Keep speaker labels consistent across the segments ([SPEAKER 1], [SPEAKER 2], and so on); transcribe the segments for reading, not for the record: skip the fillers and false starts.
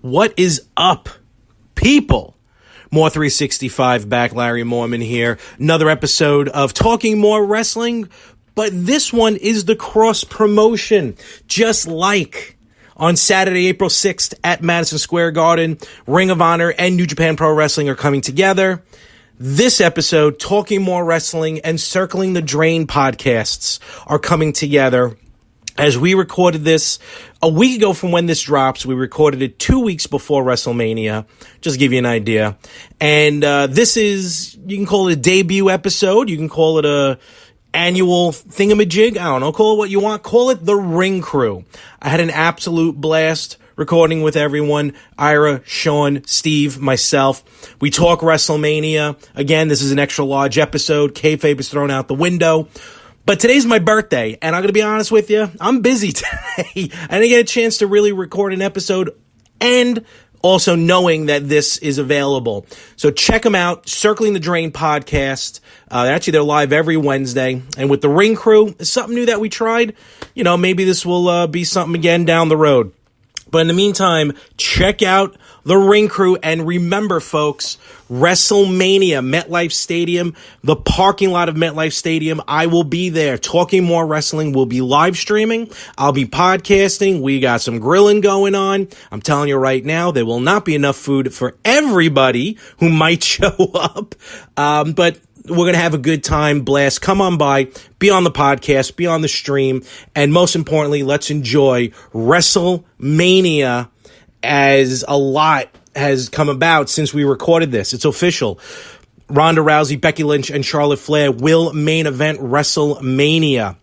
[SPEAKER 1] What is up, people? More 365 back, Larry Mormon here. Another episode of Talking MOHR Wrestling, but this one is the cross promotion. Just like on Saturday, April 6th at Madison Square Garden, Ring of Honor and New Japan Pro Wrestling are coming together. This episode, Talking MOHR Wrestling and Circling the Drain podcasts are coming together. As we recorded this a week ago from when this drops, we recorded it 2 weeks before WrestleMania, just to give you an idea. And this is, you can call it a debut episode, you can call it a annual thingamajig, I don't know, call it what you want, call it the Ring Crew. I had an absolute blast recording with everyone, Ira, Sean, Steve, myself. We talk WrestleMania. Again, this is an extra large episode, kayfabe is thrown out the window. But today's my birthday, and I'm going to be honest with you, I'm busy today. I didn't get a chance to really record an episode, and also knowing that this is available. So check them out, Circling the Drain podcast. Actually, they're live every Wednesday. And with the Ring Crew, it's something new that we tried. You know, maybe this will be something again down the road. But in the meantime, check out the Ring Crew. And remember, folks, WrestleMania, MetLife Stadium, the parking lot of MetLife Stadium. I will be there. Talking MOHR Wrestling will be live streaming. I'll be podcasting. We got some grilling going on. I'm telling you right now, there will not be enough food for everybody who might show up. But we're going to have a good time, blast. Come on by, be on the podcast, be on the stream, and most importantly, let's enjoy WrestleMania, as a lot has come about since we recorded this. It's official. Ronda Rousey, Becky Lynch, and Charlotte Flair will main event WrestleMania.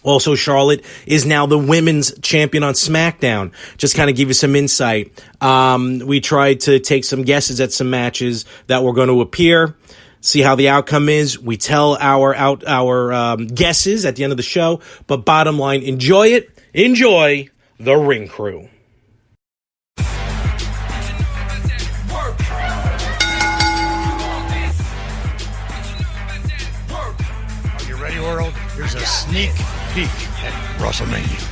[SPEAKER 1] Also, Charlotte is now the women's champion on SmackDown. Just kind of give you some insight. We tried to take some guesses at some matches that were going to appear. See how the outcome is. We tell our guesses at the end of the show. But bottom line, enjoy it. Enjoy the Ring Crew.
[SPEAKER 2] Are you ready, world? Here's a sneak peek at WrestleMania.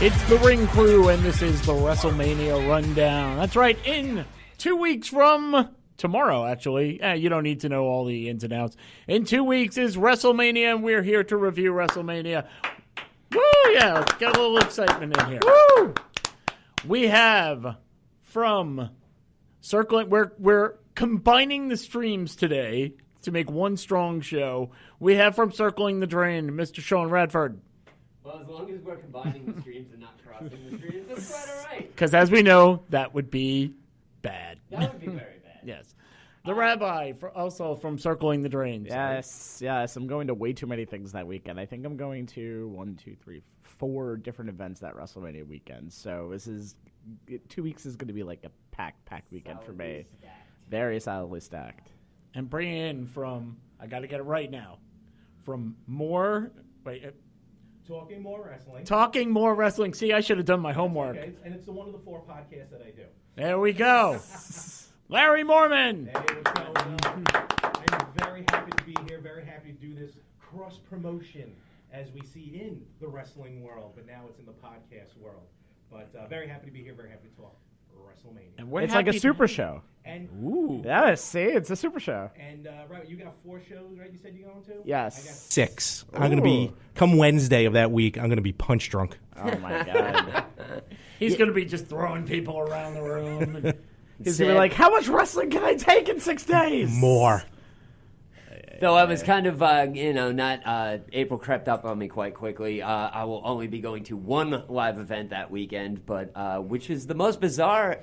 [SPEAKER 3] It's the Ring Crew, and this is the WrestleMania Rundown. That's right, in 2 weeks from tomorrow, actually. You don't need to know all the ins and outs. In 2 weeks is WrestleMania, and we're here to review WrestleMania. Woo, yeah, let's get a little excitement in here. Woo! We have from Circling, we're combining the streams today to make one strong show. We have from Circling the Drain, Mr. Sean Radford.
[SPEAKER 4] Well, as long as we're combining the streams and not crossing the streams, that's quite all right.
[SPEAKER 3] Because as we know, that would be bad.
[SPEAKER 4] That would be very bad.
[SPEAKER 3] Yes. The Rabbi, also from Circling the Drain.
[SPEAKER 5] Yes. I'm going to way too many things that weekend. I think I'm going to 4 different events that WrestleMania weekend. So 2 weeks is going to be like a packed weekend for me. Very solidly stacked.
[SPEAKER 3] And bring in from, I got to get it right now, from more,
[SPEAKER 1] Talking MOHR Wrestling.
[SPEAKER 3] Talking MOHR Wrestling. See, I should have done my homework.
[SPEAKER 1] Okay, and it's one of the 4 podcasts that I do.
[SPEAKER 3] There we go. Larry Mormon.
[SPEAKER 1] Hey, what's going on? I'm very happy to be here, very happy to do this cross-promotion as we see in the wrestling world, but now it's in the podcast world. But very happy to be here, very happy to talk WrestleMania.
[SPEAKER 3] And
[SPEAKER 5] It's like a super show.
[SPEAKER 1] And,
[SPEAKER 3] Ooh.
[SPEAKER 5] Yeah, see, it's a super show.
[SPEAKER 1] And, right, you got 4 shows, right, you said you're going to?
[SPEAKER 5] Yes.
[SPEAKER 1] I got 6. I'm going to be, come Wednesday of that week, I'm going to be punch drunk.
[SPEAKER 5] Oh, my God.
[SPEAKER 3] He's going to be just throwing people around the room. And
[SPEAKER 5] He's going to be like, how much wrestling can I take in 6 days?
[SPEAKER 1] More.
[SPEAKER 4] Though I was kind of, not, April crept up on me quite quickly. I will only be going to 1 live event that weekend, but which is the most bizarre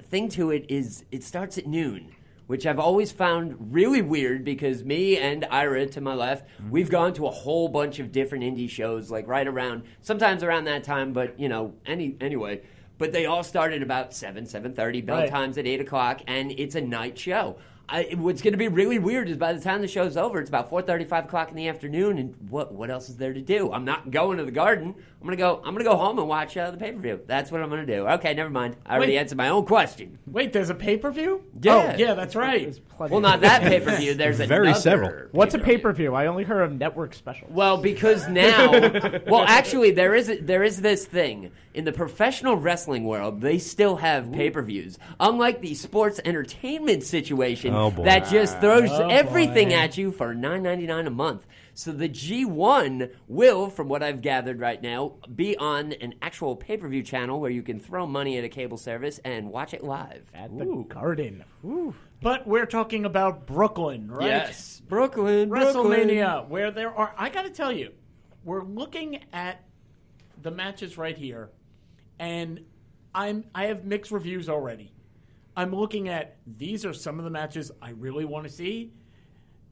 [SPEAKER 4] thing to it is it starts at noon, which I've always found really weird because me and Ira to my left, we've gone to a whole bunch of different indie shows, like right around, sometimes around that time, but, anyway. But they all started about 7:30, bell times at 8 o'clock, and it's a night show. What's going to be really weird is by the time the show's over, it's about 4:30, 5 o'clock in the afternoon, and what else is there to do? I'm not going to the Garden. I'm gonna go home and watch the pay-per-view. That's what I'm gonna do. Okay, never mind. I already answered my own question.
[SPEAKER 3] Wait, there's a pay-per-view?
[SPEAKER 4] Yeah.
[SPEAKER 3] Oh, yeah, that's right.
[SPEAKER 4] Well, not that pay-per-view. There's
[SPEAKER 1] Very
[SPEAKER 4] another
[SPEAKER 1] several.
[SPEAKER 5] What's a pay-per-view? I only heard of network special.
[SPEAKER 4] Well, because now, actually, there is this thing in the professional wrestling world. They still have pay-per-views, unlike the sports entertainment situation that just throws everything at you for $9.99 a month. So the G1 will, from what I've gathered right now, be on an actual pay-per-view channel where you can throw money at a cable service and watch it live.
[SPEAKER 5] At the Garden. Ooh.
[SPEAKER 3] But we're talking about Brooklyn, right?
[SPEAKER 4] Yes, Brooklyn.
[SPEAKER 3] WrestleMania, where there are... I got to tell you, we're looking at the matches right here, and I have mixed reviews already. I'm looking at, these are some of the matches I really want to see.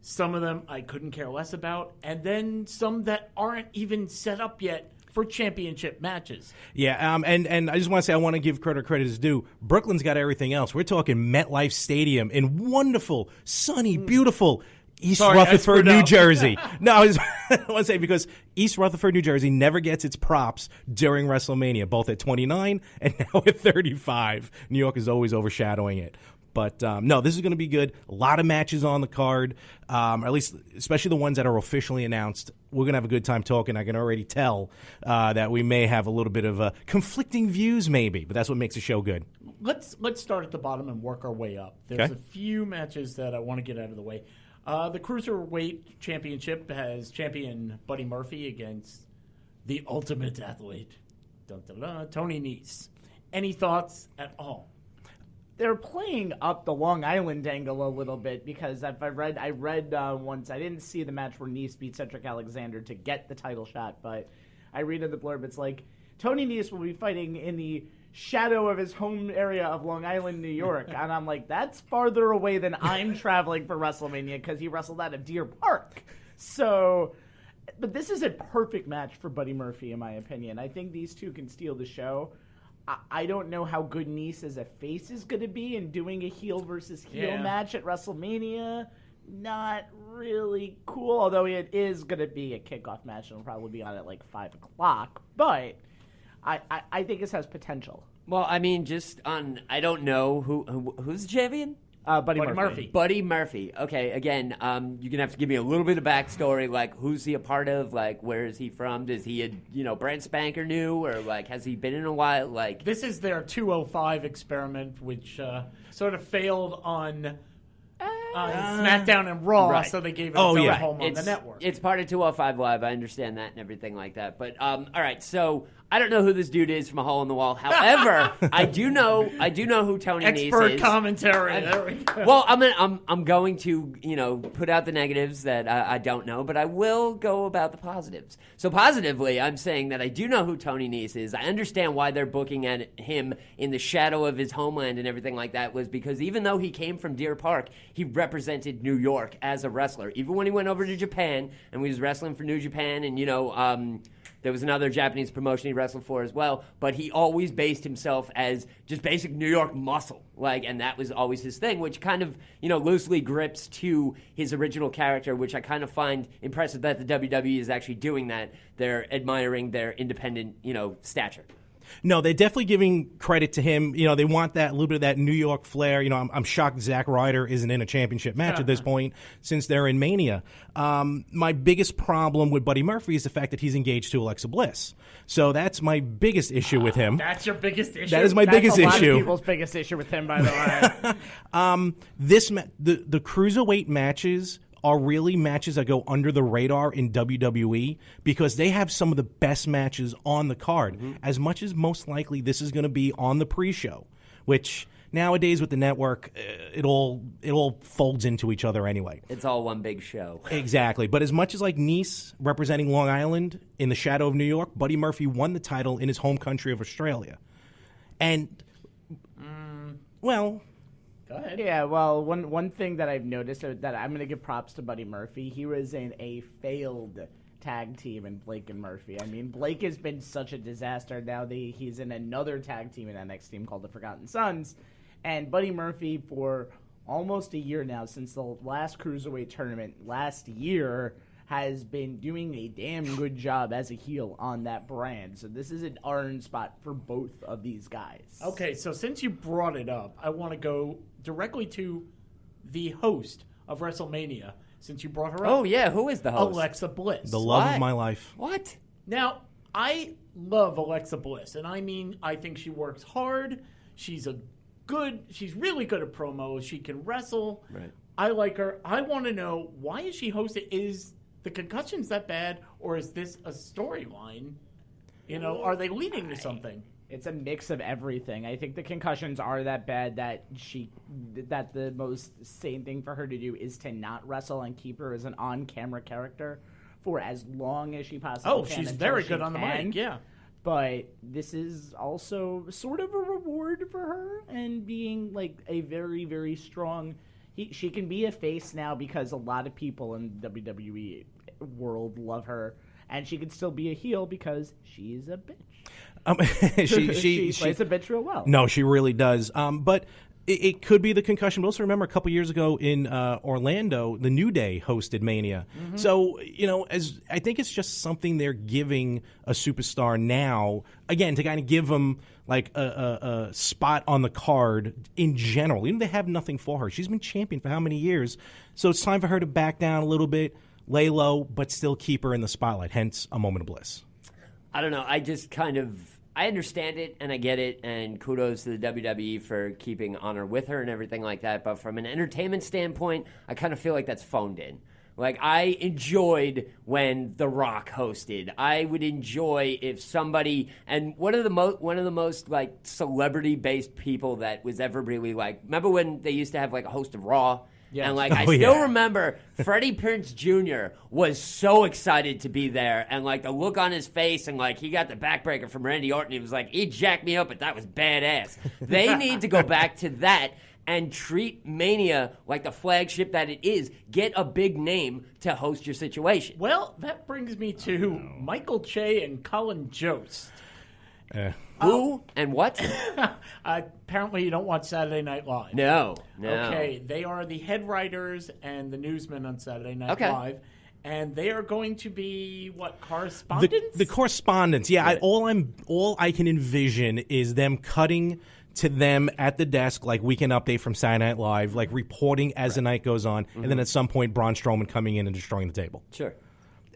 [SPEAKER 3] Some of them I couldn't care less about, and then some that aren't even set up yet for championship matches.
[SPEAKER 1] Yeah, and I just want to say I want to give credit is due. Brooklyn's got everything else. We're talking MetLife Stadium in wonderful, sunny, beautiful East Rutherford, New Jersey. No, I want to say because East Rutherford, New Jersey never gets its props during WrestleMania, both at 29 and now at 35. New York is always overshadowing it. But, no, this is going to be good. A lot of matches on the card, at least especially the ones that are officially announced. We're going to have a good time talking. I can already tell that we may have a little bit of conflicting views maybe, but that's what makes the show good.
[SPEAKER 3] Let's start at the bottom and work our way up. There's a few matches that I want to get out of the way. The Cruiserweight Championship has champion Buddy Murphy against the Ultimate Athlete, Tony Nese. Any thoughts at all?
[SPEAKER 5] They're playing up the Long Island angle a little bit because I read once, I didn't see the match where Nese beat Cedric Alexander to get the title shot, but I read in the blurb, it's like, Tony Nese will be fighting in the shadow of his home area of Long Island, New York. And I'm like, that's farther away than I'm traveling for WrestleMania because he wrestled out of Deer Park. So, but this is a perfect match for Buddy Murphy, in my opinion. I think these two can steal the show. I don't know how good Nese as a face is going to be in doing a heel versus heel match at WrestleMania. Not really cool, although it is going to be a kickoff match and it'll probably be on at like 5 o'clock. But I think this has potential.
[SPEAKER 4] Well, I mean, I don't know who's the champion?
[SPEAKER 5] Buddy Murphy.
[SPEAKER 4] Buddy Murphy. Okay, again, you're going to have to give me a little bit of backstory, like who's he a part of, like where is he from? Is he a brand spanker new, or like has he been in a while? Like
[SPEAKER 3] this is their 205 experiment, which sort of failed on SmackDown and Raw,
[SPEAKER 4] right.
[SPEAKER 3] So they gave it its own home on the network.
[SPEAKER 4] It's part of 205 Live. I understand that and everything like that. But all right, so I don't know who this dude is from a hole in the wall. However, I do know who Tony Nese is.
[SPEAKER 3] Expert commentary. There we go.
[SPEAKER 4] Well, I'm going to put out the negatives that I don't know, but I will go about the positives. So positively, I'm saying that I do know who Tony Nese is. I understand why they're booking at him in the shadow of his homeland and everything like that, was because even though he came from Deer Park, he represented New York as a wrestler. Even when he went over to Japan and he was wrestling for New Japan, and there was another Japanese promotion he wrestled for as well, but he always based himself as just basic New York muscle, and that was always his thing, which kind of, loosely grips to his original character, which I kind of find impressive that the WWE is actually doing that. They're admiring their independent, stature.
[SPEAKER 1] No, they're definitely giving credit to him. They want that little bit of that New York flair. I'm shocked Zack Ryder isn't in a championship match at this point since they're in Mania. My biggest problem with Buddy Murphy is the fact that he's engaged to Alexa Bliss. So that's my biggest issue with him.
[SPEAKER 3] That's your biggest issue?
[SPEAKER 1] That is my biggest issue.
[SPEAKER 5] That's a lot of people's biggest issue with him, by the way.
[SPEAKER 1] The cruiserweight matches are really matches that go under the radar in WWE because they have some of the best matches on the card. As much as most likely this is going to be on the pre-show, which nowadays with the network, it all folds into each other anyway.
[SPEAKER 4] It's all one big show.
[SPEAKER 1] Exactly. But as much as like Nese representing Long Island in the shadow of New York, Buddy Murphy won the title in his home country of Australia. And, well...
[SPEAKER 3] Go ahead.
[SPEAKER 5] Yeah, well, one thing that I've noticed that I'm going to give props to Buddy Murphy. He was in a failed tag team in Blake and Murphy. I mean, Blake has been such a disaster. Now he's in another tag team in NXT team called the Forgotten Sons. And Buddy Murphy, for almost a year now since the last Cruiserweight tournament last year, has been doing a damn good job as a heel on that brand. So this is an iron spot for both of these guys.
[SPEAKER 3] Okay, so since you brought it up, I want to go directly to the host of WrestleMania, since you brought her up.
[SPEAKER 4] Oh, yeah. Who is the host?
[SPEAKER 3] Alexa Bliss.
[SPEAKER 1] The love
[SPEAKER 4] What?
[SPEAKER 1] of my life.
[SPEAKER 4] What?
[SPEAKER 3] Now, I love Alexa Bliss, and I think she works hard. She's really good at promos. She can wrestle.
[SPEAKER 4] Right.
[SPEAKER 3] I like her. I want to know, why is she hosting? Is the concussions that bad, or is this a storyline? Are they leading to something?
[SPEAKER 5] It's a mix of everything. I think the concussions are that bad that the most sane thing for her to do is to not wrestle and keep her as an on-camera character for as long as she possibly can.
[SPEAKER 3] She's
[SPEAKER 5] until
[SPEAKER 3] very
[SPEAKER 5] she
[SPEAKER 3] good on the
[SPEAKER 5] can.
[SPEAKER 3] mic, yeah.
[SPEAKER 5] But this is also sort of a reward for her, and being like a very, very strong. She can be a face now because a lot of people in the WWE world love her, and she can still be a heel because she's a bitch. She plays a bitch real well.
[SPEAKER 1] No, she really does. But it could be the concussion. But also remember, a couple years ago in Orlando, the New Day hosted Mania. Mm-hmm. So, as I think it's just something they're giving a superstar now, again, to kind of give them like a spot on the card in general. Even if they have nothing for her. She's been champion for how many years? So it's time for her to back down a little bit, lay low, but still keep her in the spotlight. Hence, a moment of bliss.
[SPEAKER 4] I don't know. I understand it and I get it, and kudos to the WWE for keeping honor with her and everything like that. But from an entertainment standpoint, I kind of feel like that's phoned in. Like, I enjoyed when The Rock hosted. I would enjoy if somebody, and one of the most like celebrity based people that was ever really like. Remember when they used to have like a host of Raw?
[SPEAKER 3] Yes.
[SPEAKER 4] And I still remember Freddie Prinze Jr. was so excited to be there, and like the look on his face, and like he got the backbreaker from Randy Orton. He was like, he jacked me up, but that was badass. They need to go back to that and treat Mania like the flagship that it is. Get a big name to host your situation.
[SPEAKER 3] Well, that brings me to Michael Che and Colin Jost.
[SPEAKER 4] Who and what?
[SPEAKER 3] Apparently you don't watch Saturday Night Live.
[SPEAKER 4] No.
[SPEAKER 3] Okay, they are the head writers and the newsmen on Saturday Night Live. And they are going to be, correspondents?
[SPEAKER 1] The correspondents, yeah.
[SPEAKER 4] Right.
[SPEAKER 1] All I can envision is them cutting to them at the desk, like Weekend Update from Saturday Night Live, like reporting as the night goes on, and then at some point Braun Strowman coming in and destroying the table.
[SPEAKER 4] Sure.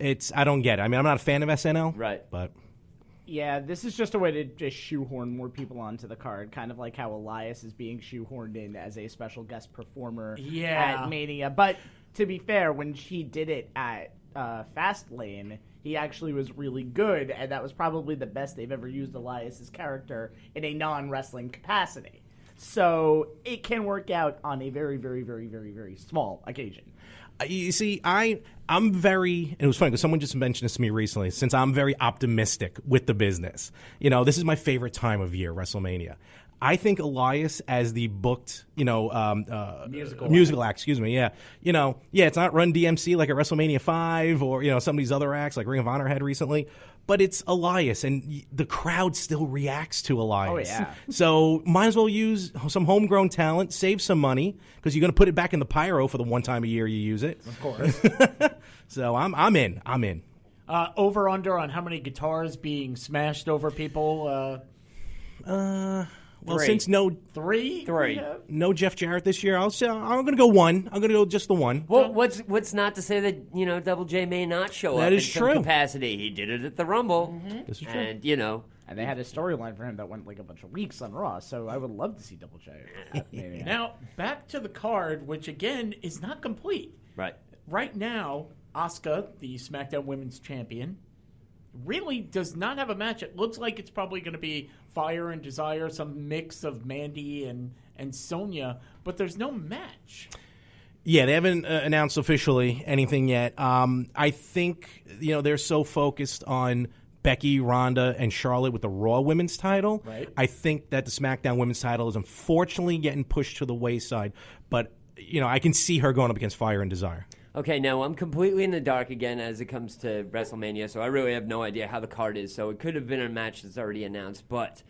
[SPEAKER 1] I don't get it. I mean, I'm not a fan of SNL.
[SPEAKER 4] Right.
[SPEAKER 1] But
[SPEAKER 5] yeah, this is just a way to just shoehorn more people onto the card, kind of like how Elias is being shoehorned in as a special guest performer at Mania. But to be fair, when she did it at Fastlane, he actually was really good, and that was probably the best they've ever used Elias's character in a non-wrestling capacity. So it can work out on a very, very, very, very, very small occasion.
[SPEAKER 1] You see, I'm very, and it was funny because someone just mentioned this to me recently, since I'm very optimistic with the business. This is my favorite time of year, WrestleMania. I think Elias as the booked, musical act, excuse me, yeah. It's not Run DMC like at WrestleMania 5 or, some of these other acts like Ring of Honor had recently, but it's Elias, and the crowd still reacts to Elias.
[SPEAKER 5] Oh, yeah.
[SPEAKER 1] So might as well use some homegrown talent, save some money, because you're going to put it back in the pyro for the one time a year you use it.
[SPEAKER 3] Of course.
[SPEAKER 1] So I'm in.
[SPEAKER 3] Over under on how many guitars being smashed over people?
[SPEAKER 1] Well,
[SPEAKER 4] Three.
[SPEAKER 1] since no
[SPEAKER 3] Three.
[SPEAKER 1] no Jeff Jarrett this year, I'm going to go one. I'm going to go just the one.
[SPEAKER 4] Well, what's not to say that Double J may not show up in some capacity? He did it at the Rumble,
[SPEAKER 1] This is true.
[SPEAKER 4] and
[SPEAKER 5] And they had a storyline for him that went like a bunch of weeks on Raw, so I would love to see Double J. Maybe.
[SPEAKER 3] Now back to the card, which again is not complete.
[SPEAKER 4] right.
[SPEAKER 3] Right now, Asuka, the SmackDown Women's Champion, really does not have a match. It looks like it's probably going to be Fire and Desire, some mix of Mandy and Sonya, but there's no match.
[SPEAKER 1] Yeah, they haven't announced officially anything yet. I think they're so focused on Becky, Ronda, and Charlotte with the Raw Women's title.
[SPEAKER 3] Right.
[SPEAKER 1] I think that the SmackDown Women's title is unfortunately getting pushed to the wayside. But I can see her going up against Fire and Desire.
[SPEAKER 4] Okay, now I'm completely in the dark again as it comes to WrestleMania, so I really have no idea how the card is. So it could have been a match that's already announced. But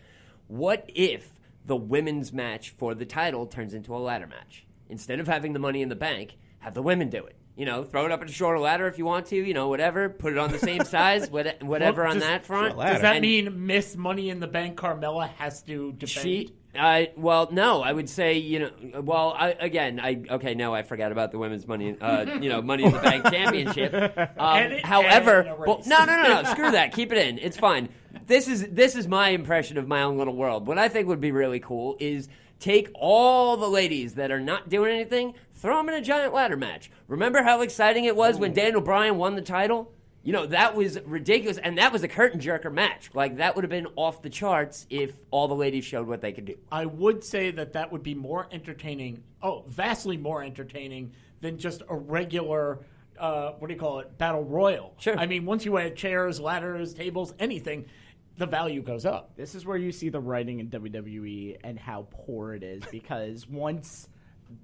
[SPEAKER 4] what if the women's match for the title turns into a ladder match? instead of having the Money in the Bank, have the women do it. You know, throw it up a shorter ladder if you want to, you know, whatever. Put it on the same size, whatever on that front.
[SPEAKER 3] Does that mean Miss Money in the Bank Carmella has to defend?
[SPEAKER 4] Well, no, I would say, you know, well, I forgot about the women's Money, Money in the Bank Championship. However, no, screw that. Keep it in. It's fine. This is my impression of my own little world. What I think would be really cool is take all the ladies that are not doing anything, throw them in a giant ladder match. Remember how exciting it was when Daniel Bryan won the title? You know, that was ridiculous, and that was a curtain jerker match. Like, that would have been off the charts if all the ladies showed what they could do.
[SPEAKER 3] I would say that would be more entertaining, vastly more entertaining than just a regular, battle royal.
[SPEAKER 4] Sure.
[SPEAKER 3] I mean, once you add chairs, ladders, tables, anything, the value goes up.
[SPEAKER 5] This is where you see the writing in WWE and how poor it is, because once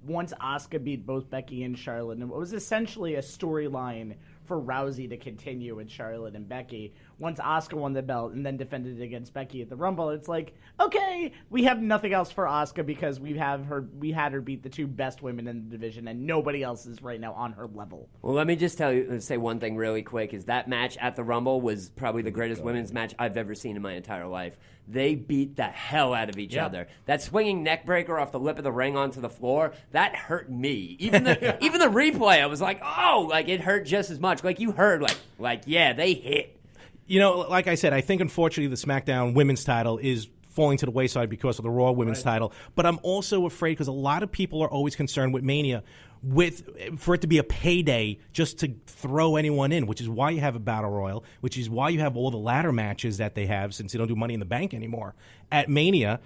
[SPEAKER 5] Asuka beat both Becky and Charlotte, and it was essentially a storyline for Rousey to continue with Charlotte and Becky. Once Asuka won the belt and then defended it against Becky at the Rumble, it's like, okay, we have nothing else for Asuka because we had her beat the two best women in the division, and nobody else is right now on her level.
[SPEAKER 4] Well, let me just say one thing really quick, is that match at the Rumble was probably the greatest women's match I've ever seen in my entire life. They beat the hell out of each other. That swinging neck breaker off the lip of the ring onto the floor, that hurt me. Even the replay, I was like, oh, like it hurt just as much. Like you heard, like yeah, they hit.
[SPEAKER 1] You know, like I said, I think unfortunately the SmackDown women's title is falling to the wayside because of the Raw women's title. But I'm also afraid, because a lot of people are always concerned with Mania, for it to be a payday just to throw anyone in, which is why you have a Battle Royal, which is why you have all the ladder matches that they have, since they don't do Money in the Bank anymore at Mania.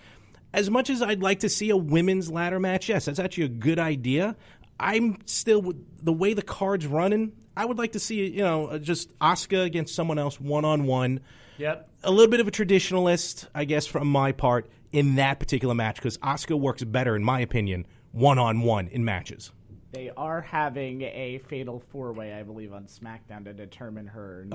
[SPEAKER 1] As much as I'd like to see a women's ladder match, yes, that's actually a good idea. I'm still, the way the card's running, I would like to see, just Asuka against someone else one-on-one.
[SPEAKER 3] Yep.
[SPEAKER 1] A little bit of a traditionalist, I guess, from my part in that particular match, because Asuka works better, in my opinion, one-on-one in matches.
[SPEAKER 5] They are having a fatal four-way, I believe, on SmackDown to determine her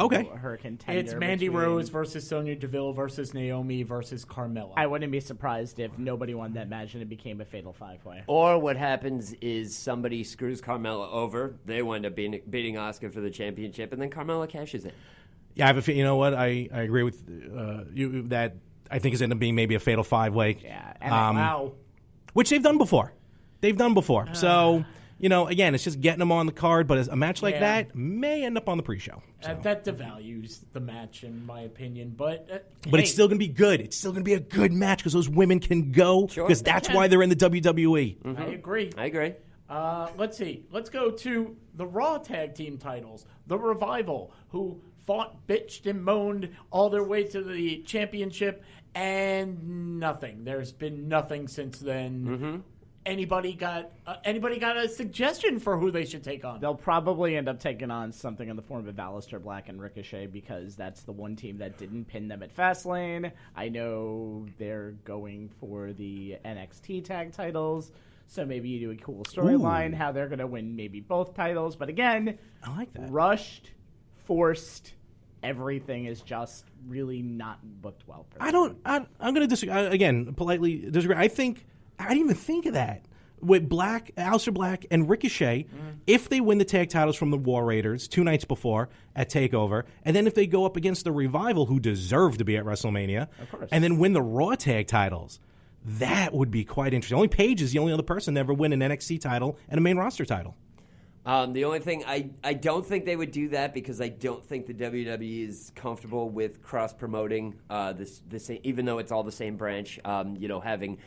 [SPEAKER 5] contender.
[SPEAKER 3] It's Mandy Rose versus Sonya Deville versus Naomi versus Carmella.
[SPEAKER 5] I wouldn't be surprised if nobody won that match and it became a fatal five-way.
[SPEAKER 4] Or what happens is somebody screws Carmella over, they wind up beating Asuka for the championship, and then Carmella cashes it.
[SPEAKER 1] Yeah, I have you know what? I agree with you that I think it's going to be maybe a fatal five-way.
[SPEAKER 5] Yeah, and wow.
[SPEAKER 1] Which they've done before. So, again, it's just getting them on the card, but a match like that may end up on the pre-show. So.
[SPEAKER 3] That devalues the match, in my opinion. But
[SPEAKER 1] it's still going to be good. It's still going to be a good match because those women can go, because that's why they're in the WWE.
[SPEAKER 3] Mm-hmm. I agree. Let's see. Let's go to the Raw Tag Team titles. The Revival, who fought, bitched, and moaned all their way to the championship, and nothing. There's been nothing since then. Mm-hmm. Anybody got a suggestion for who they should take on?
[SPEAKER 5] They'll probably end up taking on something in the form of Aleister Black and Ricochet, because that's the one team that didn't pin them at Fastlane. I know they're going for the NXT tag titles, so maybe you do a cool storyline, how they're going to win maybe both titles. But again,
[SPEAKER 1] I like that.
[SPEAKER 5] Rushed, forced, everything is just really not booked well.
[SPEAKER 1] I'm going to disagree. Again, politely disagree. I didn't even think of that. With Aleister Black and Ricochet, if they win the tag titles from the War Raiders 2 nights before at TakeOver, and then if they go up against the Revival, who deserve to be at WrestleMania,
[SPEAKER 5] of course, and
[SPEAKER 1] then win the Raw tag titles, that would be quite interesting. Only Paige is the only other person to ever win an NXT title and a main roster title.
[SPEAKER 4] The only thing, I don't think they would do that, because I don't think the WWE is comfortable with cross-promoting this, even though it's all the same branch, having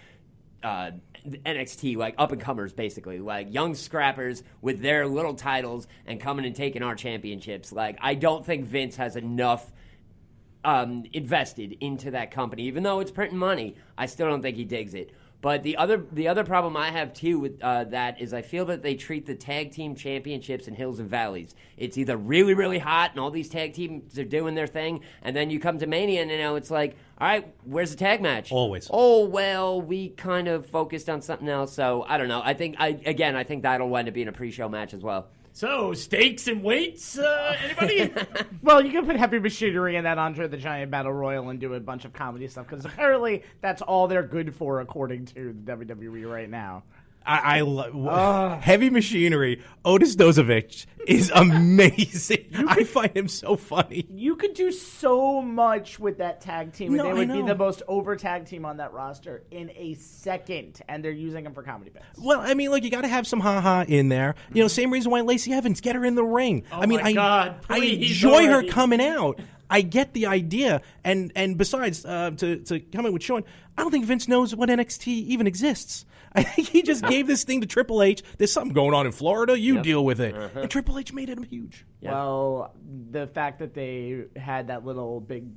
[SPEAKER 4] NXT, like up-and-comers, basically, like young scrappers with their little titles and coming and taking our championships. Like, I don't think Vince has enough invested into that company. Even though it's printing money, I still don't think he digs it. But the other problem I have, too, with that is I feel that they treat the tag team championships in hills and valleys. It's either really, really hot and all these tag teams are doing their thing, and then you come to Mania and it's like, all right, where's the tag match?
[SPEAKER 1] Always.
[SPEAKER 4] Oh, well, we kind of focused on something else, so I don't know. I think that'll wind up being a pre-show match as well.
[SPEAKER 3] So, stakes and weights, anybody?
[SPEAKER 5] Well, you can put Heavy Machinery in that Andre the Giant Battle Royal and do a bunch of comedy stuff, because apparently that's all they're good for, according to the WWE right now.
[SPEAKER 1] I love Heavy Machinery. Otis Dozovic is amazing. I find him so funny.
[SPEAKER 5] You could do so much with that tag team, and
[SPEAKER 1] No,
[SPEAKER 5] they
[SPEAKER 1] I
[SPEAKER 5] would be
[SPEAKER 1] know.
[SPEAKER 5] the most over tag team on that roster in a second, and they're using them for comedy bits.
[SPEAKER 1] Well, I mean, look, you got to have some ha-ha in there. You know, same reason why Lacey Evans, get her in the ring.
[SPEAKER 3] Oh
[SPEAKER 1] I mean,
[SPEAKER 3] my God,
[SPEAKER 1] I
[SPEAKER 3] please
[SPEAKER 1] enjoy her
[SPEAKER 3] already.
[SPEAKER 1] coming out. I get the idea. And besides, to comment with Sean, I don't think Vince knows what NXT even exists. I think he just gave this thing to Triple H. There's something going on in Florida. You deal with it. And Triple H made it huge.
[SPEAKER 4] Yeah.
[SPEAKER 5] Well, the fact that they had that little big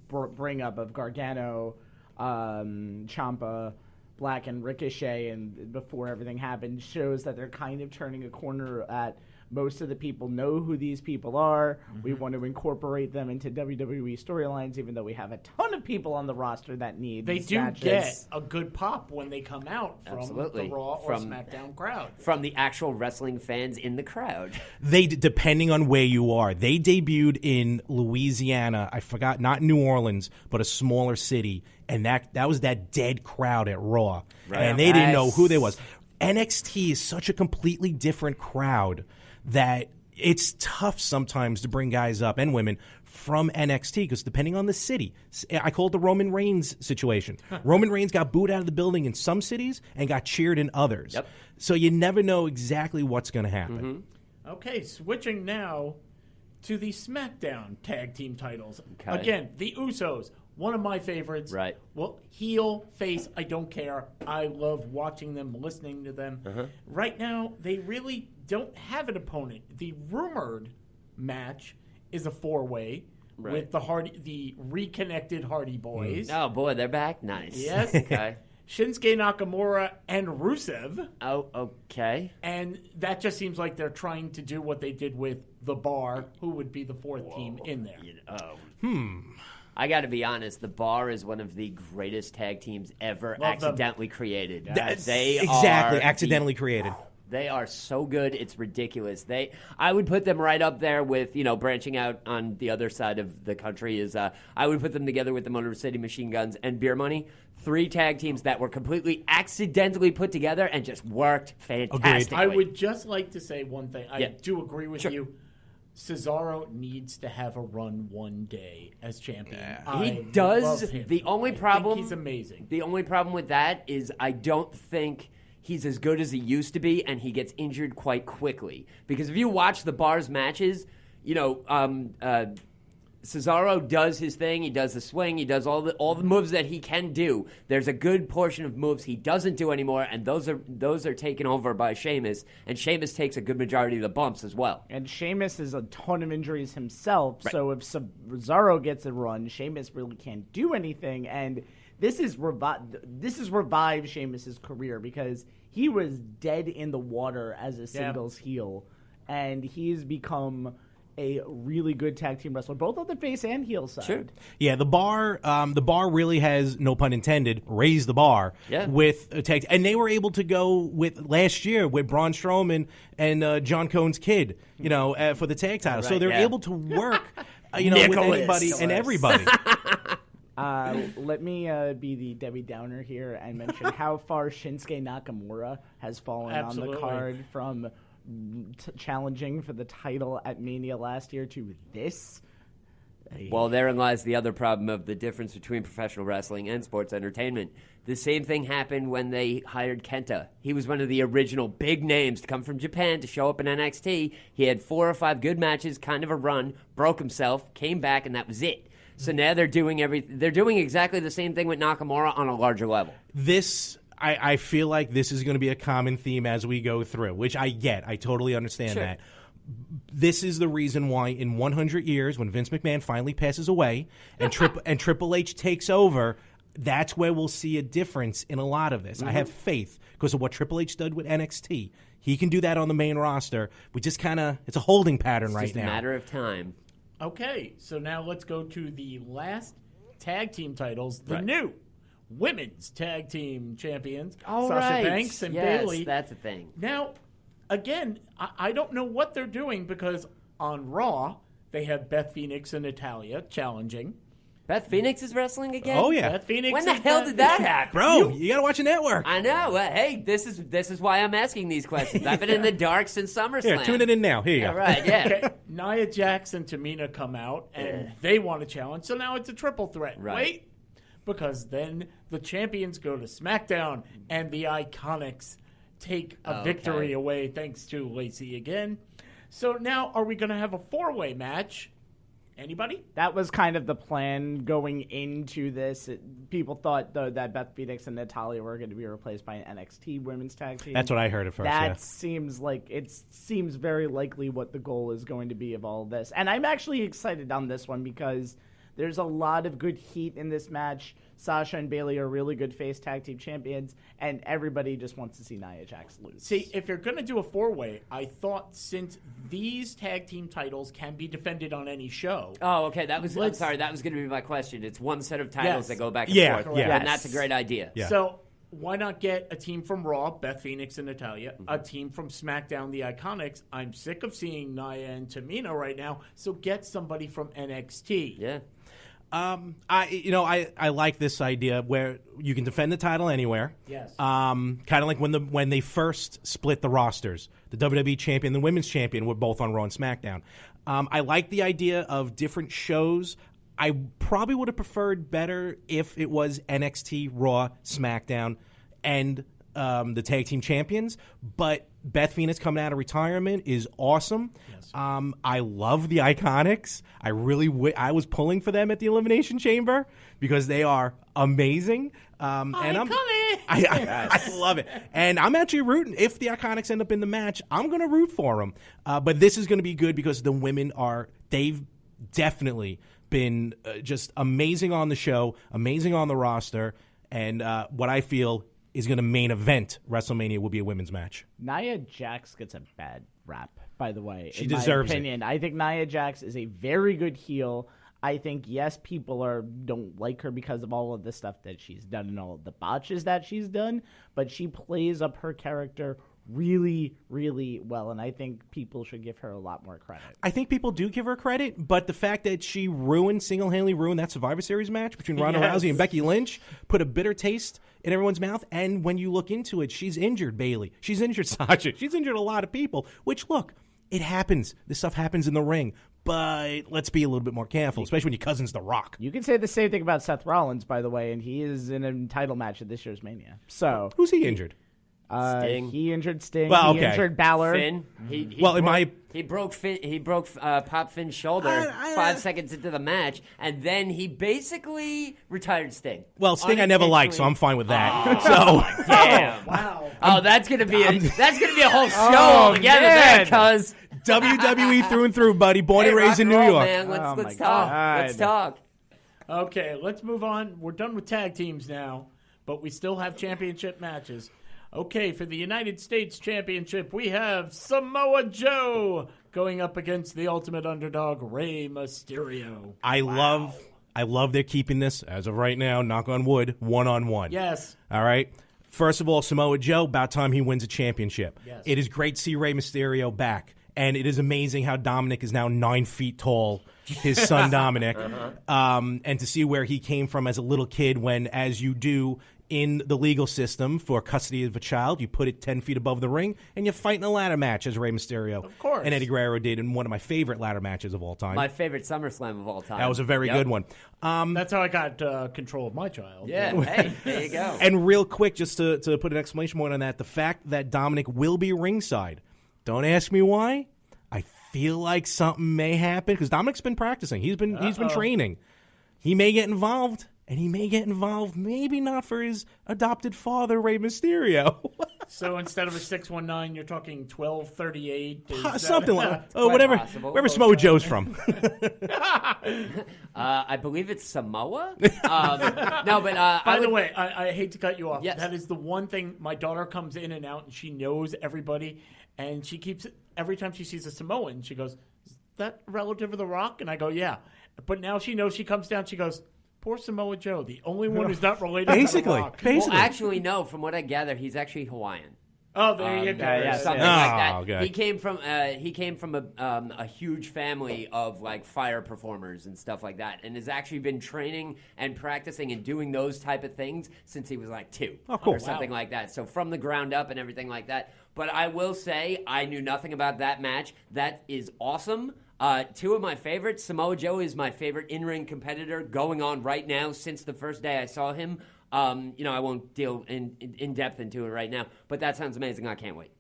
[SPEAKER 5] bring up of Gargano, Ciampa, Black, and Ricochet, and before everything happened, shows that they're kind of turning a corner at most of the people know who these people are. We want to incorporate them into WWE storylines, even though we have a ton of people on the roster that need
[SPEAKER 3] They
[SPEAKER 5] these
[SPEAKER 3] do
[SPEAKER 5] matches.
[SPEAKER 3] get a good pop when they come out from
[SPEAKER 4] Absolutely.
[SPEAKER 3] the Raw or
[SPEAKER 4] From-
[SPEAKER 3] SmackDown crowd.
[SPEAKER 4] From the actual wrestling fans in the crowd.
[SPEAKER 1] They, depending on where you are, they debuted in Louisiana. I forgot, not New Orleans, but a smaller city. And that was that dead crowd at Raw.
[SPEAKER 4] Right.
[SPEAKER 1] And they didn't know
[SPEAKER 5] Yes.
[SPEAKER 1] who they was. NXT is such a completely different crowd that it's tough sometimes to bring guys up and women from NXT because depending on the city, I call it the Roman Reigns situation. Roman Reigns got booed out of the building in some cities and got cheered in others.
[SPEAKER 4] Yep.
[SPEAKER 1] So you never know exactly what's going to happen.
[SPEAKER 3] Okay, switching now to the SmackDown tag team titles.
[SPEAKER 4] Okay.
[SPEAKER 3] Again, the Usos, one of my favorites.
[SPEAKER 4] Right.
[SPEAKER 3] Well, heel, face, I don't care. I love watching them, listening to them. Right now, they really don't have an opponent. The rumored match is a four-way with the reconnected Hardy Boys.
[SPEAKER 4] Oh, boy, they're back? Nice.
[SPEAKER 3] Yes.
[SPEAKER 4] Okay.
[SPEAKER 3] Shinsuke Nakamura and Rusev.
[SPEAKER 4] Oh, okay.
[SPEAKER 3] And that just seems like they're trying to do what they did with The Bar, who would be the fourth team in there.
[SPEAKER 4] I got to be honest. The Bar is one of the greatest tag teams ever
[SPEAKER 3] Love them.
[SPEAKER 4] accidentally created.
[SPEAKER 1] Exactly,
[SPEAKER 4] are
[SPEAKER 1] accidentally created.
[SPEAKER 4] They are so good, it's ridiculous. I would put them right up there with, branching out on the other side of the country is, I would put them together with the Motor City Machine Guns and Beer Money. 3 tag teams that were completely accidentally put together and just worked fantastically.
[SPEAKER 3] I would just like to say one thing. I
[SPEAKER 4] Yeah.
[SPEAKER 3] do agree with
[SPEAKER 4] Sure.
[SPEAKER 3] you. Cesaro needs to have a run one day as champion.
[SPEAKER 4] He
[SPEAKER 3] I
[SPEAKER 4] does.
[SPEAKER 3] love him.
[SPEAKER 4] The only
[SPEAKER 3] I think
[SPEAKER 4] problem
[SPEAKER 3] he's amazing.
[SPEAKER 4] The only problem with that is I don't think he's as good as he used to be, and he gets injured quite quickly. Because if you watch the Bar's matches, Cesaro does his thing. He does the swing. He does all the moves that he can do. There's a good portion of moves he doesn't do anymore, and those are taken over by Sheamus. And Sheamus takes a good majority of the bumps as well.
[SPEAKER 5] And Sheamus has a ton of injuries himself, so if Cesaro gets a run, Sheamus really can't do anything. And this is revived Sheamus's career because he was dead in the water as a singles heel, and he's become a really good tag team wrestler, both on the face and heel side.
[SPEAKER 4] Sure.
[SPEAKER 1] Yeah, the bar really has, no pun intended, raised the bar with a tag, and they were able to go with last year with Braun Strowman and John Cone's kid, for the tag title. So they're able to work, with anybody and everybody.
[SPEAKER 5] Let me be the Debbie Downer here and mention how far Shinsuke Nakamura has fallen on the card from challenging for the title at Mania last year to this.
[SPEAKER 4] Well, therein lies the other problem of the difference between professional wrestling and sports entertainment. The same thing happened when they hired Kenta. He was one of the original big names to come from Japan to show up in NXT. He had 4 or 5 good matches, kind of a run, broke himself, came back, and that was it. So now they're doing They're doing exactly the same thing with Nakamura on a larger level.
[SPEAKER 1] I feel like this is going to be a common theme as we go through, which I get. I totally understand that. This is the reason why in 100 years, when Vince McMahon finally passes away and Triple H takes over, that's where we'll see a difference in a lot of this. I have faith because of what Triple H did with NXT. He can do that on the main roster. We just it's a holding pattern
[SPEAKER 4] It's
[SPEAKER 1] right
[SPEAKER 4] just
[SPEAKER 1] now.
[SPEAKER 4] a matter of time.
[SPEAKER 3] Okay, so now let's go to the last tag team titles, the new women's tag team champions, Sasha Banks and Bayley.
[SPEAKER 4] That's a thing.
[SPEAKER 3] Now, again, I don't know what they're doing because on Raw, they have Beth Phoenix and Natalya challenging.
[SPEAKER 4] Beth Phoenix is wrestling again?
[SPEAKER 1] Oh, yeah.
[SPEAKER 3] Beth Phoenix
[SPEAKER 4] When the
[SPEAKER 3] is
[SPEAKER 4] hell
[SPEAKER 3] back.
[SPEAKER 4] did that happen?
[SPEAKER 1] Bro, you got to watch a network.
[SPEAKER 4] I know. Hey, this is why I'm asking these questions. I've been in the dark since SummerSlam.
[SPEAKER 1] Here, tune it in now. Here you
[SPEAKER 4] Yeah,
[SPEAKER 1] go.
[SPEAKER 4] right, yeah.
[SPEAKER 3] Okay, Nia Jax and Tamina come out, and they want to challenge. So now it's a triple threat.
[SPEAKER 4] Right.
[SPEAKER 3] Wait, because then the champions go to SmackDown, and the Iconics take a victory away thanks to Lacey again. So now, are we going to have a 4-way match? Anybody?
[SPEAKER 5] That was kind of the plan going into this. People thought, though, that Beth Phoenix and Natalya were going to be replaced by an NXT women's tag team.
[SPEAKER 1] That's what I heard at first,
[SPEAKER 5] That
[SPEAKER 1] yeah.
[SPEAKER 5] seems very likely what the goal is going to be of all this. And I'm actually excited on this one because there's a lot of good heat in this match. Sasha and Bayley are really good face tag team champions, and everybody just wants to see Nia Jax lose.
[SPEAKER 3] See, if you're going to do a 4-way, I thought since these tag team titles can be defended on any show.
[SPEAKER 4] Oh, okay. I'm sorry. That was going to be my question. It's one set of titles that go back and forth.
[SPEAKER 1] Correct.
[SPEAKER 4] And that's a great idea.
[SPEAKER 1] Yeah.
[SPEAKER 3] So why not get a team from Raw, Beth Phoenix and Natalya, a team from SmackDown, the Iconics? I'm sick of seeing Nia and Tamina right now, so get somebody from NXT.
[SPEAKER 4] Yeah.
[SPEAKER 1] I like this idea where you can defend the title anywhere.
[SPEAKER 3] Yes.
[SPEAKER 1] Kind of like when they first split the rosters, the WWE champion, the women's champion were both on Raw and SmackDown. I like the idea of different shows. I probably would have preferred better if it was NXT, Raw, SmackDown, and the tag team champions. But Beth Phoenix coming out of retirement is awesome. Yes. I love the Iconics. I really I was pulling for them at the Elimination Chamber because they are amazing. And I love it. And I'm actually rooting. If the Iconics end up in the match, I'm going to root for them. But this is going to be good because the women they've definitely been just amazing on the show, amazing on the roster. And what I feel is going to main event WrestleMania will be a women's match.
[SPEAKER 5] Nia Jax gets a bad rap, by the way.
[SPEAKER 1] She
[SPEAKER 5] in
[SPEAKER 1] deserves
[SPEAKER 5] my opinion. I think Nia Jax is a very good heel. I think, yes, people don't like her because of all of the stuff that she's done and all of the botches that she's done, but she plays up her character really, really well, and I think people should give her a lot more credit.
[SPEAKER 1] I think people do give her credit, but the fact that she single-handedly ruined that Survivor Series match between Ronda Rousey and Becky Lynch put a bitter taste in everyone's mouth, and when you look into it, she's injured Bayley. She's injured Sasha. She's injured a lot of people, which, look, it happens. This stuff happens in the ring, but let's be a little bit more careful, especially when your cousin's The Rock.
[SPEAKER 5] You can say the same thing about Seth Rollins, by the way, and he is in a title match at this year's Mania. So
[SPEAKER 1] Who's he injured?
[SPEAKER 4] Sting.
[SPEAKER 5] He injured Sting.
[SPEAKER 1] Well,
[SPEAKER 5] He
[SPEAKER 1] okay.
[SPEAKER 5] injured Balor.
[SPEAKER 4] Finn. He broke Pop Finn's shoulder 5 seconds into the match, and then he basically retired Sting.
[SPEAKER 1] Well, Sting I never liked, so I'm fine with that.
[SPEAKER 4] Damn.
[SPEAKER 3] Wow.
[SPEAKER 4] Oh, that's gonna be a whole show altogether there, cuz.
[SPEAKER 1] WWE through and through, buddy. Born and raised in New York.
[SPEAKER 4] Man. Let's
[SPEAKER 5] Oh,
[SPEAKER 4] talk.
[SPEAKER 5] my God.
[SPEAKER 4] Let's talk.
[SPEAKER 3] Okay, let's move on. We're done with tag teams now, but we still have championship matches. Okay, for the United States Championship, we have Samoa Joe going up against the ultimate underdog, Rey Mysterio.
[SPEAKER 1] I love they're keeping this, as of right now, knock on wood, one-on-one.
[SPEAKER 3] Yes.
[SPEAKER 1] All right? First of all, Samoa Joe, about time he wins a championship.
[SPEAKER 3] Yes.
[SPEAKER 1] It is great to see Rey Mysterio back. And it is amazing how Dominic is now 9 feet tall, his son Dominic. And to see where he came from as a little kid when, as you do in the legal system for custody of a child, you put it 10 feet above the ring and you fight in a ladder match, as Rey Mysterio
[SPEAKER 3] Of course.
[SPEAKER 1] and Eddie Guerrero did in one of my favorite ladder matches of all time.
[SPEAKER 4] My favorite SummerSlam of all time.
[SPEAKER 1] That was a very good one.
[SPEAKER 3] That's how I got control of my child.
[SPEAKER 4] Yeah, hey, there you go.
[SPEAKER 1] And real quick, just to put an exclamation point on that, the fact that Dominic will be ringside, don't ask me why. I feel like something may happen because Dominic's been practicing. He's been training. He may get involved, and he may get involved maybe not for his adopted father, Rey Mysterio.
[SPEAKER 3] So instead of a 619, you're talking 1238.
[SPEAKER 1] Something like
[SPEAKER 4] Quite
[SPEAKER 1] whatever.
[SPEAKER 4] possible.
[SPEAKER 1] Wherever Samoa Joe's from.
[SPEAKER 4] I believe it's Samoa. No, but
[SPEAKER 3] By the way, I hate to cut you off.
[SPEAKER 4] Yes.
[SPEAKER 3] That is the one thing. My daughter comes in and out, and she knows everybody, and she keeps every time she sees a Samoan, she goes, "Is that a relative of The Rock?" And I go, "Yeah." But now she knows. She comes down. She goes, "Poor Samoa Joe, the only one who's not related to The Rock."
[SPEAKER 1] Basically.
[SPEAKER 4] Well, actually, no. From what I gather, he's actually Hawaiian.
[SPEAKER 3] Oh, there you go.
[SPEAKER 4] Something
[SPEAKER 1] Oh,
[SPEAKER 4] like that.
[SPEAKER 1] okay.
[SPEAKER 4] He came from a huge family of like fire performers and stuff like that, and has actually been training and practicing and doing those type of things since he was like 2
[SPEAKER 1] cool.
[SPEAKER 4] or something like that. So from the ground up and everything like that. But I will say I knew nothing about that match. That is awesome. 2 of my favorites. Samoa Joe is my favorite in-ring competitor going on right now since the first day I saw him. I won't deal in depth into it right now, but that sounds amazing. I can't wait.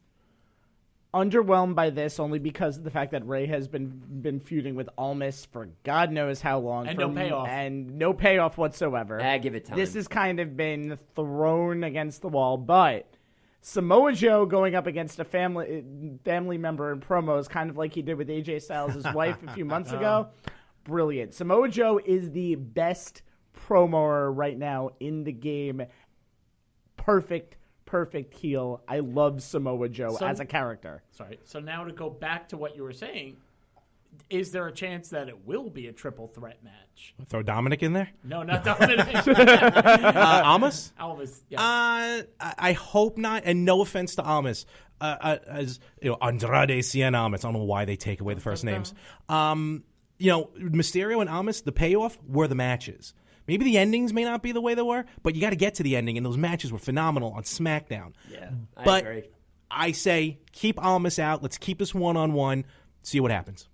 [SPEAKER 5] Underwhelmed by this only because of the fact that Ray has been feuding with Almas for God knows how long.
[SPEAKER 3] And no payoff.
[SPEAKER 5] And no payoff whatsoever.
[SPEAKER 4] Give it time.
[SPEAKER 5] This has kind of been thrown against the wall, but Samoa Joe going up against a family member in promos, kind of like he did with AJ Styles' wife a few months ago. Brilliant. Samoa Joe is the best promoer right now in the game. Perfect heel. I love Samoa Joe as a character.
[SPEAKER 3] Sorry. So now to go back to what you were saying, is there a chance that it will be a triple threat match?
[SPEAKER 1] Throw Dominic in there?
[SPEAKER 3] No, not Dominic.
[SPEAKER 1] Almas?
[SPEAKER 3] Almas, yes.
[SPEAKER 1] I hope not, and no offense to Almas. As Andrade Cien Almas. I don't know why they take away the first names. Mysterio and Almas, the payoff were the matches. Maybe the endings may not be the way they were, but you got to get to the ending, and those matches were phenomenal on SmackDown.
[SPEAKER 4] Yeah,
[SPEAKER 1] I
[SPEAKER 4] agree.
[SPEAKER 1] I say keep Almas out. Let's keep this one-on-one, see what happens.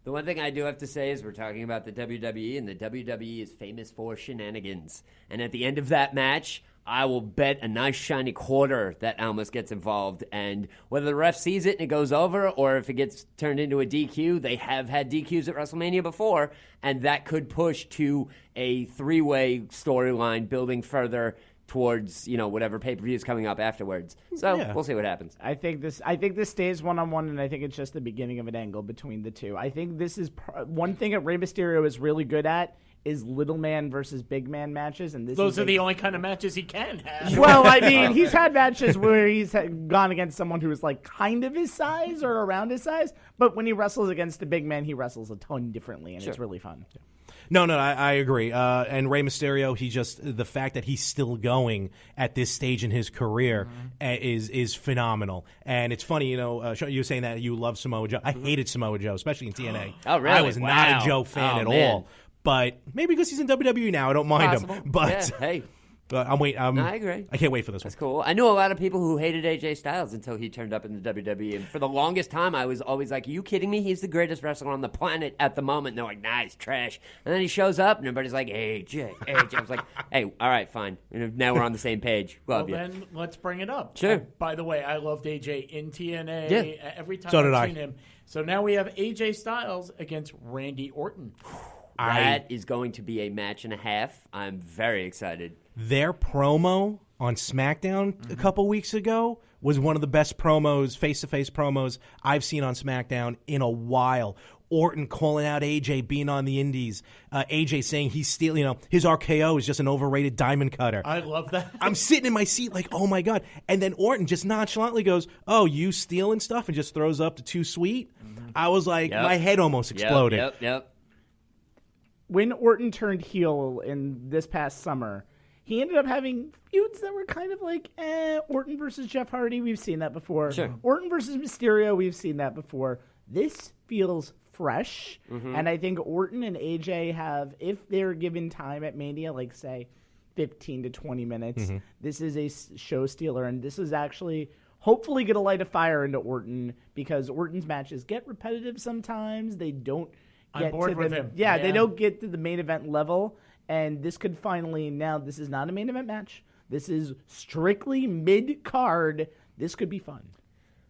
[SPEAKER 4] The one thing I do have to say is we're talking about the WWE, and the WWE is famous for shenanigans. And at the end of that match, I will bet a nice shiny quarter that Almas gets involved. And whether the ref sees it and it goes over, or if it gets turned into a DQ, they have had DQs at WrestleMania before, and that could push to a 3-way storyline building further towards whatever pay-per-view is coming up afterwards. So We'll see what happens.
[SPEAKER 5] I think this stays one-on-one, and I think it's just the beginning of an angle between the two. I think this is one thing that Rey Mysterio is really good at is little man versus big man matches, and
[SPEAKER 3] those are the only kind of matches he can have.
[SPEAKER 5] Well, I mean, he's had matches where he's gone against someone who is like kind of his size or around his size, but when he wrestles against a big man, he wrestles a ton differently, and it's really fun. Yeah.
[SPEAKER 1] No, I agree. And Rey Mysterio, the fact that he's still going at this stage in his career is phenomenal. And it's funny, you were saying that you love Samoa Joe. I hated Samoa Joe, especially in TNA.
[SPEAKER 4] Oh, really?
[SPEAKER 1] I was not a Joe fan at all. But maybe because he's in WWE now, I don't mind him. But
[SPEAKER 4] hey.
[SPEAKER 1] I'm waiting.
[SPEAKER 4] I agree.
[SPEAKER 1] I can't wait for this one.
[SPEAKER 4] That's cool. I knew a lot of people who hated AJ Styles until he turned up in the WWE. And for the longest time, I was always like, are you kidding me? He's the greatest wrestler on the planet at the moment. And they're like, nah, he's trash. And then he shows up, and everybody's like, AJ. I was like, hey, all right, fine. And now we're on the same page. Love you.
[SPEAKER 3] Then let's bring it up.
[SPEAKER 4] Sure.
[SPEAKER 3] By the way, I loved AJ in TNA.
[SPEAKER 4] Yeah.
[SPEAKER 3] Every time
[SPEAKER 1] So did
[SPEAKER 3] I've
[SPEAKER 1] I.
[SPEAKER 3] seen him. So now we have AJ Styles against Randy Orton.
[SPEAKER 4] That is going to be a match and a half. I'm very excited.
[SPEAKER 1] Their promo on SmackDown a couple weeks ago was one of the best promos, face-to-face promos I've seen on SmackDown in a while. Orton calling out AJ being on the indies. AJ saying he's stealing, his RKO is just an overrated diamond cutter.
[SPEAKER 3] I love that.
[SPEAKER 1] I'm sitting in my seat like, oh my God. And then Orton just nonchalantly goes, oh, you stealing stuff, and just throws up the too sweet. I was like, my head almost exploded.
[SPEAKER 4] Yep.
[SPEAKER 5] When Orton turned heel in this past summer, he ended up having feuds that were kind of like, Orton versus Jeff Hardy, we've seen that before.
[SPEAKER 4] Sure.
[SPEAKER 5] Orton versus Mysterio, we've seen that before. This feels fresh, and I think Orton and AJ have, if they're given time at Mania, like say 15 to 20 minutes, this is a show stealer, and this is actually hopefully going to light a fire into Orton, because Orton's matches get repetitive sometimes. They don't
[SPEAKER 3] I'm bored with him.
[SPEAKER 5] Yeah, they don't get to the main event level, and this could finally, now this is not a main event match. This is strictly mid-card. This could be fun.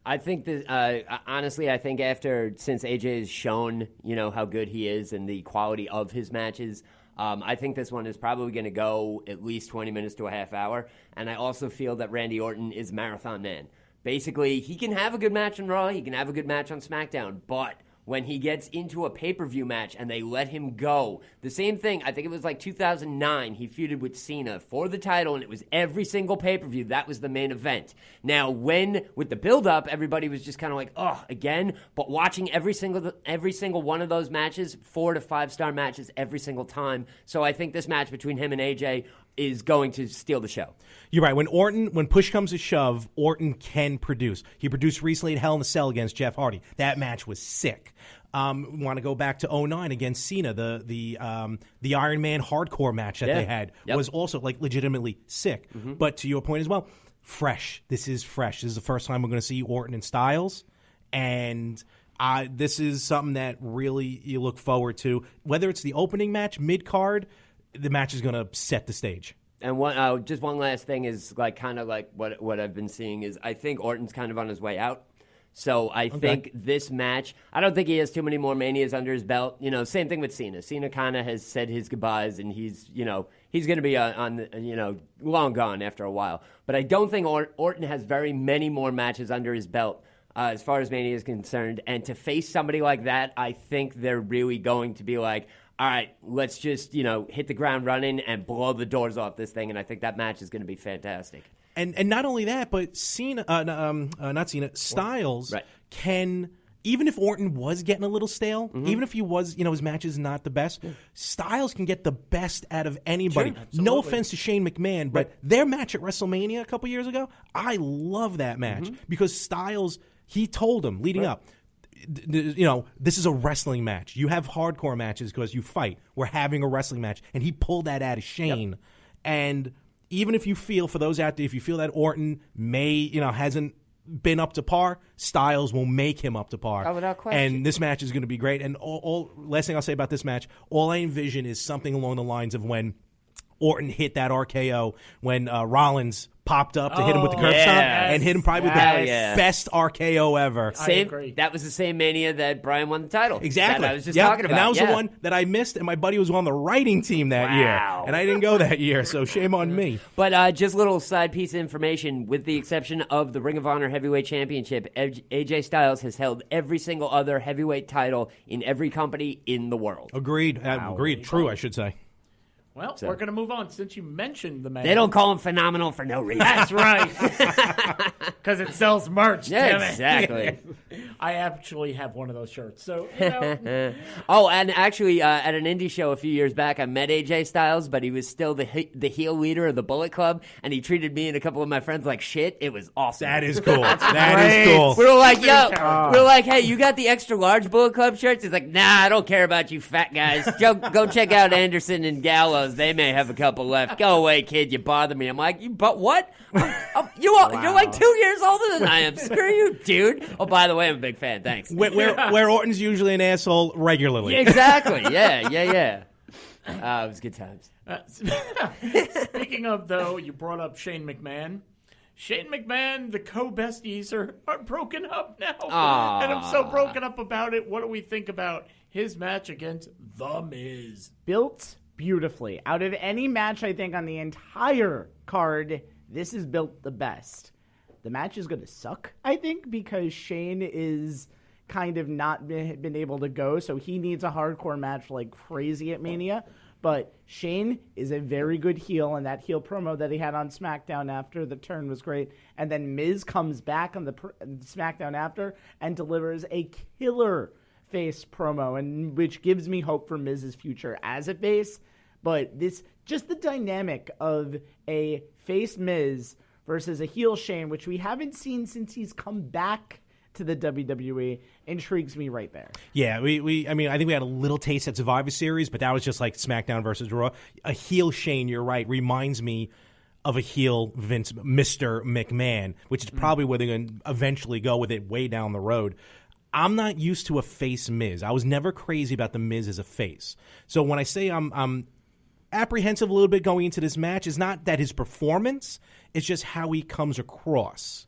[SPEAKER 4] I think that, honestly, since AJ has shown, how good he is and the quality of his matches, I think this one is probably going to go at least 20 minutes to a half hour. And I also feel that Randy Orton is Marathon Man. Basically, he can have a good match on Raw, he can have a good match on SmackDown, but when he gets into a pay-per-view match and they let him go. The same thing, I think it was like 2009, he feuded with Cena for the title, and it was every single pay-per-view. That was the main event. Now, with the build-up, everybody was just kind of like, oh, again? But watching every single one of those matches, 4 to 5 star matches every single time. So I think this match between him and AJ is going to steal the show.
[SPEAKER 1] You're right. When push comes to shove, Orton can produce. He produced recently at Hell in a Cell against Jeff Hardy. That match was sick. Want to go back to 2009 against Cena, the Iron Man hardcore match that they had was also like legitimately sick. But to your point as well, fresh. This is fresh. This is the first time we're going to see Orton and Styles, and this is something that really you look forward to. Whether it's the opening match, mid card, the match is going to set the stage.
[SPEAKER 4] And just one last thing is kind of what I've been seeing is I think Orton's kind of on his way out. So I think this match, I don't think he has too many more Manias under his belt. Same thing with Cena. Cena kind of has said his goodbyes, and he's going to be long gone after a while. But I don't think Orton has very many more matches under his belt as far as Mania is concerned. And to face somebody like that, I think they're really going to be like, all right, let's just, hit the ground running and blow the doors off this thing. And I think that match is going to be fantastic.
[SPEAKER 1] And not only that, but Styles can, even if Orton was getting a little stale, even if he was, his match is not the best, Styles can get the best out of anybody.
[SPEAKER 3] Sure,
[SPEAKER 1] no offense to Shane McMahon, but their match at WrestleMania a couple years ago, I love that match because Styles, he told him leading up, this is a wrestling match. You have hardcore matches because you fight. We're having a wrestling match. And he pulled that out of Shane. And even if you feel, for those out there, if you feel that Orton hasn't been up to par, Styles will make him up to par.
[SPEAKER 4] Oh, without question.
[SPEAKER 1] And this match is going to be great. And all last thing I'll say about this match, all I envision is something along the lines of when Orton hit that RKO, when Rollins popped up to hit him with the curb stomp and hit him probably with the best RKO ever.
[SPEAKER 4] That was the same Mania that Bryan won the title.
[SPEAKER 1] Exactly.
[SPEAKER 4] That I was just talking about.
[SPEAKER 1] And that was the one that I missed, and my buddy was on the writing team that year. And I didn't go that year, so shame on me.
[SPEAKER 4] But just a little side piece of information, with the exception of the Ring of Honor Heavyweight Championship, AJ Styles has held every single other heavyweight title in every company in the world.
[SPEAKER 1] Agreed. Agreed. True, I should say.
[SPEAKER 3] Well, we're going to move on since you mentioned the man.
[SPEAKER 4] They don't call him phenomenal for no reason.
[SPEAKER 3] That's right. Because it sells merch.
[SPEAKER 4] Yeah, exactly.
[SPEAKER 3] I actually have one of those shirts. So,
[SPEAKER 4] Oh, and actually, at an indie show a few years back, I met AJ Styles, but he was still the heel leader of the Bullet Club, and he treated me and a couple of my friends like shit. It was awesome.
[SPEAKER 1] That is cool. That is cool.
[SPEAKER 4] We were like, hey, you got the extra large Bullet Club shirts? He's like, nah, I don't care about you fat guys. Go check out Anderson and Gallows. They may have a couple left. Go away, kid. You bother me. I'm like, but what? You're like 2 years older than I am. Screw you, dude. Oh, by the way, I'm a big fan. Thanks.
[SPEAKER 1] Where Orton's usually an asshole regularly.
[SPEAKER 4] Exactly. Yeah. It was good times.
[SPEAKER 3] Speaking of, though, you brought up Shane McMahon. Shane McMahon, the co-besties are broken up now.
[SPEAKER 4] Aww.
[SPEAKER 3] And I'm so broken up about it. What do we think about his match against The Miz?
[SPEAKER 5] Built beautifully. Out of any match, I think, on the entire card, this is built the best. The match is going to suck, I think, because Shane is kind of not been able to go, so he needs a hardcore match like crazy at Mania. But Shane is a very good heel, and that heel promo that he had on SmackDown after the turn was great. And then Miz comes back on the SmackDown after and delivers a killer face promo, and which gives me hope for Miz's future as a face. But this, just the dynamic of a face Miz versus a heel Shane, which we haven't seen since he's come back to the WWE, intrigues me right there.
[SPEAKER 1] Yeah, I think we had a little taste at Survivor Series, but that was just like SmackDown versus Raw. A heel Shane, you're right, reminds me of a heel Vince, Mr. McMahon, which is probably where they're going to eventually go with it way down the road. I'm not used to a face Miz. I was never crazy about the Miz as a face. So when I say I'm apprehensive a little bit going into this match, is not that his performance, it's just how he comes across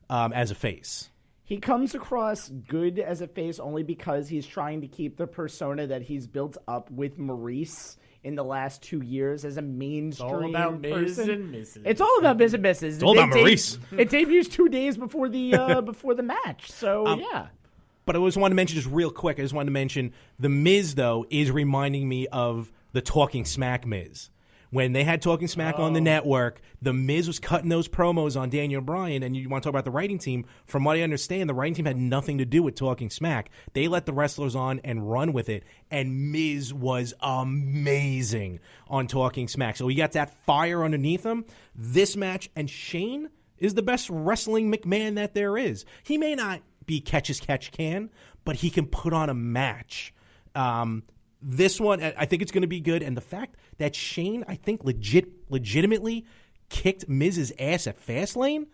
[SPEAKER 1] as a face.
[SPEAKER 5] He comes across good as a face only because he's trying to keep the persona that he's built up with Maurice in the last 2 years as a mainstream
[SPEAKER 3] It's all about Miz
[SPEAKER 5] person.
[SPEAKER 3] and Mrs.
[SPEAKER 5] It's all about Miz and Mrs.
[SPEAKER 1] It's all about Maurice.
[SPEAKER 5] It debuts 2 days before the before the match. So yeah.
[SPEAKER 1] But I just wanted to mention just real quick. I just wanted to mention the Miz though is reminding me of the Talking Smack Miz, When they had Talking Smack on the network, The Miz was cutting those promos on Daniel Bryan, and you want to talk about the writing team. From what I understand, the writing team had nothing to do with Talking Smack. They let the wrestlers on and run with it, and Miz was amazing on Talking Smack. So he got that fire underneath him. This match, and Shane is the best wrestling McMahon that there is. He may not be catch as catch can, but he can put on a match. This one, I think it's going to be good. And the fact that Shane, I think, legitimately kicked Miz's ass at Fastlane,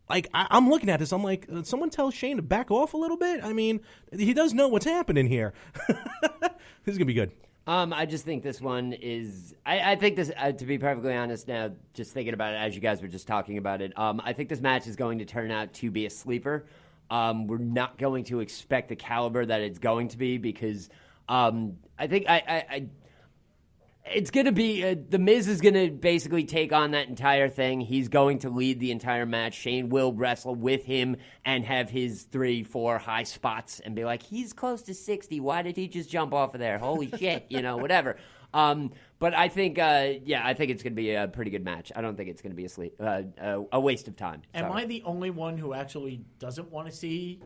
[SPEAKER 1] like, I'm looking at this, I'm like, someone tell Shane to back off a little bit? I mean, he does know what's happening here. This is going to be good.
[SPEAKER 4] I just think this one is. I think this, to be perfectly honest, now just thinking about it as you guys were just talking about it, I think this match is going to turn out to be a sleeper. We're not going to expect the caliber that it's going to be because I think it's going to be the Miz is going to basically take on that entire thing. He's going to lead the entire match. Shane will wrestle with him and have his 3-4 high spots and be like, he's close to 60. Why did he just jump off of there? Holy shit, whatever. But I think, I think it's going to be a pretty good match. I don't think it's going to be a waste of time.
[SPEAKER 3] Am I the only one who actually doesn't want to see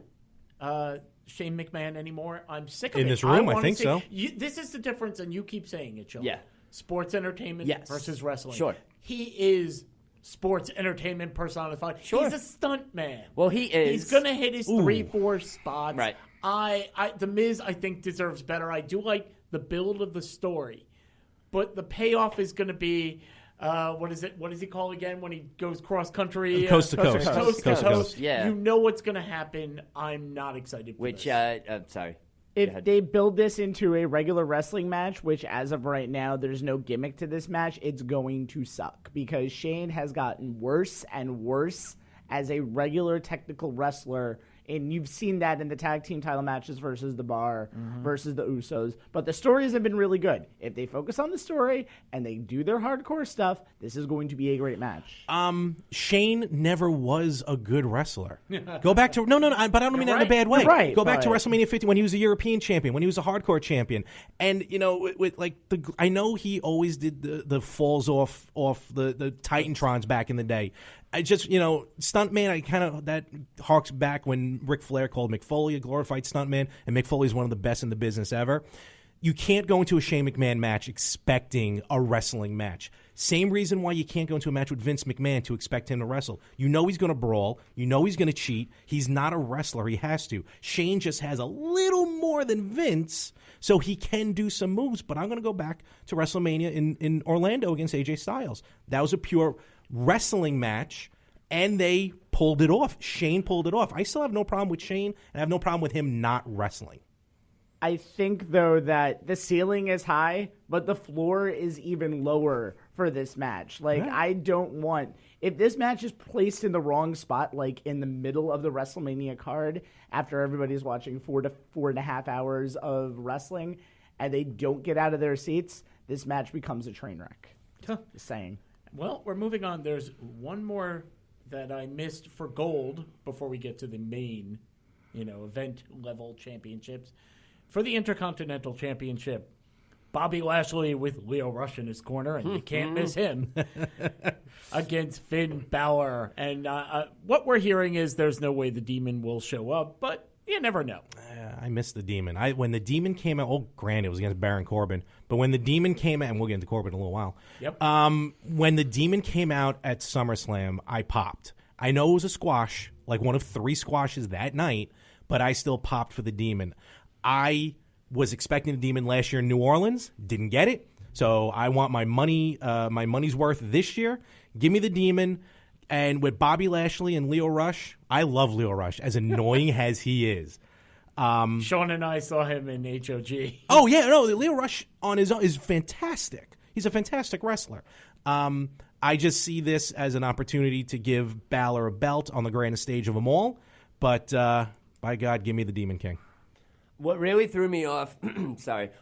[SPEAKER 3] Shane McMahon anymore? I'm sick of it.
[SPEAKER 1] In this room, I think so.
[SPEAKER 3] This is the difference, and you keep saying it, Sean.
[SPEAKER 4] Yeah.
[SPEAKER 3] Sports entertainment versus wrestling.
[SPEAKER 4] Sure.
[SPEAKER 3] He is sports entertainment personified.
[SPEAKER 4] Sure.
[SPEAKER 3] He's a stunt man.
[SPEAKER 4] Well, he is.
[SPEAKER 3] He's going to hit his 3-4 spots.
[SPEAKER 4] Right.
[SPEAKER 3] The Miz, I think, deserves better. I do like the build of the story, but the payoff is going to be what is it? What does he call again when he goes cross country?
[SPEAKER 1] Coast to coast.
[SPEAKER 3] Coast to coast.
[SPEAKER 4] Yeah.
[SPEAKER 3] You know what's going to happen. I'm not excited for this.
[SPEAKER 4] Sorry.
[SPEAKER 5] If they build this into a regular wrestling match, which as of right now, there's no gimmick to this match, it's going to suck because Shane has gotten worse and worse as a regular technical wrestler. And you've seen that in the tag team title matches versus the Bar, versus the Usos. But the stories have been really good. If they focus on the story and they do their hardcore stuff, this is going to be a great match.
[SPEAKER 1] Shane never was a good wrestler. Go back to but I don't mean that in a bad way.
[SPEAKER 5] You're right,
[SPEAKER 1] Go back to WrestleMania 50 when he was a European champion, when he was a hardcore champion, and I know he always did the falls off the Titantrons back in the day. I just, stuntman, I kind of, that harks back when Ric Flair called Mick Foley a glorified stuntman, and Mick Foley is one of the best in the business ever. You can't go into a Shane McMahon match expecting a wrestling match. Same reason why you can't go into a match with Vince McMahon to expect him to wrestle. You know he's going to brawl. You know he's going to cheat. He's not a wrestler. He has to. Shane just has a little more than Vince, so he can do some moves. But I'm going to go back to WrestleMania in Orlando against AJ Styles. That was a pure wrestling match, and they pulled it off. Shane pulled it off. I still have no problem with Shane, and I have no problem with him not wrestling.
[SPEAKER 5] I think, though, that the ceiling is high, but the floor is even lower for this match. I don't want... If this match is placed in the wrong spot, like in the middle of the WrestleMania card, after everybody's watching 4 to 4.5 hours of wrestling, and they don't get out of their seats, this match becomes a train wreck. Just saying.
[SPEAKER 3] Well, we're moving on. There's one more that I missed for gold before we get to the main, event-level championships. For the Intercontinental Championship, Bobby Lashley with Lio Rush in his corner, and you can't miss him, against Finn Balor. And what we're hearing is there's no way the Demon will show up, but you never know.
[SPEAKER 1] I missed the Demon. When the Demon came out, granted, it was against Baron Corbin, but when the Demon came out, and we'll get into Corbin in a little while.
[SPEAKER 3] Yep.
[SPEAKER 1] When the Demon came out at SummerSlam, I popped. I know it was a squash, like one of 3 squashes that night, but I still popped for the Demon. I was expecting the Demon last year in New Orleans, didn't get it, so I want my money's worth this year. Give me the Demon. And with Bobby Lashley and Lio Rush, I love Lio Rush, as annoying as he is.
[SPEAKER 3] Sean and I saw him in HOG.
[SPEAKER 1] Oh, yeah, no, Lio Rush on his own is fantastic. He's a fantastic wrestler. I just see this as an opportunity to give Balor a belt on the grandest stage of them all. But, by God, give me the Demon King.
[SPEAKER 4] What really threw me off,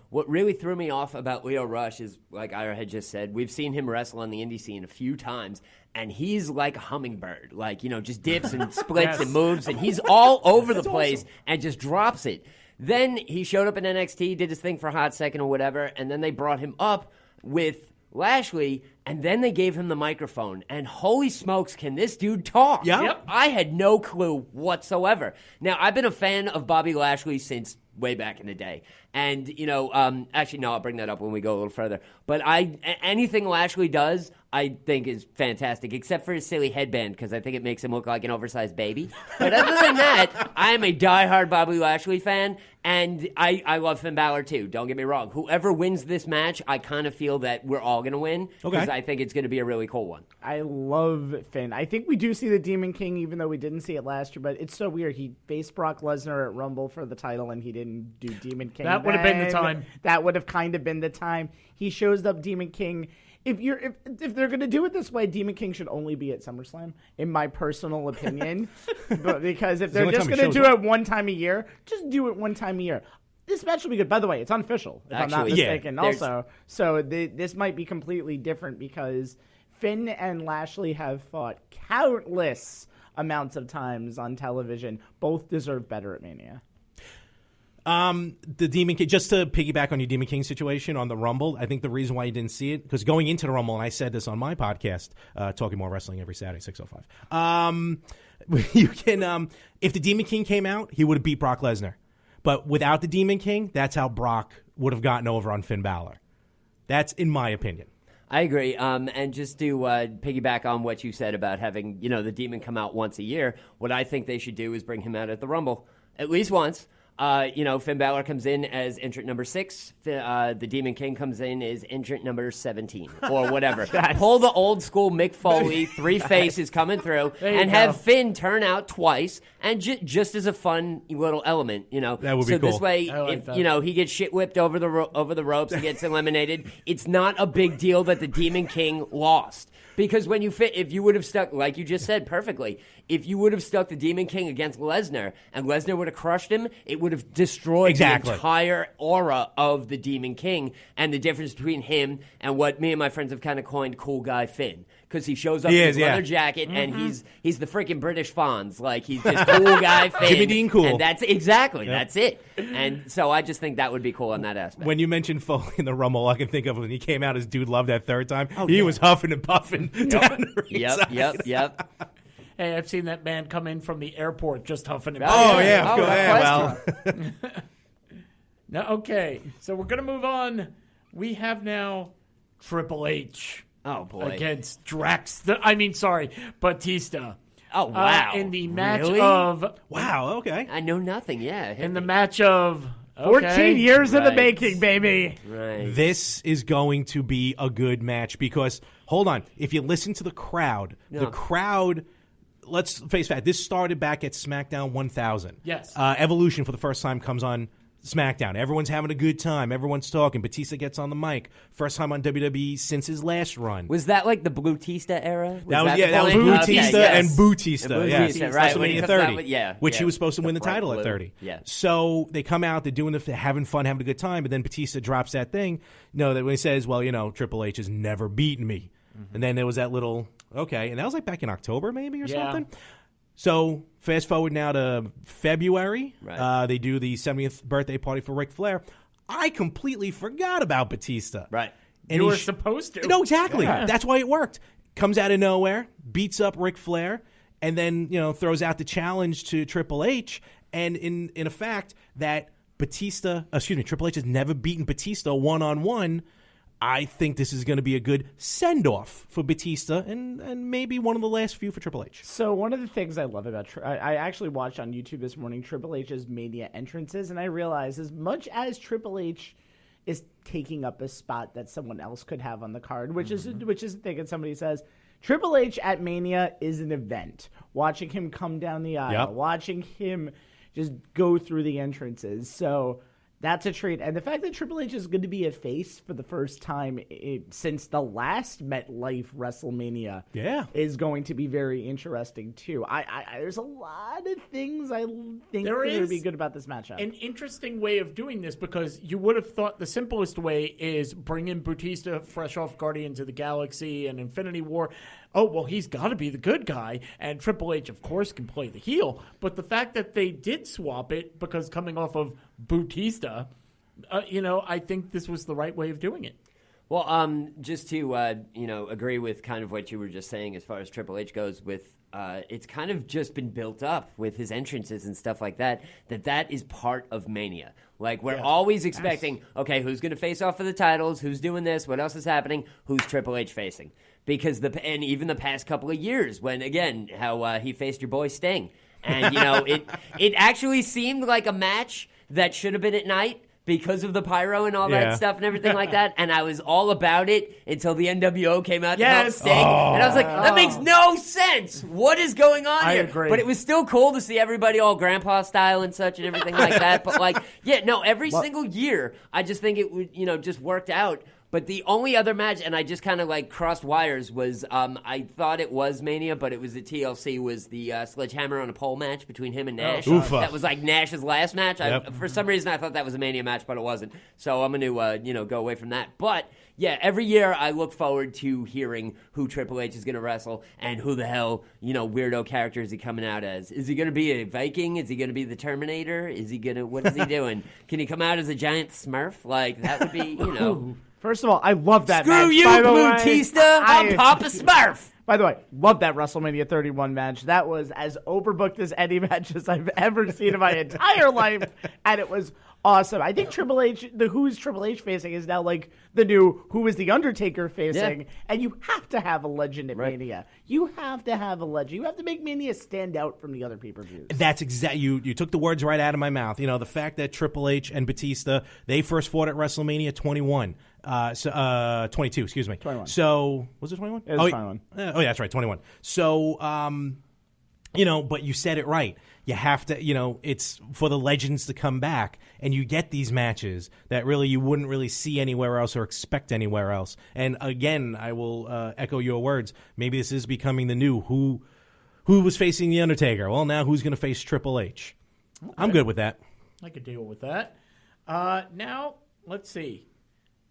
[SPEAKER 4] what really threw me off about Lio Rush is, like Ira had just said, we've seen him wrestle on the indie scene a few times, and he's like a hummingbird, just dips and splits and moves, and he's all over the place and just drops it. Then he showed up in NXT, did his thing for a hot second or whatever, and then they brought him up with Lashley, and then they gave him the microphone. And holy smokes, can this dude talk?
[SPEAKER 1] Yep.
[SPEAKER 4] I had no clue whatsoever. Now, I've been a fan of Bobby Lashley since way back in the day. And, actually, no, I'll bring that up when we go a little further. But anything Lashley does, I think is fantastic, except for his silly headband, because I think it makes him look like an oversized baby. But other than that, I am a diehard Bobby Lashley fan, and I love Finn Balor, too. Don't get me wrong. Whoever wins this match, I kind of feel that we're all going to win, because I think it's going to be a really cool one.
[SPEAKER 5] I love Finn. I think we do see the Demon King, even though we didn't see it last year, but it's so weird. He faced Brock Lesnar at Rumble for the title, and he didn't do Demon King.
[SPEAKER 3] That would have been the time.
[SPEAKER 5] That would have kind of been the time. He shows up Demon King. If they're going to do it this way, Demon King should only be at SummerSlam, in my personal opinion. Because if they're just going to do it one time a year, just do it one time a year. This match will be good. By the way, it's unofficial, if I'm not mistaken.
[SPEAKER 1] Yeah,
[SPEAKER 5] also, so this might be completely different because Finn and Lashley have fought countless amounts of times on television. Both deserve better at Mania.
[SPEAKER 1] The Demon King, just to piggyback on your Demon King situation on the Rumble, I think the reason why you didn't see it, because going into the Rumble, and I said this on my podcast, Talking MOHR Wrestling every Saturday, 6:05. You can, if the Demon King came out, he would have beat Brock Lesnar. But without the Demon King, that's how Brock would have gotten over on Finn Balor. That's in my opinion.
[SPEAKER 4] I agree. And just to piggyback on what you said about having, the Demon come out once a year, what I think they should do is bring him out at the Rumble at least once. Finn Balor comes in as entrant number 6. The Demon King comes in as entrant number 17 or whatever. Pull the old school Mick Foley, 3 faces coming through, and have Finn turn out twice, and just as a fun little element,
[SPEAKER 1] That would be
[SPEAKER 4] so
[SPEAKER 1] cool.
[SPEAKER 4] This way, if he gets shit whipped over the ropes, he gets eliminated. It's not a big deal that the Demon King lost. Because if you would have stuck, like you just said perfectly, if you would have stuck the Demon King against Lesnar and Lesnar would have crushed him, it would have destroyed the entire aura of the Demon King and the difference between him and what me and my friends have kind of coined cool guy Finn. Because he shows up in his leather jacket and he's the freaking British Fonz. Like, he's just cool guy Finn.
[SPEAKER 1] Jimmy Dean cool.
[SPEAKER 4] And that's it. And so I just think that would be cool on that aspect.
[SPEAKER 1] When you mentioned Foley in the Rumble, I can think of when he came out as Dude Love that third time. He was huffing and puffing down the ringside.
[SPEAKER 4] Yep.
[SPEAKER 3] Hey, I've seen that man come in from the airport just huffing and
[SPEAKER 1] puffing.
[SPEAKER 3] Now, okay, so we're going to move on. We have now Triple H.
[SPEAKER 4] Oh, boy.
[SPEAKER 3] Against Batista.
[SPEAKER 4] Oh, wow.
[SPEAKER 3] In the match
[SPEAKER 4] Really?
[SPEAKER 3] of...
[SPEAKER 1] Wow, okay.
[SPEAKER 4] I know nothing,
[SPEAKER 3] In the match of...
[SPEAKER 5] 14 years in the making, baby.
[SPEAKER 4] Right.
[SPEAKER 1] This is going to be a good match because, hold on, if you listen to the crowd, let's face fact, this started back at SmackDown 1000.
[SPEAKER 3] Yes.
[SPEAKER 1] Evolution for the first time comes on SmackDown. Everyone's having a good time. Everyone's talking. Batista gets on the mic. First time on WWE since his last run.
[SPEAKER 4] Was that like the Blutista era?
[SPEAKER 1] That was
[SPEAKER 4] the
[SPEAKER 1] Blutista and Boutista.
[SPEAKER 4] Boutista, right.
[SPEAKER 1] WrestleMania 30, which he was supposed to win the title at 30.
[SPEAKER 4] Yeah.
[SPEAKER 1] So they come out, they're doing having fun, having a good time, but then Batista drops that thing, that when he says, well, Triple H has never beaten me. Mm-hmm. And then there was that little, and that was like back in October maybe or something. So fast forward now to February.
[SPEAKER 4] Right.
[SPEAKER 1] They do the 70th birthday party for Ric Flair. I completely forgot about Batista.
[SPEAKER 4] Right.
[SPEAKER 3] And you were supposed to.
[SPEAKER 1] No, exactly. Yeah. That's why it worked. Comes out of nowhere, beats up Ric Flair, and then throws out the challenge to Triple H. And in a fact that Triple H has never beaten Batista one-on-one. I think this is going to be a good send-off for Batista and maybe one of the last few for Triple H.
[SPEAKER 5] So one of the things I love about I actually watched on YouTube this morning Triple H's Mania entrances, and I realized as much as Triple H is taking up a spot that someone else could have on the card, which is the thing, and somebody says, Triple H at Mania is an event. Watching him come down the aisle, watching him just go through the entrances. So that's a treat. And the fact that Triple H is going to be a face for the first time since the last MetLife WrestleMania is going to be very interesting, too. There's a lot of things I think would be good about this matchup.
[SPEAKER 3] An interesting way of doing this, because you would have thought the simplest way is bring in Batista fresh off Guardians of the Galaxy and Infinity War. Oh, well, he's got to be the good guy, and Triple H, of course, can play the heel. But the fact that they did swap it, because coming off of Batista, I think this was the right way of doing it.
[SPEAKER 4] Well, just to agree with kind of what you were just saying as far as Triple H goes with. It's kind of just been built up with his entrances and stuff like that, that is part of Mania. Like, we're always expecting, okay, who's going to face off for the titles? Who's doing this? What else is happening? Who's Triple H facing? Because and even the past couple of years when, again, how he faced your boy Sting. And, it actually seemed like a match that should have been at night, because of the pyro and all that stuff and everything like that. And I was all about it until the NWO came out to help Sting. And I was like, that makes no sense. What is going on here?
[SPEAKER 3] I agree.
[SPEAKER 4] But it was still cool to see everybody all grandpa style and such and everything like that. But every single year, I just think it would, just worked out. But the only other match, and I just kind of crossed wires, was I thought it was Mania, but it was the TLC, was the sledgehammer on a pole match between him and Nash. That was Nash's last match.
[SPEAKER 1] Yep.
[SPEAKER 4] For some reason, I thought that was a Mania match, but it wasn't. So I'm going to go away from that. But yeah, every year I look forward to hearing who Triple H is going to wrestle and who the hell, weirdo character is he coming out as. Is he going to be a Viking? Is he going to be the Terminator? What is he doing? Can he come out as a giant Smurf? That would be,
[SPEAKER 5] First of all, I love that
[SPEAKER 4] Screw
[SPEAKER 5] match.
[SPEAKER 4] you,
[SPEAKER 5] by the
[SPEAKER 4] Bautista.
[SPEAKER 5] way.
[SPEAKER 4] I'm Papa Smurf.
[SPEAKER 5] By the way, love that WrestleMania 31 match. That was as overbooked as any match as I've ever seen in my entire life, and it was awesome. I think Triple H, the who's Triple H facing is now the new who is the Undertaker facing, and you have to have a legend at Mania. You have to have a legend. You have to make Mania stand out from the other pay-per-views.
[SPEAKER 1] That's exactly, you took the words right out of my mouth. The fact that Triple H and Batista, they first fought at WrestleMania 21. 22, excuse me.
[SPEAKER 5] 21.
[SPEAKER 1] So, was it 21?
[SPEAKER 5] It was 21.
[SPEAKER 1] Yeah, that's right, 21. So, but you said it right. You have to, it's for the legends to come back, and you get these matches that really you wouldn't really see anywhere else or expect anywhere else. And again, I will echo your words. Maybe this is becoming the new who was facing The Undertaker. Well, now who's going to face Triple H? Okay. I'm good with that.
[SPEAKER 3] I could deal with that. Now, let's see.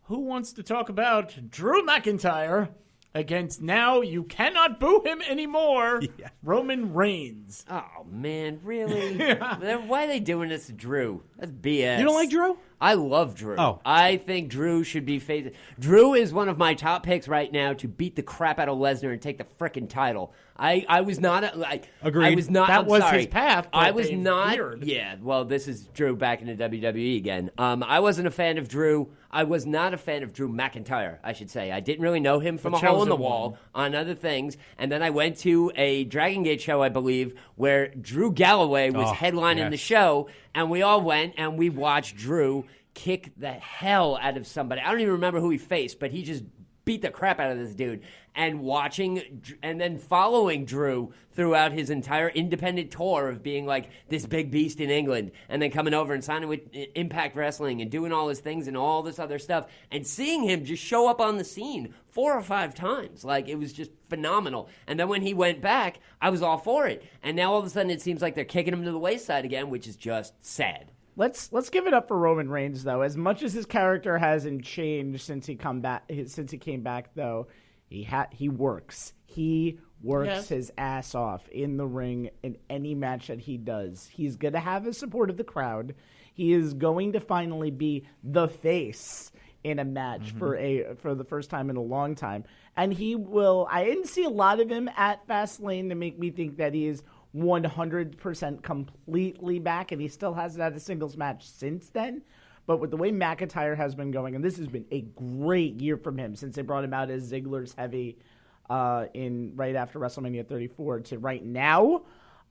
[SPEAKER 3] Who wants to talk about Drew McIntyre against now you cannot boo him anymore, Roman Reigns?
[SPEAKER 4] Oh, man, really? Why are they doing this to Drew? That's BS.
[SPEAKER 1] You don't like Drew?
[SPEAKER 4] I love Drew.
[SPEAKER 1] Oh.
[SPEAKER 4] I think Drew should be facing. Drew is one of my top picks right now to beat the crap out of Lesnar and take the frickin' title. I was not
[SPEAKER 1] agreed.
[SPEAKER 4] I was not.
[SPEAKER 3] That was
[SPEAKER 4] sorry.
[SPEAKER 3] his path.
[SPEAKER 4] I was not.
[SPEAKER 3] Weird.
[SPEAKER 4] Yeah. Well, this is Drew back in the WWE again. I wasn't a fan of Drew. I was not a fan of Drew McIntyre, I should say. I didn't really know him from a hole in the wall on other things. And then I went to a Dragon Gate show, I believe, where Drew Galloway was headlining the show, and we all went and we watched Drew kick the hell out of somebody. I don't even remember who he faced, but he just beat the crap out of this dude. And watching and then following Drew throughout his entire independent tour of being this big beast in England, and then coming over and signing with Impact Wrestling and doing all his things and all this other stuff, and seeing him just show up on the scene 4 or 5 times. It was just phenomenal. And then when he went back, I was all for it. And now all of a sudden it seems like they're kicking him to the wayside again, which is just sad.
[SPEAKER 5] Let's give it up for Roman Reigns, though. As much as his character hasn't changed since he came back, though, he works. He works his ass off in the ring in any match that he does. He's going to have the support of the crowd. He is going to finally be the face in a match for the first time in a long time, and he will. I didn't see a lot of him at Fastlane to make me think that he is 100% completely back, and he still hasn't had a singles match since then. But with the way McIntyre has been going, and this has been a great year from him since they brought him out as Ziggler's heavy in right after WrestleMania 34 to right now,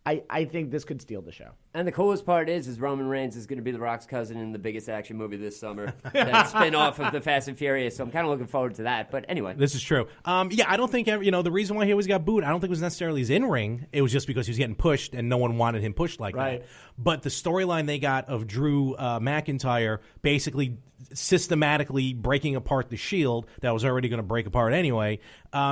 [SPEAKER 5] I think this could steal the show.
[SPEAKER 4] And the coolest part is Roman Reigns is going to be The Rock's cousin in the biggest action movie this summer. That spin-off of the Fast and Furious, so I'm kind of looking forward to that. But anyway.
[SPEAKER 1] This is true. I don't think, the reason why he always got booed, I don't think it was necessarily his in-ring. It was just because he was getting pushed and no one wanted him pushed like that. But the storyline they got of Drew McIntyre basically systematically breaking apart the Shield that was already going to break apart anyway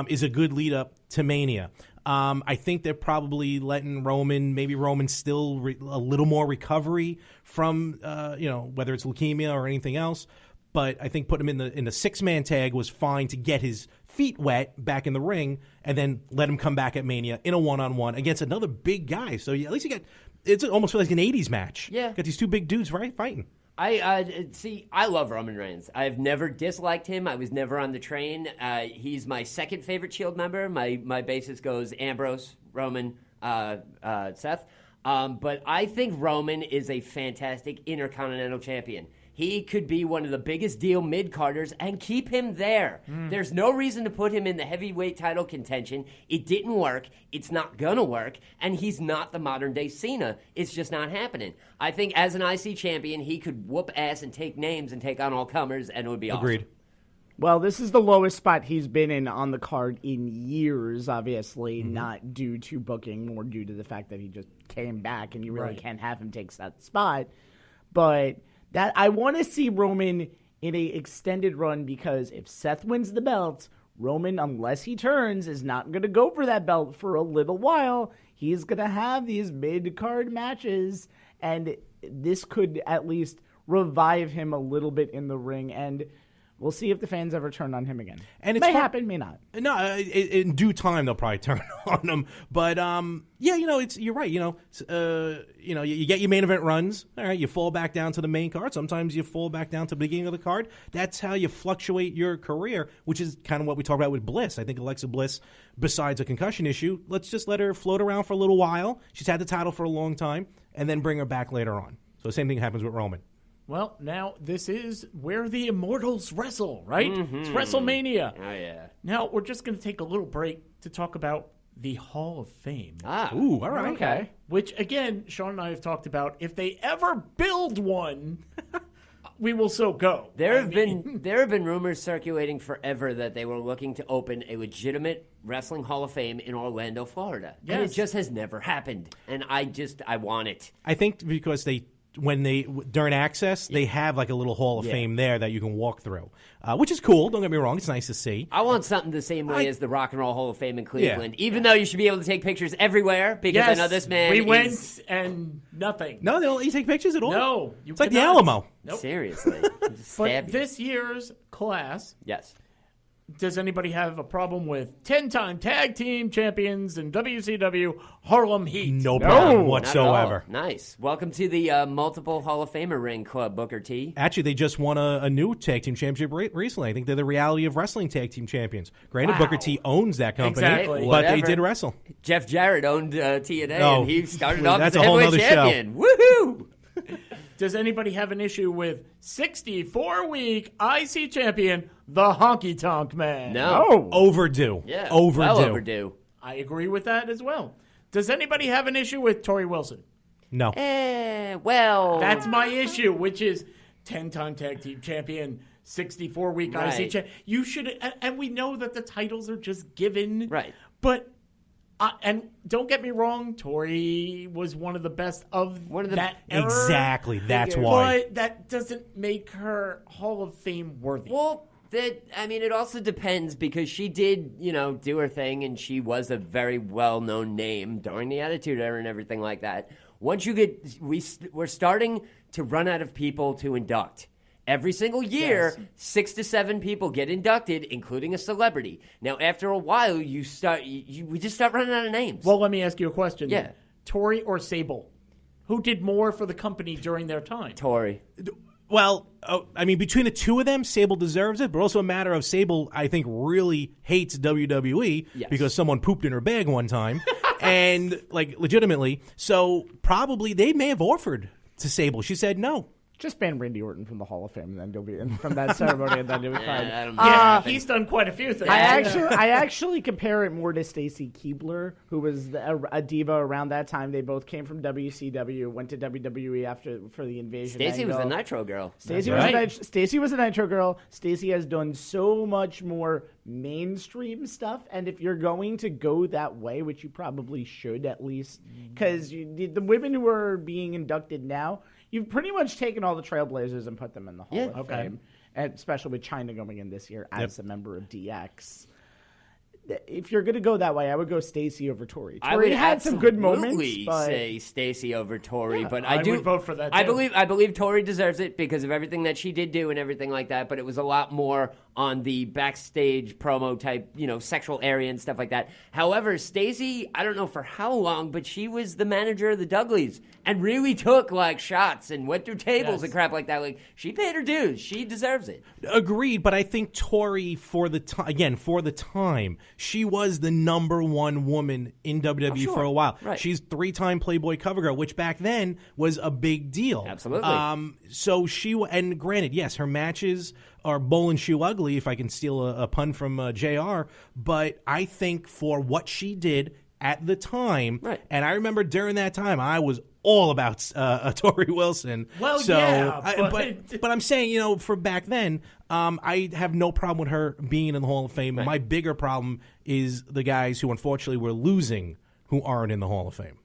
[SPEAKER 1] is a good lead-up to Mania. I think they're probably letting Roman still a little more recovery from, whether it's leukemia or anything else. But I think putting him in the 6-man tag was fine to get his feet wet back in the ring, and then let him come back at Mania in a one-on-one against another big guy. So at least it's almost like an 80s match.
[SPEAKER 4] Yeah.
[SPEAKER 1] Got these 2 big dudes fighting.
[SPEAKER 4] I love Roman Reigns. I've never disliked him. I was never on the train. He's my second favorite Shield member. My basis goes Ambrose, Roman, Seth. But I think Roman is a fantastic Intercontinental Champion. He could be one of the biggest deal mid-carders and keep him there. There's no reason to put him in the heavyweight title contention. It didn't work. It's not going to work. And he's not the modern-day Cena. It's just not happening. I think as an IC champion, he could whoop ass and take names and take on all comers, and it would be
[SPEAKER 1] Agreed.
[SPEAKER 4] awesome.
[SPEAKER 5] Well, this is the lowest spot he's been in on the card in years, obviously, not due to booking, more due to the fact that he just came back and you really can't have him take that spot. But that I want to see Roman in a extended run, because if Seth wins the belt, Roman, unless he turns, is not going to go for that belt for a little while. He's going to have these mid-card matches, and this could at least revive him a little bit in the ring, and we'll see if the fans ever turn on him again.
[SPEAKER 1] And it
[SPEAKER 5] may happen, may not.
[SPEAKER 1] No, in due time they'll probably turn on him. But yeah, you're right. You get your main event runs. All right, you fall back down to the main card. Sometimes you fall back down to the beginning of the card. That's how you fluctuate your career, which is kind of what we talk about with Bliss. I think Alexa Bliss, besides a concussion issue, let's just let her float around for a little while. She's had the title for a long time, and then bring her back later on. So the same thing happens with Roman.
[SPEAKER 3] Well, now this is where the Immortals wrestle, right? It's WrestleMania.
[SPEAKER 4] Oh, yeah.
[SPEAKER 3] Now we're just going to take a little break to talk about the Hall of Fame.
[SPEAKER 1] Ooh, all right.
[SPEAKER 5] Okay.
[SPEAKER 3] Which, again, Sean and I have talked about. If they ever build one, we will so go.
[SPEAKER 4] There have been rumors circulating forever that they were looking to open a legitimate Wrestling Hall of Fame in Orlando, Florida.
[SPEAKER 3] Yes.
[SPEAKER 4] And it just has never happened. And I want it.
[SPEAKER 1] I think because during Access, they have like a little Hall of Fame there that you can walk through, which is cool. Don't get me wrong; it's nice to see.
[SPEAKER 4] I want something the same way as the Rock and Roll Hall of Fame in Cleveland. Even though you should be able to take pictures everywhere, because I know this man.
[SPEAKER 3] We went and nothing.
[SPEAKER 1] No, they don't let you take pictures at all.
[SPEAKER 3] No,
[SPEAKER 1] it's like the
[SPEAKER 3] cannot.
[SPEAKER 1] Alamo.
[SPEAKER 3] Nope.
[SPEAKER 4] Seriously,
[SPEAKER 3] But
[SPEAKER 4] stab you.
[SPEAKER 3] this year's class.
[SPEAKER 4] Yes.
[SPEAKER 3] Does anybody have a problem with 10-time tag team champions in WCW Harlem Heat?
[SPEAKER 1] No problem
[SPEAKER 4] Not at
[SPEAKER 1] whatsoever.
[SPEAKER 4] all. Nice. Welcome to the multiple Hall of Famer ring club, Booker T.
[SPEAKER 1] Actually, they just won a new tag team championship recently. I think they're the Reality of Wrestling tag team champions. Granted,
[SPEAKER 3] Wow.
[SPEAKER 1] Booker T owns that company,
[SPEAKER 3] Exactly.
[SPEAKER 1] but
[SPEAKER 4] Whatever.
[SPEAKER 1] they did wrestle.
[SPEAKER 4] Jeff Jarrett owned TNA,
[SPEAKER 1] Oh,
[SPEAKER 4] and he started off
[SPEAKER 1] that's
[SPEAKER 4] as
[SPEAKER 1] a whole
[SPEAKER 4] heavyweight
[SPEAKER 1] nother show.
[SPEAKER 4] champion. Woohoo!
[SPEAKER 3] Does anybody have an issue with 64-week IC champion, the Honky Tonk Man?
[SPEAKER 4] No.
[SPEAKER 1] Overdue.
[SPEAKER 4] Yeah.
[SPEAKER 1] Overdue.
[SPEAKER 4] Well overdue.
[SPEAKER 3] I agree with that as well. Does anybody have an issue with Tori Wilson?
[SPEAKER 1] No.
[SPEAKER 4] Well.
[SPEAKER 3] That's my issue, which is 10-time tag team champion, 64-week
[SPEAKER 4] Right.
[SPEAKER 3] IC champion. You should, and we know that the titles are just given.
[SPEAKER 4] Right.
[SPEAKER 3] But, and don't get me wrong, Tori was one of the best of that era.
[SPEAKER 1] Exactly. That's why.
[SPEAKER 3] But that doesn't make her Hall of Fame worthy.
[SPEAKER 4] Well, it also depends, because she did, do her thing, and she was a very well-known name during the Attitude Era and everything like that. Once you we're starting to run out of people to induct. Every single year, 6 to 7 people get inducted, including a celebrity. Now, after a while, we just start running out of names.
[SPEAKER 3] Well, let me ask you a question.
[SPEAKER 4] Yeah.
[SPEAKER 3] Tori or Sable? Who did more for the company during their time?
[SPEAKER 4] Tori.
[SPEAKER 1] Well, between the two of them, Sable deserves it, but also a matter of Sable, I think, really hates WWE because someone pooped in her bag one time, and, legitimately. So probably they may have offered to Sable. She said no.
[SPEAKER 5] Just ban Randy Orton from the Hall of Fame, and then you'll be from that ceremony, and then you'll be fine.
[SPEAKER 3] Yeah, he's done quite a few things.
[SPEAKER 5] I actually compare it more to Stacy Keibler, who was a diva around that time. They both came from WCW, went to WWE for the Invasion.
[SPEAKER 4] Stacy was a Nitro girl.
[SPEAKER 5] Stacy was a Nitro girl. Stacy has done so much more mainstream stuff, and if you're going to go that way, which you probably should at least, because the women who are being inducted now, you've pretty much taken all the Trailblazers and put them in the Hall of Fame, and especially with China going in this year as a member of DX. If you're going to go that way, I would go Stacy over Tori. Tori had some good moments, but
[SPEAKER 4] say Stacy over Tori, but
[SPEAKER 3] I would vote for that,
[SPEAKER 4] I
[SPEAKER 3] too.
[SPEAKER 4] believe Tori deserves it because of everything that she did do and everything like that. But it was a lot more on the backstage promo type, sexual area and stuff like that. However, Stacey, I don't know for how long, but she was the manager of the Dudleys and really took like shots and went through tables and crap like that. Like, she paid her dues. She deserves it.
[SPEAKER 1] Agreed, but I think Tori, for the time, she was the number one woman in WWE for a while.
[SPEAKER 4] Right.
[SPEAKER 1] She's 3-time Playboy cover girl, which back then was a big deal.
[SPEAKER 4] Absolutely.
[SPEAKER 1] So and granted, yes, her matches are bowl and shoe ugly, if I can steal a pun from JR, but I think for what she did at the time, and I remember during that time, I was all about Tori Wilson.
[SPEAKER 3] Well,
[SPEAKER 1] so,
[SPEAKER 3] yeah,
[SPEAKER 1] but I'm saying, for back then, I have no problem with her being in the Hall of Fame. Right. My bigger problem is the guys who unfortunately were losing who aren't in the Hall of Fame.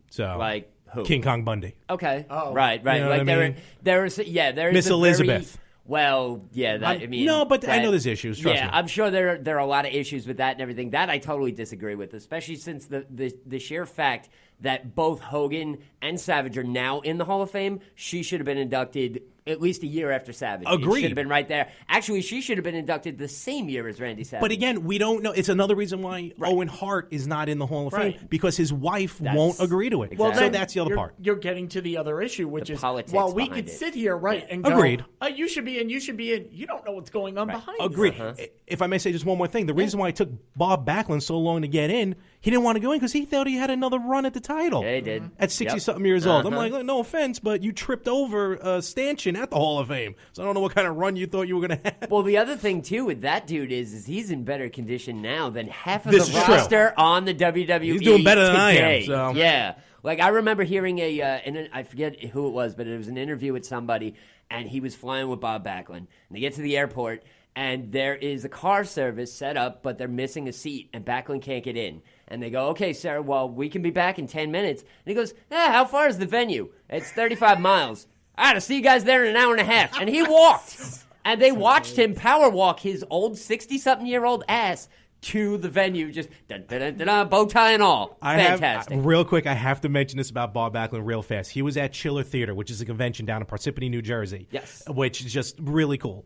[SPEAKER 1] So,
[SPEAKER 4] like who?
[SPEAKER 1] King Kong Bundy.
[SPEAKER 4] Okay.
[SPEAKER 3] Oh.
[SPEAKER 4] Right.
[SPEAKER 1] You know
[SPEAKER 4] like
[SPEAKER 1] there's
[SPEAKER 4] Miss
[SPEAKER 1] Elizabeth.
[SPEAKER 4] Well, yeah,
[SPEAKER 1] no, but I know there's issues. Trust me.
[SPEAKER 4] I'm sure there are a lot of issues with that and everything. That I totally disagree with, especially since the sheer fact that both Hogan and Savage are now in the Hall of Fame. She should have been inducted at least a year after Savage.
[SPEAKER 1] Agreed.
[SPEAKER 4] It should have been right there. Actually, she should have been inducted the same year as Randy Savage.
[SPEAKER 1] But again, we don't know. It's another reason why Owen Hart is not in the Hall of Fame, because his wife won't agree to it.
[SPEAKER 4] Exactly.
[SPEAKER 1] So that's the other part.
[SPEAKER 3] You're getting to the other issue, which is
[SPEAKER 4] politics
[SPEAKER 3] while we
[SPEAKER 4] behind
[SPEAKER 3] could
[SPEAKER 4] it.
[SPEAKER 3] sit here, and go,
[SPEAKER 1] Agreed.
[SPEAKER 3] You should be in, you should be in. You don't know what's going on behind.
[SPEAKER 1] Agreed.
[SPEAKER 3] this.
[SPEAKER 1] If I may say just one more thing, the reason why it took Bob Backlund so long to get in, he didn't want to go in because he thought he had another run at the title.
[SPEAKER 4] Yeah, he did.
[SPEAKER 1] At 60-something years old. I'm like, no offense, but you tripped over Stanchion at the Hall of Fame. So I don't know what kind of run you thought you were going to have.
[SPEAKER 4] Well, the other thing, too, with that dude is he's in better condition now than half of
[SPEAKER 1] This
[SPEAKER 4] the
[SPEAKER 1] is true.
[SPEAKER 4] roster on the WWE
[SPEAKER 1] He's doing better than I am,
[SPEAKER 4] today.
[SPEAKER 1] so.
[SPEAKER 4] Yeah. Like, I remember hearing I forget who it was, but it was an interview with somebody, and he was flying with Bob Backlund. And they get to the airport, and there is a car service set up, but they're missing a seat, and Backlund can't get in. And they go, okay, sir, well, we can be back in 10 minutes. And he goes, how far is the venue? It's 35 miles. All right, I'll see you guys there in an hour and a half. And he walked. And they watched him power walk his old 60-something-year-old ass to the venue, just bow tie and all. Fantastic.
[SPEAKER 1] Real quick, I have to mention this about Bob Backlund real fast. He was at Chiller Theater, which is a convention down in Parsippany, New Jersey.
[SPEAKER 4] Yes.
[SPEAKER 1] Which is just really cool.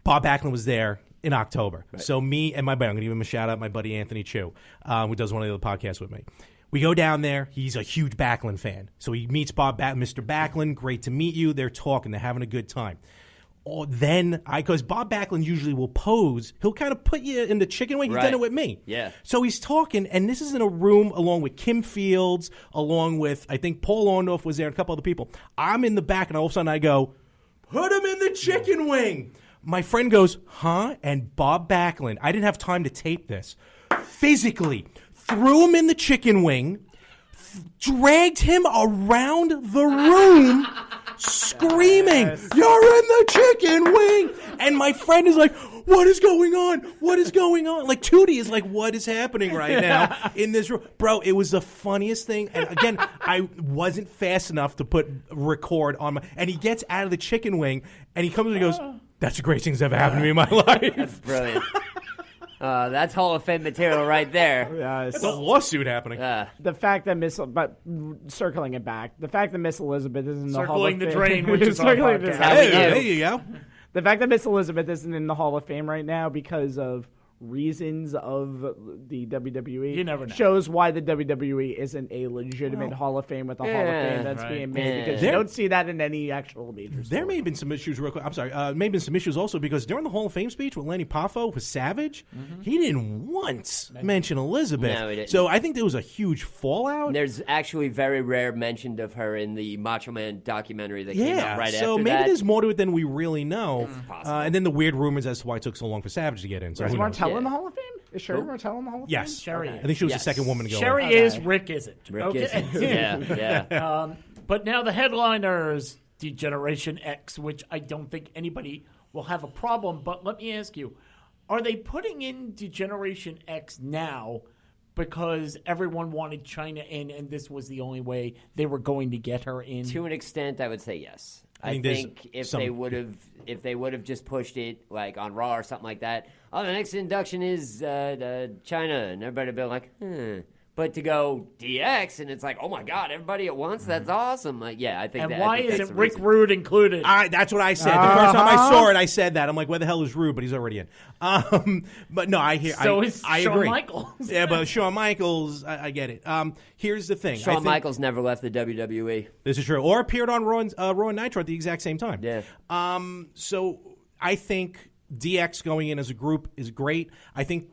[SPEAKER 1] Bob Backlund was there in October. Right. So me and my buddy, I'm going to give him a shout out, my buddy Anthony Chu, who does one of the other podcasts with me. We go down there. He's a huge Backlund fan. So he meets Mr. Backlund. Great to meet you. They're talking. They're having a good time. Because Bob Backlund usually will pose, he'll kind of put you in the chicken wing. He's done it with me.
[SPEAKER 4] Yeah.
[SPEAKER 1] So he's talking, and this is in a room along with Kim Fields, along with, I think Paul Orndorff was there, and a couple other people. I'm in the back, and all of a sudden I go, put him in the chicken wing. My friend goes, huh? And Bob Backlund, I didn't have time to tape this, physically threw him in the chicken wing, dragged him around the room, screaming, you're in the chicken wing. And my friend is like, what is going on? What is going on? Like, Tootie is like, what is happening right now in this room? Bro, it was the funniest thing. And again, I wasn't fast enough to put record on my... And he gets out of the chicken wing, and he comes and he goes, that's the greatest thing that's ever happened to me in my life.
[SPEAKER 4] That's brilliant. That's Hall of Fame material right there.
[SPEAKER 1] It's a lawsuit happening.
[SPEAKER 5] The fact that but circling it back, the fact that Miss Elizabeth isn't in the Hall of Fame.
[SPEAKER 3] Circling the drain, which is our
[SPEAKER 5] Circling the
[SPEAKER 3] podcast.
[SPEAKER 5] drain.
[SPEAKER 1] Hey, there you go.
[SPEAKER 5] The fact that Miss Elizabeth isn't in the Hall of Fame right now because of reasons of the WWE
[SPEAKER 3] You never know.
[SPEAKER 5] shows why the WWE isn't a legitimate Hall of Fame with a Hall of Fame that's being made, because you don't see that in any actual major sport.
[SPEAKER 1] There may have been some issues real quick. I'm sorry. May have been some issues also because during the Hall of Fame speech with Lenny Poffo with Savage, he didn't once mention Elizabeth.
[SPEAKER 4] No, he didn't.
[SPEAKER 1] So I think there was a huge fallout.
[SPEAKER 4] There's actually very rare mention of her in the Macho Man documentary that came out right
[SPEAKER 1] so
[SPEAKER 4] after
[SPEAKER 1] maybe
[SPEAKER 4] that.
[SPEAKER 1] there's more to it than we really know.
[SPEAKER 4] possible.
[SPEAKER 1] And then the weird rumors as to why it took so long for Savage to get in. So
[SPEAKER 5] Is
[SPEAKER 1] who knows?
[SPEAKER 5] Martell
[SPEAKER 4] Yeah.
[SPEAKER 5] in the Hall of Fame? Is Sherry Martell in the Hall of
[SPEAKER 1] Yes.
[SPEAKER 5] Fame?
[SPEAKER 3] Sherry
[SPEAKER 1] I
[SPEAKER 3] is.
[SPEAKER 1] think she was
[SPEAKER 4] Yes.
[SPEAKER 1] the second woman to go
[SPEAKER 3] Sherry
[SPEAKER 1] in.
[SPEAKER 3] is, Rick isn't.
[SPEAKER 4] Rick
[SPEAKER 3] Okay.
[SPEAKER 4] isn't. Yeah.
[SPEAKER 3] But now the headliners, Degeneration X, which I don't think anybody will have a problem. But let me ask you, are they putting in Degeneration X now because everyone wanted China in and this was the only way they were going to get her in?
[SPEAKER 4] To an extent, I would say yes.
[SPEAKER 1] I
[SPEAKER 4] I
[SPEAKER 1] think
[SPEAKER 4] think if they would have just pushed it like on Raw or something like that. Oh, the next induction is China, and everybody would be like, But to go DX and it's like, oh my God, everybody at once, that's awesome. I think.
[SPEAKER 3] And
[SPEAKER 4] that,
[SPEAKER 3] why
[SPEAKER 4] I think
[SPEAKER 3] isn't
[SPEAKER 4] that's
[SPEAKER 3] Rick Rude included?
[SPEAKER 1] That's what I said. The first time I saw it, I said that. I'm like, where the hell is Rude? But he's already in. But no, I hear.
[SPEAKER 3] So is
[SPEAKER 1] I
[SPEAKER 3] Shawn
[SPEAKER 1] agree.
[SPEAKER 3] Michaels.
[SPEAKER 1] Yeah, but Shawn Michaels, I get it. Here's the thing.
[SPEAKER 4] Shawn Michaels never left the WWE.
[SPEAKER 1] This is true. Or appeared on Raw and Nitro at the exact same time.
[SPEAKER 4] Yeah.
[SPEAKER 1] So I think DX going in as a group is great. I think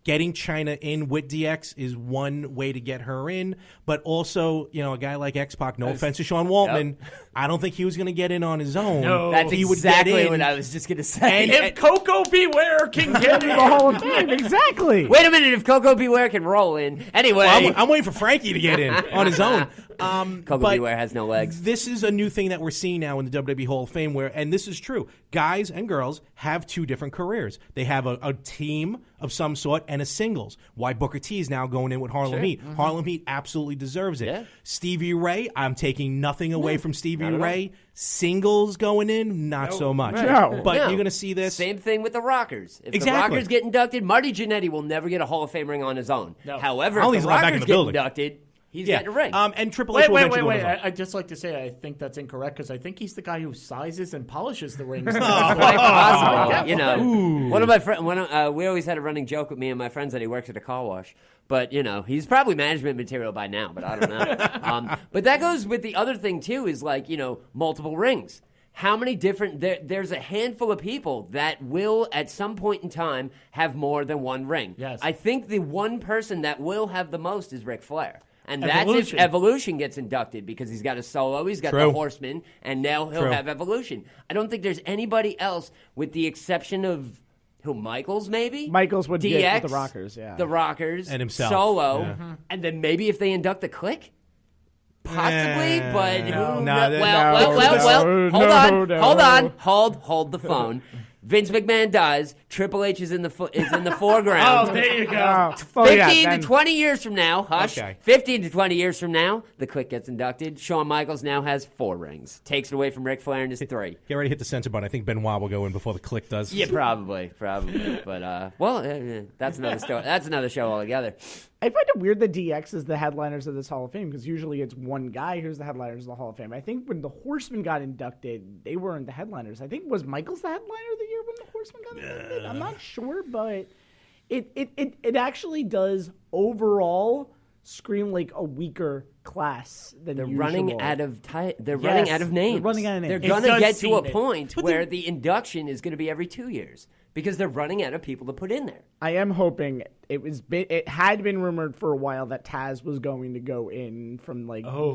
[SPEAKER 1] getting China in with DX is one way to get her in, but also, a guy like X-Pac, no offense to Sean Waltman, I don't think he was going to get in on his own.
[SPEAKER 3] No.
[SPEAKER 4] That's
[SPEAKER 1] He would
[SPEAKER 4] exactly
[SPEAKER 1] get in.
[SPEAKER 4] what I was just going to say.
[SPEAKER 3] If Coco Beware can get in
[SPEAKER 5] The Hall of Fame, exactly.
[SPEAKER 4] Wait a minute, if Coco Beware can roll in. Anyway.
[SPEAKER 1] Well, I'm waiting for Frankie to get in on his own.
[SPEAKER 4] Coco
[SPEAKER 1] but
[SPEAKER 4] Beware has no legs.
[SPEAKER 1] This is a new thing that we're seeing now in the WWE Hall of Fame and this is true, guys and girls have two different careers. They have a team of some sort and a singles. Why Booker T is now going in with Harlem Heat. Mm-hmm. Harlem Heat absolutely deserves it.
[SPEAKER 4] Yeah.
[SPEAKER 1] Stevie Ray, I'm taking nothing away from Stevie Ray. Singles going in, not so much.
[SPEAKER 5] No.
[SPEAKER 1] But
[SPEAKER 4] No.
[SPEAKER 1] you're going to see this.
[SPEAKER 4] Same thing with the Rockers. If
[SPEAKER 1] Exactly.
[SPEAKER 4] the Rockers get inducted, Marty Jannetty will never get a Hall of Fame ring on his own.
[SPEAKER 3] No.
[SPEAKER 4] However,
[SPEAKER 1] I'll
[SPEAKER 4] if
[SPEAKER 1] leave
[SPEAKER 4] the
[SPEAKER 1] him back in
[SPEAKER 4] Rockers
[SPEAKER 1] the
[SPEAKER 4] get
[SPEAKER 1] building.
[SPEAKER 4] inducted, he's
[SPEAKER 1] Yeah.
[SPEAKER 4] getting a ring.
[SPEAKER 1] And Triple H will eventually go on his own.
[SPEAKER 3] I'd just like to say I think that's incorrect because I think he's the guy who sizes and polishes the rings.
[SPEAKER 4] Quite possible. One of my friends, we always had a running joke with me and my friends that he works at a car wash. But, he's probably management material by now, but I don't know. But that goes with the other thing, too, is multiple rings. How many different, there's a handful of people that will, at some point in time, have more than one ring.
[SPEAKER 3] Yes.
[SPEAKER 4] I think the one person that will have the most is Ric Flair. And
[SPEAKER 3] Evolution.
[SPEAKER 4] that's if Evolution gets inducted because he's got a solo, he's got
[SPEAKER 1] True.
[SPEAKER 4] the Horseman, and now he'll
[SPEAKER 1] True.
[SPEAKER 4] have Evolution. I don't think there's anybody else with the exception of Michaels maybe?
[SPEAKER 5] Michaels would
[SPEAKER 4] DX,
[SPEAKER 5] get with the Rockers, yeah.
[SPEAKER 4] The Rockers.
[SPEAKER 1] And himself.
[SPEAKER 4] Solo.
[SPEAKER 1] Yeah.
[SPEAKER 4] And then maybe if they induct the Click? Possibly, but who
[SPEAKER 1] no,
[SPEAKER 4] kno-
[SPEAKER 5] no,
[SPEAKER 4] hold the phone. Vince McMahon dies. Triple H is in the foreground.
[SPEAKER 3] Oh, there you go.
[SPEAKER 4] 15
[SPEAKER 5] then-
[SPEAKER 4] to 20 years from now, hush.
[SPEAKER 1] Okay.
[SPEAKER 4] 15 to 20 years from now, the Click gets inducted. Shawn Michaels now has 4 rings. Takes it away from Ric Flair and his 3.
[SPEAKER 1] Get ready to hit the censor button. I think Benoit will go in before the Click does.
[SPEAKER 4] Yeah, probably. But that's another story. That's another show altogether.
[SPEAKER 5] I find it weird that DX is the headliners of this Hall of Fame because usually it's one guy who's the headliners of the Hall of Fame. I think when the Horsemen got inducted, they weren't the headliners. I think was Michaels the headliner the year when the Horsemen got inducted? I'm not sure, but it actually does overall scream like a weaker class than
[SPEAKER 4] They're
[SPEAKER 5] usual.
[SPEAKER 4] running out of They're
[SPEAKER 5] Yes,
[SPEAKER 4] running out of names.
[SPEAKER 5] they're running out of names.
[SPEAKER 4] They're
[SPEAKER 3] It
[SPEAKER 4] going to
[SPEAKER 3] does
[SPEAKER 4] get to
[SPEAKER 3] seem
[SPEAKER 4] a
[SPEAKER 3] it.
[SPEAKER 4] point where the induction is going to be every 2 years because they're running out of people to put in there.
[SPEAKER 5] I am hoping it had been rumored for a while that Taz was going to go in from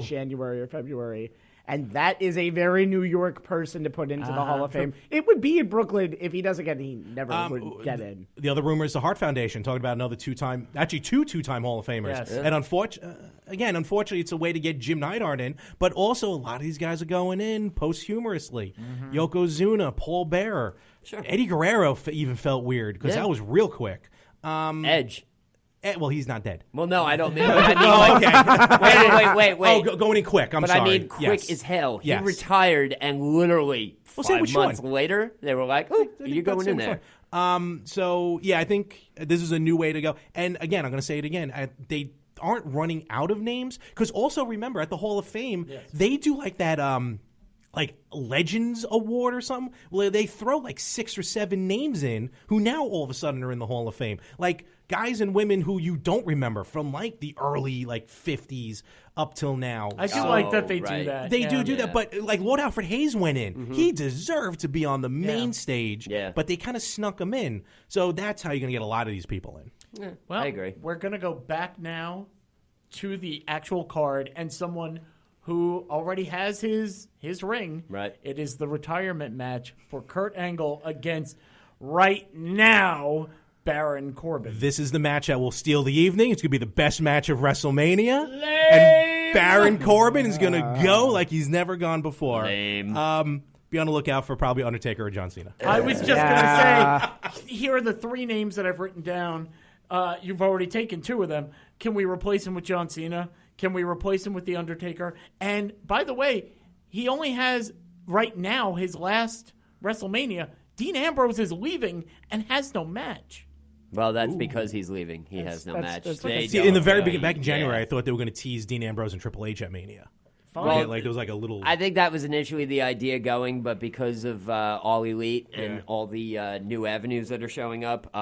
[SPEAKER 5] January or February. And that is a very New York person to put into the Hall of Fame. It would be in Brooklyn if he doesn't get in. He never would get in.
[SPEAKER 1] The other rumor is the Hart Foundation talking about another two two-time Hall of Famers.
[SPEAKER 3] Yes.
[SPEAKER 1] And unfortunately, it's a way to get Jim Neidhart in, but also a lot of these guys are going in posthumously. Yokozuna, Paul Bearer.
[SPEAKER 4] Sure.
[SPEAKER 1] Eddie Guerrero even felt weird because that was real quick.
[SPEAKER 4] Edge.
[SPEAKER 1] Well, he's not dead.
[SPEAKER 4] Well, no, I don't mean. Wait.
[SPEAKER 1] Oh, going in quick. I'm
[SPEAKER 4] But
[SPEAKER 1] sorry.
[SPEAKER 4] I mean, quick
[SPEAKER 1] Yes.
[SPEAKER 4] as hell. He
[SPEAKER 1] Yes.
[SPEAKER 4] retired, and literally
[SPEAKER 1] same
[SPEAKER 4] 5
[SPEAKER 1] with
[SPEAKER 4] months
[SPEAKER 1] Shawn.
[SPEAKER 4] later, they were like, "Oh, you're going in there."
[SPEAKER 1] So yeah, I think this is a new way to go. And again, I'm going to say it again. They aren't running out of names because also remember at the Hall of Fame they do like that like Legends Award or something where they throw like 6 or 7 names in who now all of a sudden are in the Hall of Fame, like guys and women who you don't remember from like the early like 50s up till now.
[SPEAKER 3] I do like that they do
[SPEAKER 4] right.
[SPEAKER 3] that.
[SPEAKER 1] They
[SPEAKER 3] yeah.
[SPEAKER 1] do that, but like Lord Alfred Hayes went in. He deserved to be on the main stage, but they kind of snuck him in. So that's how you're going to get a lot of these people in.
[SPEAKER 3] Well,
[SPEAKER 4] I agree.
[SPEAKER 3] We're going to go back now to the actual card and someone who already has his ring.
[SPEAKER 4] Right.
[SPEAKER 3] It is the retirement match for Kurt Angle against right now Baron Corbin.
[SPEAKER 1] This is the match that will steal the evening. It's going to be the best match of WrestleMania. And Baron Corbin is going to go like he's never gone before.
[SPEAKER 4] Lame.
[SPEAKER 1] Be on the lookout for probably Undertaker or John Cena.
[SPEAKER 3] I was just going to say, here are the 3 names that I've written down. You've already taken 2 of them. Can we replace him with John Cena? Can we replace him with The Undertaker? And by the way, he only has right now his last WrestleMania. Dean Ambrose is leaving and has no match.
[SPEAKER 4] Well, that's because he's leaving. He has no match.
[SPEAKER 1] In the very beginning, back in January, I thought they were going to tease Dean Ambrose and Triple H at Mania.
[SPEAKER 4] Well,
[SPEAKER 1] like there was like a little.
[SPEAKER 4] I think that was initially the idea going, but because of All Elite and all the new avenues that are showing up,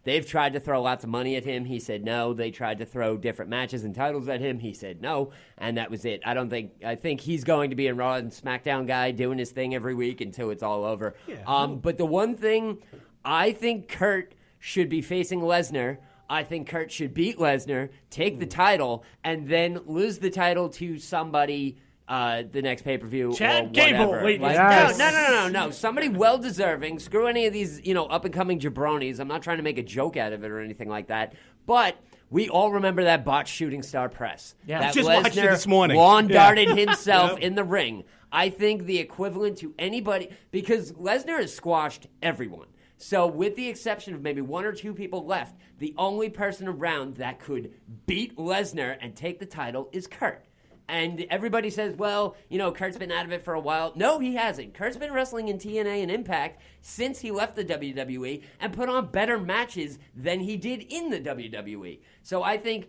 [SPEAKER 4] they've tried to throw lots of money at him. He said no. They tried to throw different matches and titles at him. He said no, and that was it. I think he's going to be a Raw and SmackDown guy doing his thing every week until it's all over. Yeah. But the one thing, I think Kurt should be facing Lesnar. I think Kurt should beat Lesnar, take the title, and then lose the title to somebody the next pay-per-view
[SPEAKER 3] Chad
[SPEAKER 4] or
[SPEAKER 3] Gable.
[SPEAKER 4] whatever.
[SPEAKER 3] Wait,
[SPEAKER 4] No. Somebody well-deserving. Screw any of these, up-and-coming jabronis. I'm not trying to make a joke out of it or anything like that. But we all remember that botched shooting star press.
[SPEAKER 3] Yeah.
[SPEAKER 4] That
[SPEAKER 1] Just watched it this morning.
[SPEAKER 4] lawn-darted himself in the ring. I think the equivalent to anybody, because Lesnar has squashed everyone. So with the exception of maybe one or two people left, the only person around that could beat Lesnar and take the title is Kurt. And everybody says, well, Kurt's been out of it for a while. No, he hasn't. Kurt's been wrestling in TNA and Impact since he left the WWE and put on better matches than he did in the WWE. So I think,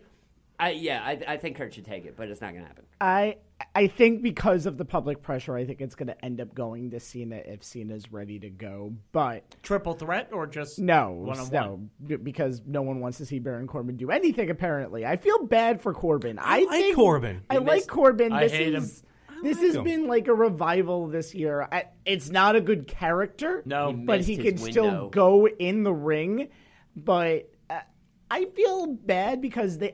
[SPEAKER 4] I think Kurt should take it, but it's not going to happen.
[SPEAKER 5] I think because of the public pressure, I think it's going to end up going to Cena if Cena's ready to go. But
[SPEAKER 3] triple threat or just
[SPEAKER 5] no, because no one wants to see Baron Corbin do anything. Apparently, I feel bad for Corbin. I like Corbin.
[SPEAKER 3] I hate him.
[SPEAKER 5] This has been like a revival this year. It's not a good character, but he can still go in the ring. But I feel bad because the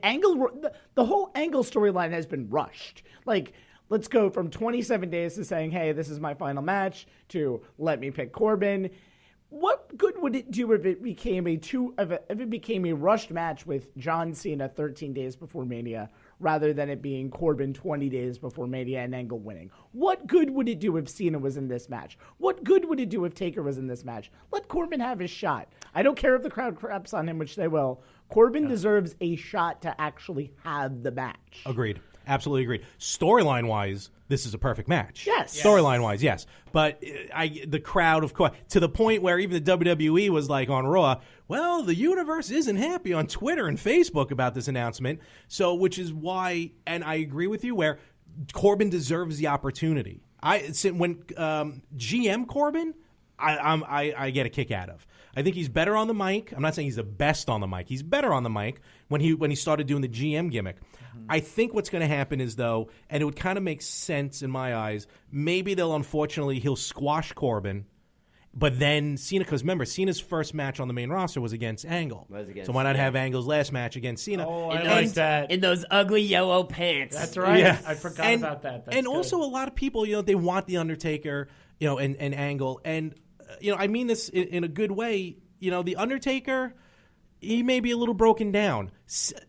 [SPEAKER 5] whole Angle storyline has been rushed. Like, let's go from 27 days to saying, hey, this is my final match, to let me pick Corbin. What good would it do if it became a rushed match with John Cena 13 days before Mania, rather than it being Corbin 20 days before Mania and Angle winning? What good would it do if Cena was in this match? What good would it do if Taker was in this match? Let Corbin have his shot. I don't care if the crowd craps on him, which they will. Corbin deserves a shot to actually have the match.
[SPEAKER 1] Agreed. Absolutely agreed. Storyline-wise, this is a perfect match.
[SPEAKER 5] Yes.
[SPEAKER 1] Storyline-wise, yes. But the crowd, of course, to the point where even the WWE was like on Raw, well, the universe isn't happy on Twitter and Facebook about this announcement. So, which is why, and I agree with you, where Corbin deserves the opportunity. When GM Corbin, I get a kick out of. I think he's better on the mic. I'm not saying he's the best on the mic. He's better on the mic when he started doing the GM gimmick. Mm-hmm. I think what's going to happen is, though, and it would kind of make sense in my eyes, maybe he'll squash Corbin, but then Cena, because remember, Cena's first match on the main roster was against Angle. So why not have Angle's last match against Cena?
[SPEAKER 3] Oh, I like that.
[SPEAKER 4] In those ugly yellow pants.
[SPEAKER 3] That's right.
[SPEAKER 1] Yeah.
[SPEAKER 3] I forgot about that. That's
[SPEAKER 1] and
[SPEAKER 3] good.
[SPEAKER 1] Also a lot of people, they want The Undertaker, and Angle. And, I mean this in a good way. The Undertaker, he may be a little broken down.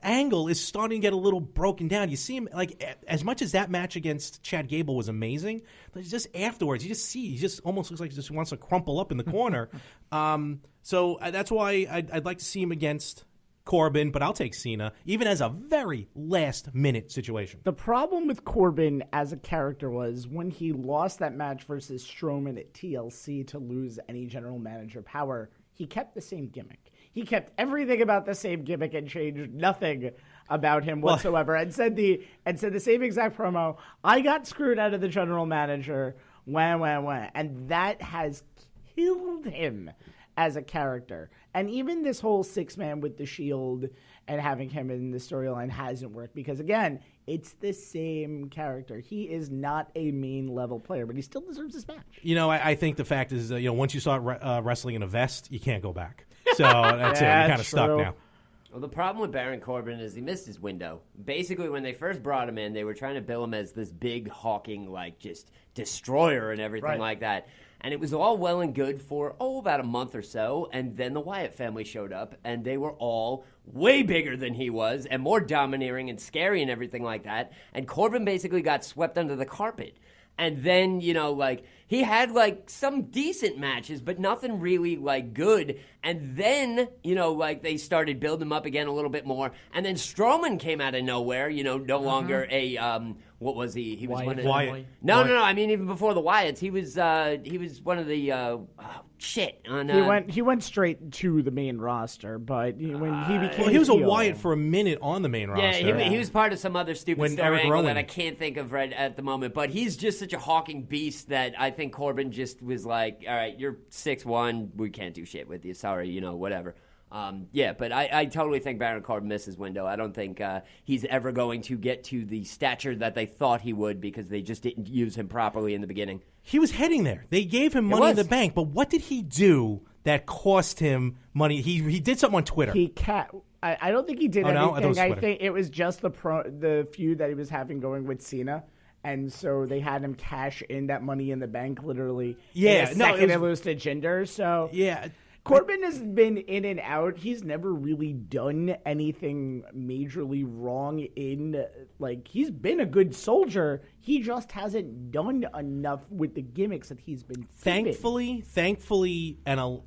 [SPEAKER 1] Angle is starting to get a little broken down. You see him, like, as much as that match against Chad Gable was amazing, but just afterwards, he just almost looks like he just wants to crumple up in the corner. So that's why I'd like to see him against Corbin, but I'll take Cena, even as a very last-minute situation.
[SPEAKER 5] The problem with Corbin as a character was when he lost that match versus Strowman at TLC to lose any general manager power, he kept the same gimmick. He kept everything about the same gimmick and changed nothing about him whatsoever. And said the same exact promo, I got screwed out of the general manager, wah. And that has killed him as a character. And even this whole 6-man with the Shield and having him in the storyline hasn't worked because, again, it's the same character. He is not a main level player, but he still deserves his match.
[SPEAKER 1] I think the fact is, once you start wrestling in a vest, you can't go back. So that's it. You're kind of stuck now.
[SPEAKER 4] Well, the problem with Baron Corbin is he missed his window. Basically, when they first brought him in, they were trying to bill him as this big, hawking, like, just destroyer and everything like that. And it was all well and good for, about a month or so. And then the Wyatt family showed up, and they were all way bigger than he was and more domineering and scary and everything like that. And Corbin basically got swept under the carpet. And then, he had, some decent matches, but nothing really, good. And then, they started building him up again a little bit more. And then Strowman came out of nowhere, no longer a what was he? He was one of
[SPEAKER 1] Wyatt.
[SPEAKER 4] No. I mean, even before the Wyatts, he was one of the shit. On,
[SPEAKER 5] He went straight to the main roster, but when he became
[SPEAKER 1] Well, he was a
[SPEAKER 5] heel-
[SPEAKER 1] Wyatt for a minute on the main roster.
[SPEAKER 4] Yeah, he was part of some other stupid
[SPEAKER 1] When
[SPEAKER 4] story
[SPEAKER 1] Eric
[SPEAKER 4] angle
[SPEAKER 1] Rowan.
[SPEAKER 4] that I can't think of right at the moment. But he's just such a hawking beast that I think Corbin just was like, all right, you're 6'1", we can't do shit with you. Sorry, whatever. But I totally think Baron Corbin missed his window. I don't think he's ever going to get to the stature that they thought he would because they just didn't use him properly in the beginning.
[SPEAKER 1] He was heading there. They gave him money in the bank, but what did he do that cost him money? He did something on Twitter.
[SPEAKER 5] I don't think he did
[SPEAKER 1] no? I thought it was
[SPEAKER 5] anything. I
[SPEAKER 1] Twitter.
[SPEAKER 5] think it was just the feud that he was having going with Cena. And so they had him cash in that money in the bank, literally.
[SPEAKER 1] Yeah,
[SPEAKER 5] in
[SPEAKER 1] no,
[SPEAKER 5] a
[SPEAKER 1] it
[SPEAKER 5] second
[SPEAKER 1] was-
[SPEAKER 5] to lose to Jinder. So
[SPEAKER 1] Yeah.
[SPEAKER 5] Corbin has been in and out. He's never really done anything majorly wrong he's been a good soldier. He just hasn't done enough with the gimmicks that he's been given.
[SPEAKER 1] Thankfully, and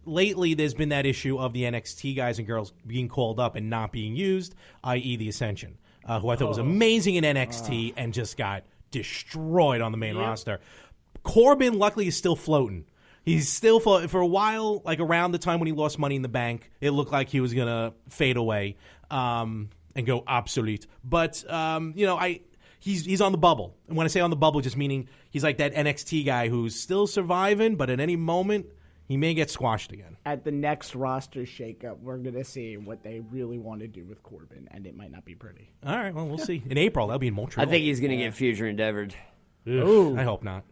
[SPEAKER 1] lately there's been that issue of the NXT guys and girls being called up and not being used, i.e. the Ascension, who I thought was amazing in NXT and just got destroyed on the main roster. Corbin, luckily, is still floating. He's still floating. For a while, like around the time when he lost Money in the Bank, it looked like he was going to fade away and go obsolete. But, he's on the bubble. And when I say on the bubble, just meaning he's like that NXT guy who's still surviving, but at any moment, he may get squashed again.
[SPEAKER 5] At the next roster shakeup, we're going to see what they really want to do with Corbin, and it might not be pretty.
[SPEAKER 1] All right, well, we'll see. In April, that'll be in Montreal.
[SPEAKER 4] I think he's going to get future endeavored.
[SPEAKER 1] Ugh, I hope not.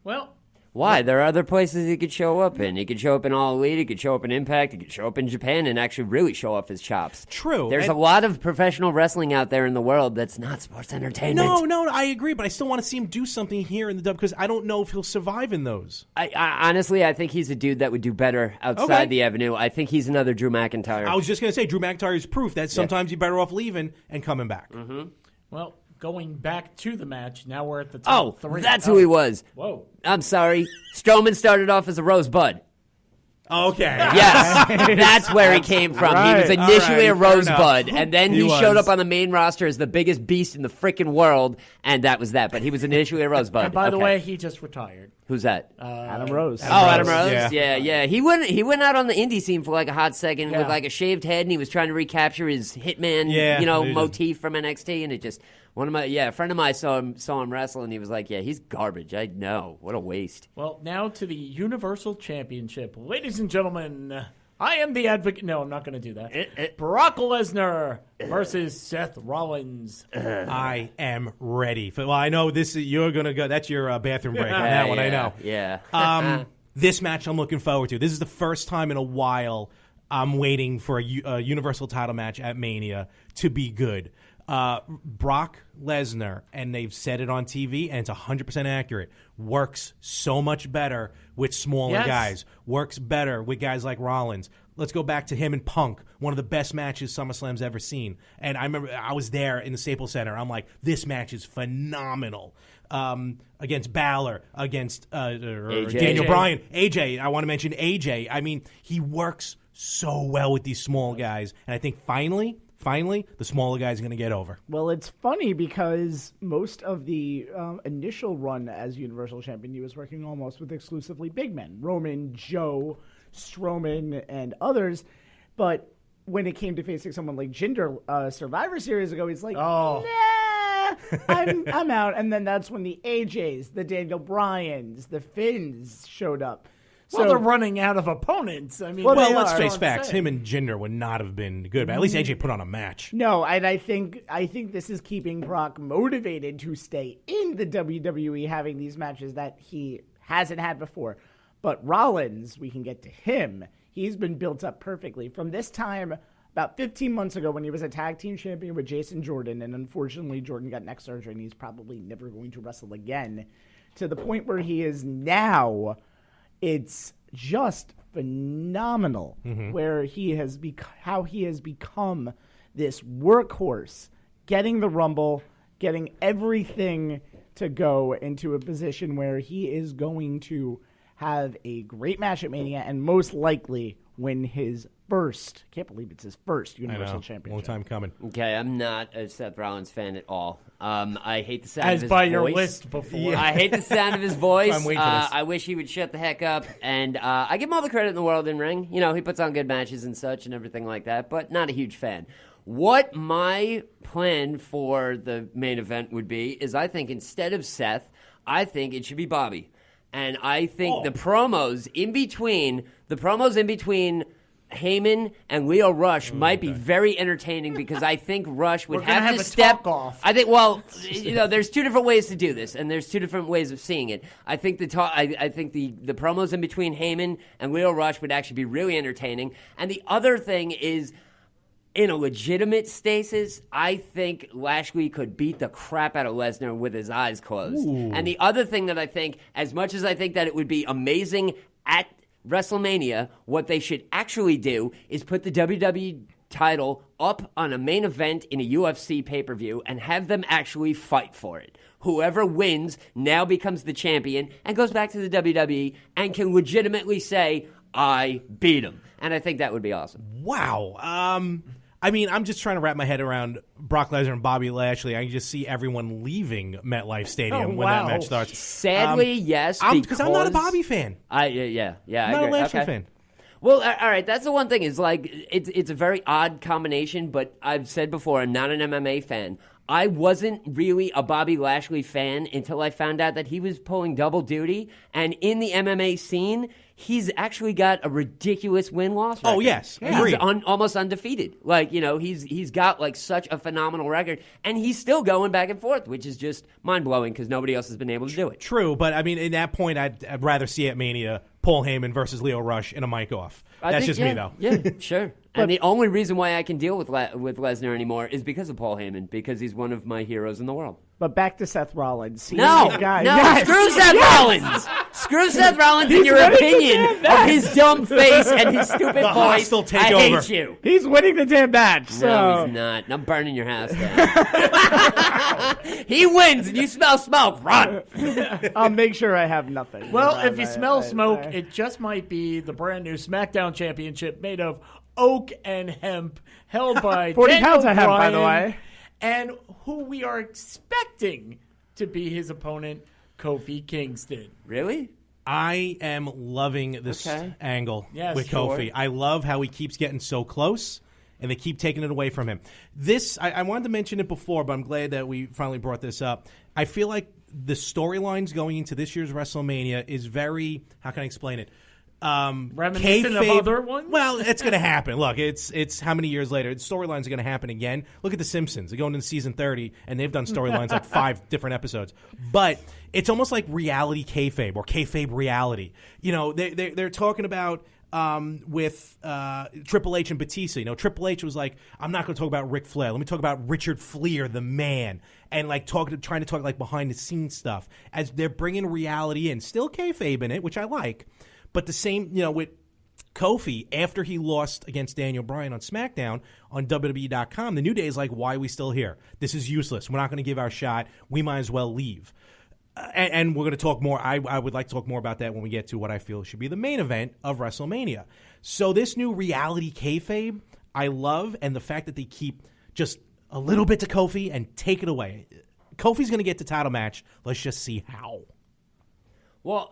[SPEAKER 3] Well,
[SPEAKER 4] Why? There are other places he could show up in. He could show up in All Elite. He could show up in Impact. He could show up in Japan and actually really show off his chops.
[SPEAKER 1] True.
[SPEAKER 4] There's a lot of professional wrestling out there in the world that's not sports entertainment.
[SPEAKER 1] No, I agree, but I still want to see him do something here in the dub because I don't know if he'll survive in those.
[SPEAKER 4] I honestly, I think he's a dude that would do better outside the avenue. I think he's another Drew McIntyre.
[SPEAKER 1] I was just going to say, Drew McIntyre is proof that sometimes you're better off leaving and coming back.
[SPEAKER 4] Mm-hmm.
[SPEAKER 3] well, going back to the match, now we're at the top three.
[SPEAKER 4] That's who he was.
[SPEAKER 3] Whoa.
[SPEAKER 4] I'm sorry. Strowman started off as a rosebud.
[SPEAKER 1] Okay.
[SPEAKER 4] Yes, that's where he came from. He was
[SPEAKER 5] right.
[SPEAKER 4] initially
[SPEAKER 1] All
[SPEAKER 4] a
[SPEAKER 1] right, fair
[SPEAKER 4] rosebud,
[SPEAKER 1] enough.
[SPEAKER 4] and then
[SPEAKER 1] He
[SPEAKER 4] he showed
[SPEAKER 1] was.
[SPEAKER 4] up on the main roster as the biggest beast in the freaking world, and that was that. But he was initially a rosebud.
[SPEAKER 3] And by the
[SPEAKER 4] Okay.
[SPEAKER 3] way, he just retired.
[SPEAKER 4] Who's that?
[SPEAKER 5] Adam Rose.
[SPEAKER 4] Adam Rose.
[SPEAKER 1] Yeah.
[SPEAKER 4] Yeah. He went out on the indie scene for like a hot second with like a shaved head, and he was trying to recapture his Hitman,
[SPEAKER 1] Yeah, they did.
[SPEAKER 4] motif from NXT, and it just a friend of mine saw him wrestle, and he was like, "Yeah, he's garbage. I know. What a waste."
[SPEAKER 3] Well, now to the Universal Championship. Ladies and gentlemen, I am the advocate. No, I'm not going to do that. Brock Lesnar versus Seth Rollins.
[SPEAKER 1] I am ready. Well, I know you're going to go. That's your bathroom break on that one, I know.
[SPEAKER 4] Yeah.
[SPEAKER 1] This match I'm looking forward to. This is the first time in a while I'm waiting for a Universal title match at Mania to be good. Brock Lesnar, and they've said it on TV, and it's 100% accurate, works so much better with smaller guys, works better with guys like Rollins. Let's go back to him and Punk, one of the best matches SummerSlam's ever seen. And I remember I was there in the Staples Center. I'm like, this match is phenomenal. Against Balor, against Daniel Bryan, AJ. I want to mention AJ. I mean, he works so well with these small guys. And I think finally, the smaller guys are going to get over.
[SPEAKER 5] Well, it's funny because most of the initial run as Universal Champion, he was working almost with exclusively big men. Roman, Joe, Strowman, and others. But when it came to facing someone like Jinder Survivor Series ago, he's like, nah, I'm out. And then that's when the AJs, the Daniel Bryans, the Finns showed up.
[SPEAKER 3] Well, they're running out of opponents. I mean,
[SPEAKER 5] Well,
[SPEAKER 1] Well,
[SPEAKER 5] they
[SPEAKER 1] let's
[SPEAKER 5] are.
[SPEAKER 1] face facts. Him and Jinder would not have been good, but at least AJ put on a match.
[SPEAKER 5] No, and I think this is keeping Brock motivated to stay in the WWE, having these matches that he hasn't had before. But Rollins, we can get to him. He's been built up perfectly. From this time, about 15 months ago, when he was a tag team champion with Jason Jordan, and unfortunately Jordan got neck surgery, and he's probably never going to wrestle again, to the point where he is now, it's just phenomenal where how he has become this workhorse, getting the Rumble, getting everything to go into a position where he is going to have a great match at Mania and most likely win his first. Can't believe it's his first
[SPEAKER 1] I
[SPEAKER 5] Universal
[SPEAKER 1] know.
[SPEAKER 5] Championship.
[SPEAKER 1] Long time coming.
[SPEAKER 4] Okay, I'm not a Seth Rollins fan at all. I hate the sound
[SPEAKER 3] As
[SPEAKER 4] of his
[SPEAKER 3] by
[SPEAKER 4] voice.
[SPEAKER 3] your list before.
[SPEAKER 4] I hate the sound of his voice.
[SPEAKER 1] I'm waiting for this.
[SPEAKER 4] I wish he would shut the heck up. And I give him all the credit in the world in ring. You know, he puts on good matches and such and everything like that, but not a huge fan. What my plan for the main event would be is I think instead of Seth, I think it should be Bobby. And I think the promos in between Heyman and Leo Rush might be very entertaining because I think Rush would
[SPEAKER 3] We're gonna have
[SPEAKER 4] to
[SPEAKER 3] a
[SPEAKER 4] step
[SPEAKER 3] talk-off.
[SPEAKER 4] I think, well, there's two different ways to do this, and there's two different ways of seeing it. I think the promos in between Heyman and Leo Rush would actually be really entertaining. And the other thing is, in a legitimate stasis, I think Lashley could beat the crap out of Lesnar with his eyes closed.
[SPEAKER 1] Ooh.
[SPEAKER 4] And the other thing that I think, as much as I think that it would be amazing at WrestleMania, what they should actually do is put the WWE title up on a main event in a UFC pay-per-view and have them actually fight for it. Whoever wins now becomes the champion and goes back to the WWE and can legitimately say, I beat him. And I think that would be awesome.
[SPEAKER 1] Wow. I mean, I'm just trying to wrap my head around Brock Lesnar and Bobby Lashley. I can just see everyone leaving MetLife Stadium when that
[SPEAKER 3] wow.
[SPEAKER 1] match starts.
[SPEAKER 4] Sadly, yes,
[SPEAKER 1] because I'm not a Bobby fan.
[SPEAKER 4] Yeah,
[SPEAKER 1] I'm
[SPEAKER 4] I
[SPEAKER 1] not
[SPEAKER 4] agree.
[SPEAKER 1] a Lashley
[SPEAKER 4] Okay.
[SPEAKER 1] fan.
[SPEAKER 4] Well, all right, that's the one thing is like it's a very odd combination, but I've said before I'm not an MMA fan. I wasn't really a Bobby Lashley fan until I found out that he was pulling double duty, and in the MMA scene, he's actually got a ridiculous win-loss record.
[SPEAKER 1] Oh, yes.
[SPEAKER 4] He's
[SPEAKER 1] Agreed.
[SPEAKER 4] almost undefeated. Like, you know, he's got like such a phenomenal record, and he's still going back and forth, which is just mind-blowing because nobody else has been able to do it.
[SPEAKER 1] True, but I mean, in that point, I'd rather see at Mania Paul Heyman versus Leo Rush in a mic off. That's just me, though.
[SPEAKER 4] Yeah, sure. And the only reason why I can deal with Lesnar anymore is because of Paul Heyman, because he's one of my heroes in the world.
[SPEAKER 5] But back to Seth Rollins. See,
[SPEAKER 4] No,
[SPEAKER 5] guys.
[SPEAKER 4] no,
[SPEAKER 5] Yes.
[SPEAKER 4] screw Seth Rollins. Screw Seth Rollins and your opinion of his dumb face and his stupid voice.
[SPEAKER 1] hostile
[SPEAKER 4] I
[SPEAKER 1] takeover.
[SPEAKER 4] hate you.
[SPEAKER 5] He's winning the damn match. So.
[SPEAKER 4] No, he's not. I'm burning your house down. He wins and you smell smoke. Run.
[SPEAKER 5] I'll make sure I have nothing.
[SPEAKER 3] Well, if you smell smoke, it just might be the brand new SmackDown Championship made of oak and hemp, held by
[SPEAKER 5] 40
[SPEAKER 3] Daniel
[SPEAKER 5] pounds of hemp, by the
[SPEAKER 3] Bryan,
[SPEAKER 5] way.
[SPEAKER 3] and who we are expecting to be his opponent, Kofi Kingston.
[SPEAKER 4] Really?
[SPEAKER 1] I am loving this
[SPEAKER 4] Okay.
[SPEAKER 1] angle
[SPEAKER 3] Yes,
[SPEAKER 1] with
[SPEAKER 3] sure.
[SPEAKER 1] Kofi. I love how he keeps getting so close, and they keep taking it away from him. This, I wanted to mention it before, but I'm glad that we finally brought this up. I feel like the storylines going into this year's WrestleMania is very, how can I explain it?
[SPEAKER 3] Reminiscent of
[SPEAKER 1] kayfabe-
[SPEAKER 3] other ones?
[SPEAKER 1] Well, it's going to happen. Look, it's how many years later? The storylines are going to happen again. Look at The Simpsons. They're going into season 30, and they've done storylines like 5 different episodes. But it's almost like reality kayfabe or kayfabe reality. You know, they're talking about with Triple H and Batista. You know, Triple H was like, I'm not going to talk about Ric Flair. Let me talk about Richard Fleer, the man. And like trying to talk like behind the scenes stuff as they're bringing reality in. Still kayfabe in it, which I like. But the same, you know, with Kofi, after he lost against Daniel Bryan on SmackDown on WWE.com, the New Day is like, why are we still here? This is useless. We're not going to give our shot. We might as well leave. And we're going to talk more. I would like to talk more about that when we get to what I feel should be the main event of WrestleMania. So this new reality kayfabe, I love, and the fact that they keep just a little bit to Kofi and take it away. Kofi's going to get the title match. Let's just see how.
[SPEAKER 4] Well,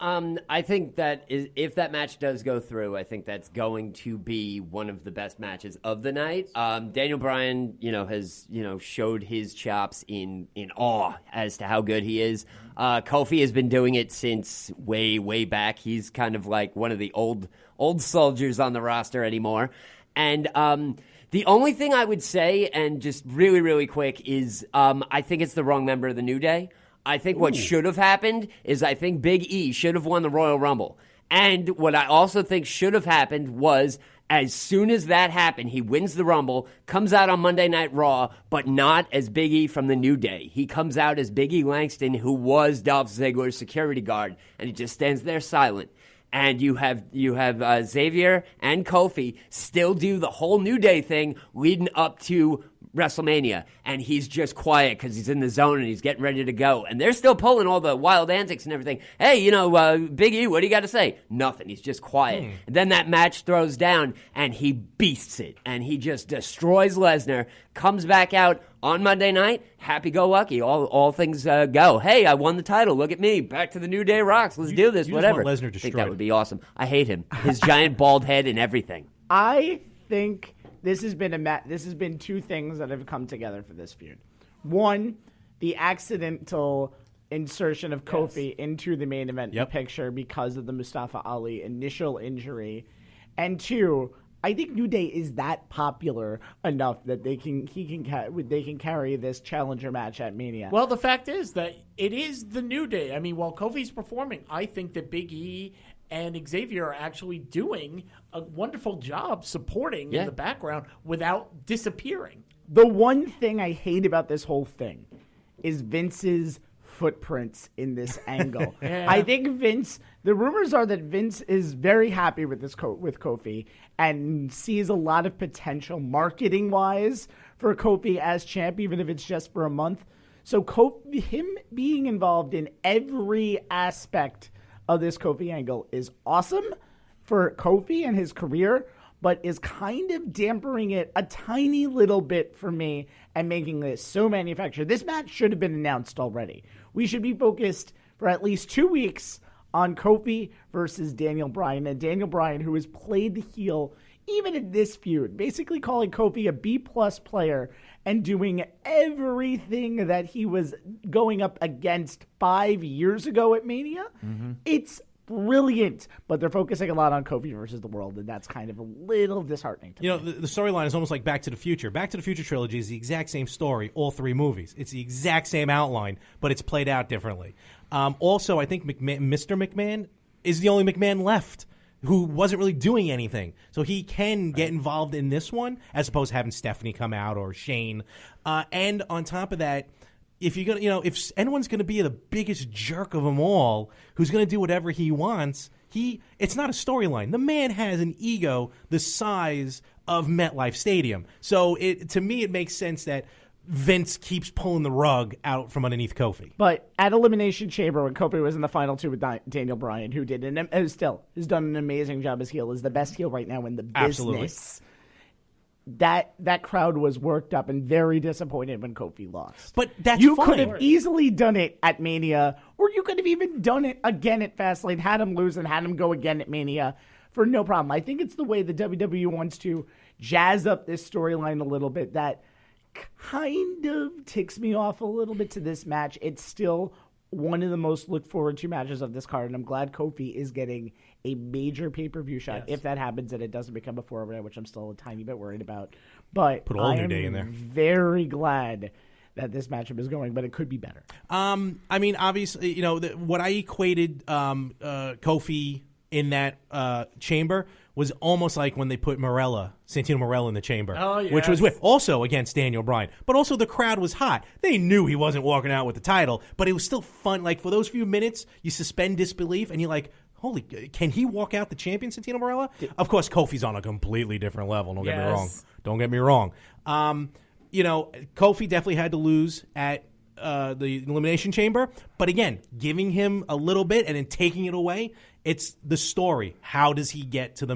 [SPEAKER 4] I think that if that match does go through, I think that's going to be one of the best matches of the night. Daniel Bryan, has showed his chops in awe as to how good he is. Kofi has been doing it since way, way back. He's kind of like one of the old soldiers on the roster anymore. And the only thing I would say, and just really, really quick, is I think it's the wrong member of the New Day. I think what should have happened is I think Big E should have won the Royal Rumble. And what I also think should have happened was as soon as that happened, he wins the Rumble, comes out on Monday Night Raw, but not as Big E from the New Day. He comes out as Big E Langston, who was Dolph Ziggler's security guard, and he just stands there silent. And you have Xavier and Kofi still do the whole New Day thing leading up to WrestleMania, and he's just quiet because he's in the zone and he's getting ready to go. And they're still pulling all the wild antics and everything. Hey, Big E, what do you got to say? Nothing. He's just quiet. And then that match throws down, and he beasts it. And he just destroys Lesnar, comes back out on Monday night, happy-go-lucky. All things go. Hey, I won the title. Look at me. Back to the New Day rocks. Let's do this,
[SPEAKER 1] you
[SPEAKER 4] whatever.
[SPEAKER 1] Just want Lesnar
[SPEAKER 4] I think that would be awesome. I hate him. His giant bald head and everything.
[SPEAKER 5] I think this has been two things that have come together for this feud. One, the accidental insertion of Kofi into the main event picture because of the Mustafa Ali initial injury. And two, I think New Day is that popular enough that they can carry this challenger match at Mania.
[SPEAKER 3] Well, the fact is that it is the New Day. I mean, while Kofi's performing, I think that Big E and Xavier are actually doing a wonderful job supporting in the background without disappearing.
[SPEAKER 5] The one thing I hate about this whole thing is Vince's footprints in this angle. I think the rumors are that Vince is very happy with with Kofi and sees a lot of potential marketing-wise for Kofi as champ, even if it's just for a month. So him being involved in every aspect of this Kofi angle is awesome for Kofi and his career, but is kind of dampering it a tiny little bit for me and making this so manufactured. This match should have been announced already. We should be focused for at least 2 weeks on Kofi versus Daniel Bryan. And Daniel Bryan, who has played the heel even in this feud, basically calling Kofi a B-plus player and doing everything that he was going up against 5 years ago at Mania. It's brilliant, but they're focusing a lot on Kofi versus the world, and that's kind of a little disheartening to me.
[SPEAKER 1] The storyline is almost like Back to the Future. Back to the Future trilogy is the exact same story, all 3 movies. It's the exact same outline, but it's played out differently. Also, I think Mr. McMahon is the only McMahon left who wasn't really doing anything. So he can get involved in this one, as opposed to having Stephanie come out or Shane. And on top of that, if you're gonna, if anyone's going to be the biggest jerk of them all, who's going to do whatever he wants, it's not a storyline. The man has an ego the size of MetLife Stadium. So to me, it makes sense that Vince keeps pulling the rug out from underneath Kofi.
[SPEAKER 5] But at Elimination Chamber, when Kofi was in the final 2 with Daniel Bryan, who has done an amazing job as heel, is the best heel right now in the business.
[SPEAKER 1] Absolutely.
[SPEAKER 5] That crowd was worked up and very disappointed when Kofi lost.
[SPEAKER 1] But that's
[SPEAKER 5] you
[SPEAKER 1] fine.
[SPEAKER 5] could have easily done it at Mania, or you could have even done it again at Fastlane, had him lose and had him go again at Mania for no problem. I think it's the way the WWE wants to jazz up this storyline a little bit that kind of ticks me off a little bit to this match. It's still one of the most looked forward to matches of this card, and I'm glad Kofi is getting a major pay-per-view shot. If that happens and it doesn't become a 4-way, which I'm still a tiny bit worried about. But
[SPEAKER 1] put all New Day in there.
[SPEAKER 5] Very glad that this matchup is going, but it could be better.
[SPEAKER 1] I mean, obviously, what I equated Kofi in that chamber was almost like when they put Santino Marella in the chamber, which was also against Daniel Bryan. But also the crowd was hot. They knew he wasn't walking out with the title, but it was still fun. Like, for those few minutes, you suspend disbelief, and you're like, holy, can he walk out the champion, Santino Marella? Of course, Kofi's on a completely different level. Don't get me wrong. Don't get me wrong. Kofi definitely had to lose at the Elimination Chamber, but again, giving him a little bit and then taking it away, it's the story. How does he get to the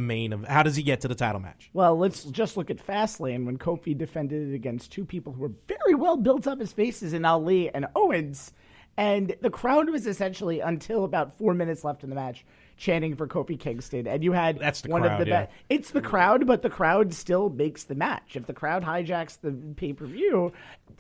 [SPEAKER 1] title match?
[SPEAKER 5] Well, let's just look at Fastlane when Kofi defended it against 2 people who were very well built up as faces in Ali and Owens, and the crowd was essentially, until about 4 minutes left in the match, chanting for Kofi Kingston, and you had It's the crowd, but the crowd still makes the match. If the crowd hijacks the pay-per-view,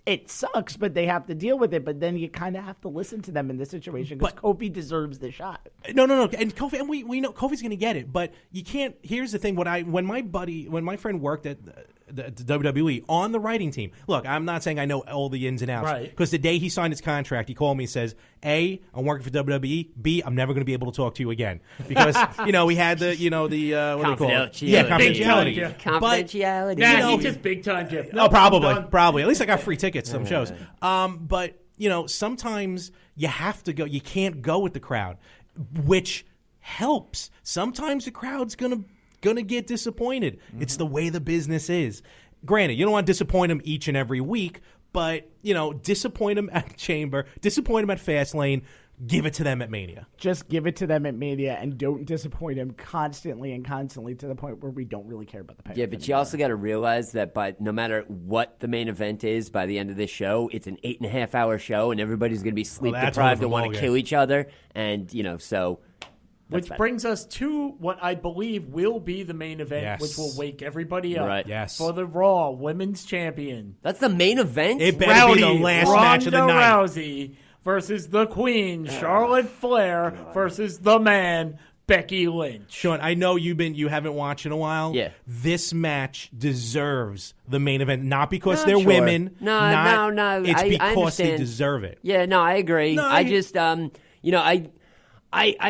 [SPEAKER 5] it sucks, but they have to deal with it. But then you kind of have to listen to them in this situation because Kofi deserves the shot.
[SPEAKER 1] No, and Kofi, and we know Kofi's going to get it, but you can't. Here's the thing: when my friend worked at the WWE on the writing team. Look, I'm not saying I know all the ins and outs,
[SPEAKER 3] right?
[SPEAKER 1] Because the day he signed his contract, he called me and says, A, I'm working for WWE. B, I'm never going to be able to talk to you again. Because, we had the, what do you call it? Yeah, confidentiality.
[SPEAKER 4] Confidentiality.
[SPEAKER 3] He just big time Jeff.
[SPEAKER 1] No, probably. At least I got free tickets to some shows. But, sometimes you have to go. You can't go with the crowd, which helps. Sometimes the crowd's going to get disappointed. It's the way the business is. granted, you don't want to disappoint him each and every week, but, disappoint him at Chamber, disappoint him at Fastlane, give it to them at Mania.
[SPEAKER 5] Just give it to them at Mania and don't disappoint him constantly to the point where we don't really care about the payoff.
[SPEAKER 4] Yeah, but you also got to realize that no matter what the main event is, by the end of this show, it's an 8.5-hour show, and everybody's going to be sleep deprived and want to kill each other, and so.
[SPEAKER 3] Which brings us to what I believe will be the main event,
[SPEAKER 1] Yes.
[SPEAKER 3] which will wake everybody up.
[SPEAKER 4] Right.
[SPEAKER 1] Yes.
[SPEAKER 3] For the Raw Women's Champion.
[SPEAKER 4] That's the main event?
[SPEAKER 1] It better be the last match of the
[SPEAKER 3] Ronda
[SPEAKER 1] night.
[SPEAKER 3] Rousey versus the Queen, Charlotte Flair versus the Man, Becky Lynch.
[SPEAKER 1] Sean, I know you haven't watched in a while.
[SPEAKER 4] Yeah.
[SPEAKER 1] This match deserves the main event, not because they're
[SPEAKER 4] Sure.
[SPEAKER 1] women.
[SPEAKER 4] No.
[SPEAKER 1] It's
[SPEAKER 4] I
[SPEAKER 1] because they
[SPEAKER 4] understand.
[SPEAKER 1] deserve it.
[SPEAKER 4] Yeah, no, I agree.
[SPEAKER 1] No,
[SPEAKER 4] I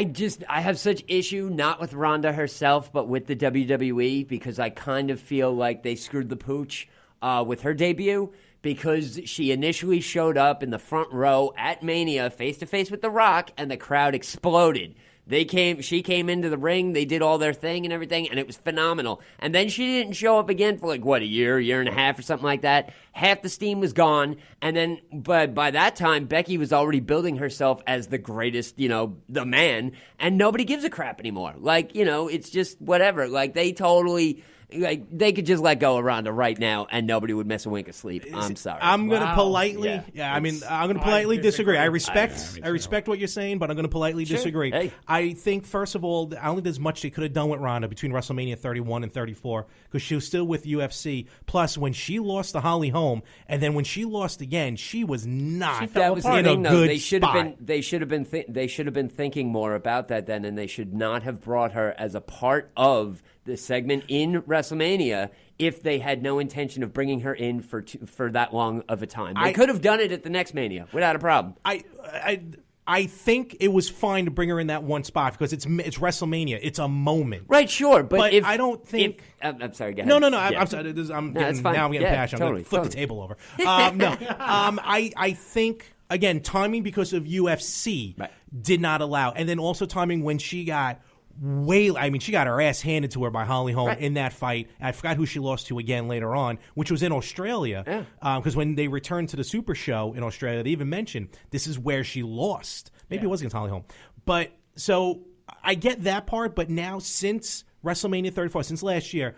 [SPEAKER 4] just, I have such issue not with Ronda herself, but with the WWE, because I kind of feel like they screwed the pooch with her debut, because she initially showed up in the front row at Mania face to face with The Rock, and the crowd exploded. She came into the ring, they did all their thing and everything, and it was phenomenal. And then she didn't show up again for a year and a half or something like that. Half the steam was gone, and then, but by that time, Becky was already building herself as the greatest, the man, and nobody gives a crap anymore. It's just whatever. They totally... they could just let go of Ronda right now, and nobody would miss a wink of sleep. I'm sorry.
[SPEAKER 1] I'm going to politely,
[SPEAKER 4] Yeah.
[SPEAKER 1] I'm going to politely disagree. I respect what you're saying, but I'm going to politely disagree.
[SPEAKER 4] Hey.
[SPEAKER 1] I think, first of all, I don't think there's much they could have done with Ronda between WrestleMania 31 and 34, because she was still with UFC. Plus, when she lost to Holly Holm, and then when she lost again, she was not
[SPEAKER 4] That was the
[SPEAKER 1] in a
[SPEAKER 4] thing, though.
[SPEAKER 1] good
[SPEAKER 4] They should have
[SPEAKER 1] spot.
[SPEAKER 4] been. They should have been thinking more about that then, and they should not have brought her as a part of the segment in WrestleMania if they had no intention of bringing her in for that long of a time. They could have done it at the next Mania without a problem.
[SPEAKER 1] I think it was fine to bring her in that one spot because it's WrestleMania. It's a moment.
[SPEAKER 4] Right, sure, but if,
[SPEAKER 1] I don't think.
[SPEAKER 4] I'm sorry. Go ahead.
[SPEAKER 1] No.
[SPEAKER 4] Yeah.
[SPEAKER 1] I'm sorry.
[SPEAKER 4] That's fine.
[SPEAKER 1] Now I'm getting
[SPEAKER 4] Yeah,
[SPEAKER 1] passionate. I'm going
[SPEAKER 4] totally,
[SPEAKER 1] to flip the table over. I think again timing because of UFC did not allow, and then also timing when she got. She got her ass handed to her by Holly Holm in that fight. I forgot who she lost to again later on, which was in Australia. Because when they returned to the Super Show in Australia, they even mentioned this is where she lost. Maybe it was against Holly Holm. But so I get that part. But now since WrestleMania 34, since last year,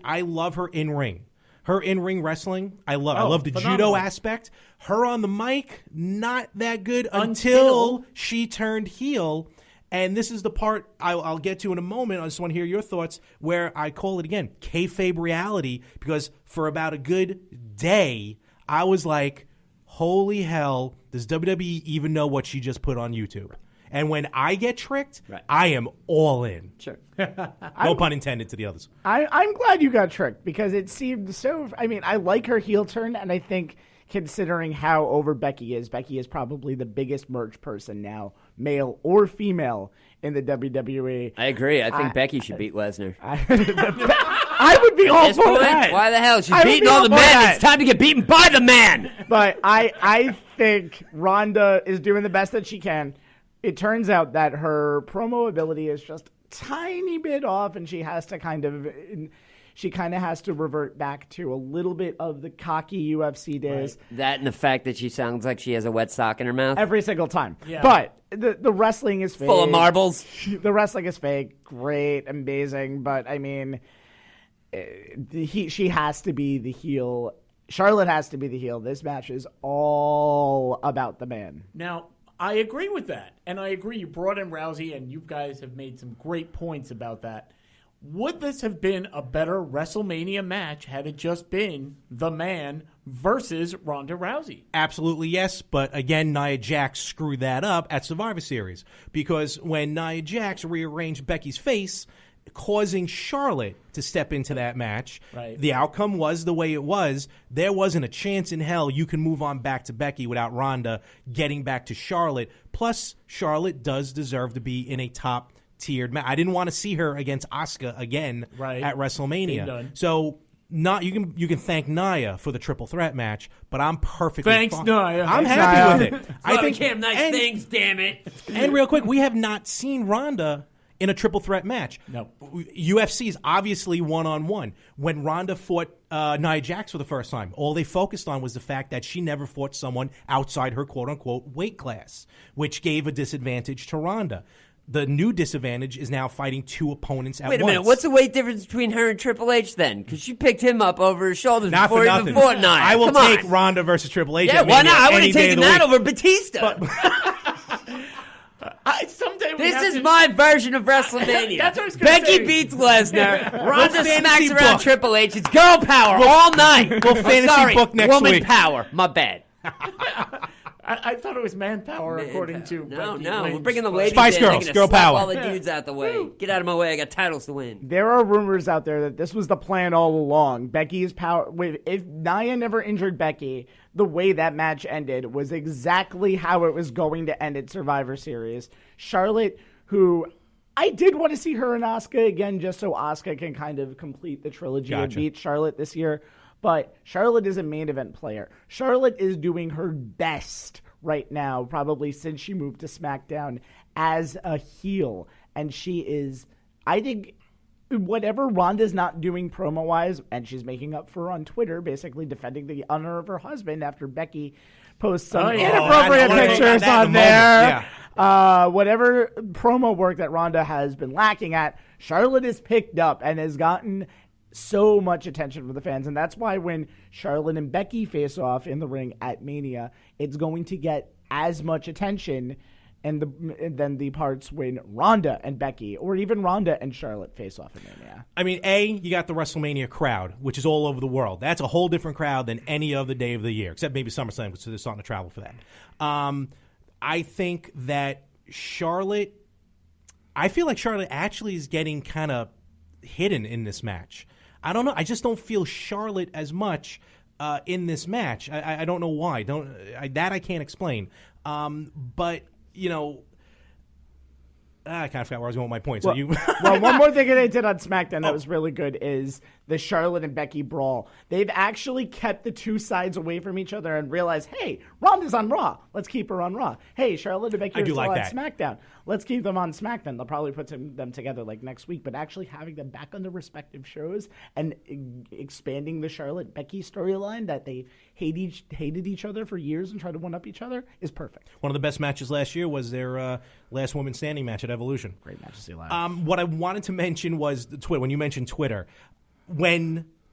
[SPEAKER 1] I love her in ring. Her in-ring wrestling, I love. I love the judo aspect. Her on the mic, not that good until she turned heel. And this is the part I'll get to in a moment. I just want to hear your thoughts where I call it again, kayfabe reality, because for about a good day, I was like, holy hell, does WWE even know what she just put on YouTube? And when I get tricked, I am all in.
[SPEAKER 4] Sure.
[SPEAKER 1] No pun intended to the others.
[SPEAKER 5] I'm glad you got tricked because it seemed so. I mean, I like her heel turn, and I think considering how over Becky is probably the biggest merch person now, male or female, in the WWE.
[SPEAKER 4] I agree. I think Becky should beat Lesnar.
[SPEAKER 5] I would be all for that.
[SPEAKER 4] Why the hell? She's beating all the men. It's time to get beaten by the man.
[SPEAKER 5] But I think Ronda is doing the best that she can. It turns out that her promo ability is just a tiny bit off, and she has to kind of has to revert back to a little bit of the cocky UFC days.
[SPEAKER 4] Right. That and the fact that she sounds like she has a wet sock in her mouth.
[SPEAKER 5] Every single time.
[SPEAKER 3] Yeah.
[SPEAKER 5] But the wrestling is fake.
[SPEAKER 4] Full of marbles.
[SPEAKER 5] The wrestling is fake. Great. Amazing. But, I mean, she has to be the heel. Charlotte has to be the heel. This match is all about the man.
[SPEAKER 3] Now, I agree with that. And I agree. You brought in Rousey, and you guys have made some great points about that. Would this have been a better WrestleMania match had it just been the man versus Ronda Rousey?
[SPEAKER 1] Absolutely yes, but again, Nia Jax screwed that up at Survivor Series because when Nia Jax rearranged Becky's face, causing Charlotte to step into that match, the outcome was the way it was. There wasn't a chance in hell you can move on back to Becky without Ronda getting back to Charlotte. Plus, Charlotte does deserve to be in a top tiered match. I didn't want to see her against Asuka again at WrestleMania. So you can thank Nia for the triple threat match, but I'm perfectly
[SPEAKER 3] Thanks,
[SPEAKER 1] fine.
[SPEAKER 3] Nia.
[SPEAKER 1] I'm happy with it.
[SPEAKER 4] I think nice things, damn it.
[SPEAKER 1] And real quick, we have not seen Ronda in a triple threat match.
[SPEAKER 3] No.
[SPEAKER 1] UFC is obviously one-on-one. When Ronda fought Nia Jax for the first time, all they focused on was the fact that she never fought someone outside her quote-unquote weight class, which gave a disadvantage to Ronda. The new disadvantage is now fighting two opponents at once.
[SPEAKER 4] Wait a minute, what's the weight difference between her and Triple H then? Because she picked him up over her shoulders
[SPEAKER 1] Not
[SPEAKER 4] before
[SPEAKER 1] for
[SPEAKER 4] he
[SPEAKER 1] nothing.
[SPEAKER 4] even fought Nia.
[SPEAKER 1] I will
[SPEAKER 4] Come
[SPEAKER 1] take
[SPEAKER 4] on.
[SPEAKER 1] Ronda versus Triple H.
[SPEAKER 4] Yeah,
[SPEAKER 1] at
[SPEAKER 4] why
[SPEAKER 1] Mania
[SPEAKER 4] not? I would
[SPEAKER 1] any
[SPEAKER 4] have
[SPEAKER 1] day
[SPEAKER 4] taken
[SPEAKER 1] of the
[SPEAKER 4] that
[SPEAKER 1] week.
[SPEAKER 4] over Batista.
[SPEAKER 3] Someday we
[SPEAKER 4] This
[SPEAKER 3] have
[SPEAKER 4] is
[SPEAKER 3] to-
[SPEAKER 4] my version of WrestleMania.
[SPEAKER 3] That's what I was gonna
[SPEAKER 4] Becky
[SPEAKER 3] say.
[SPEAKER 4] beats Lesnar. Ronda
[SPEAKER 1] fantasy
[SPEAKER 4] smacks around
[SPEAKER 1] book.
[SPEAKER 4] Triple H. It's girl power all night.
[SPEAKER 1] we'll fantasy
[SPEAKER 4] Sorry,
[SPEAKER 1] book next
[SPEAKER 4] woman
[SPEAKER 1] week.
[SPEAKER 4] power. My bad.
[SPEAKER 3] I thought it was manpower, according to
[SPEAKER 4] No,
[SPEAKER 3] Becky
[SPEAKER 4] no,
[SPEAKER 3] Lynch,
[SPEAKER 4] we're bringing the
[SPEAKER 3] but-
[SPEAKER 4] ladies
[SPEAKER 1] Spice
[SPEAKER 4] in. They're
[SPEAKER 1] Girls,
[SPEAKER 4] gonna
[SPEAKER 1] girl
[SPEAKER 4] slap
[SPEAKER 1] power.
[SPEAKER 4] all the dudes out the way. Get out of my way. I got titles to win.
[SPEAKER 5] There are rumors out there that this was the plan all along. Becky's power. If Nia never injured Becky, the way that match ended was exactly how it was going to end at Survivor Series. Charlotte, who I did want to see her and Asuka again, just so Asuka can kind of complete the trilogy and
[SPEAKER 1] Gotcha.
[SPEAKER 5] beat Charlotte this year. But Charlotte is a main event player. Charlotte is doing her best right now, probably since she moved to SmackDown, as a heel. And she is, I think, whatever Ronda's not doing promo-wise, and she's making up for on Twitter, basically defending the honor of her husband after Becky posts some inappropriate
[SPEAKER 1] I wanna talk
[SPEAKER 5] pictures
[SPEAKER 1] about that in a
[SPEAKER 5] on
[SPEAKER 1] moment.
[SPEAKER 5] there. Whatever promo work that Ronda has been lacking at, Charlotte has picked up and has gotten so much attention from the fans. And that's why when Charlotte and Becky face off in the ring at Mania, it's going to get as much attention and then the parts when Ronda and Becky, or even Ronda and Charlotte, face off at Mania.
[SPEAKER 1] I mean, you got the WrestleMania crowd, which is all over the world. That's a whole different crowd than any other day of the year, except maybe SummerSlam, because they're starting to travel for that. I think that I feel like Charlotte actually is getting kind of hidden in this match. I don't know. I just don't feel Charlotte as much in this match. I don't know why. I can't explain. But, you know, I kind of forgot where I was going with my point. So
[SPEAKER 5] Well, one more thing that they did on SmackDown that was really good is the Charlotte and Becky brawl. They've actually kept the two sides away from each other and realized, hey, Ronda's on Raw. Let's keep her on Raw. Hey, Charlotte and Becky
[SPEAKER 1] I
[SPEAKER 5] are
[SPEAKER 1] do
[SPEAKER 5] still
[SPEAKER 1] like
[SPEAKER 5] on
[SPEAKER 1] that.
[SPEAKER 5] SmackDown. Let's keep them on SmackDown. They'll probably put them together like next week, but actually having them back on their respective shows and expanding the Charlotte-Becky storyline that they hated each other for years and tried to one-up each other is perfect.
[SPEAKER 1] one of the best matches last year was their last woman standing match at Evolution.
[SPEAKER 5] Great match to see live.
[SPEAKER 1] What I wanted to mention was the Twitter. When you mentioned Twitter,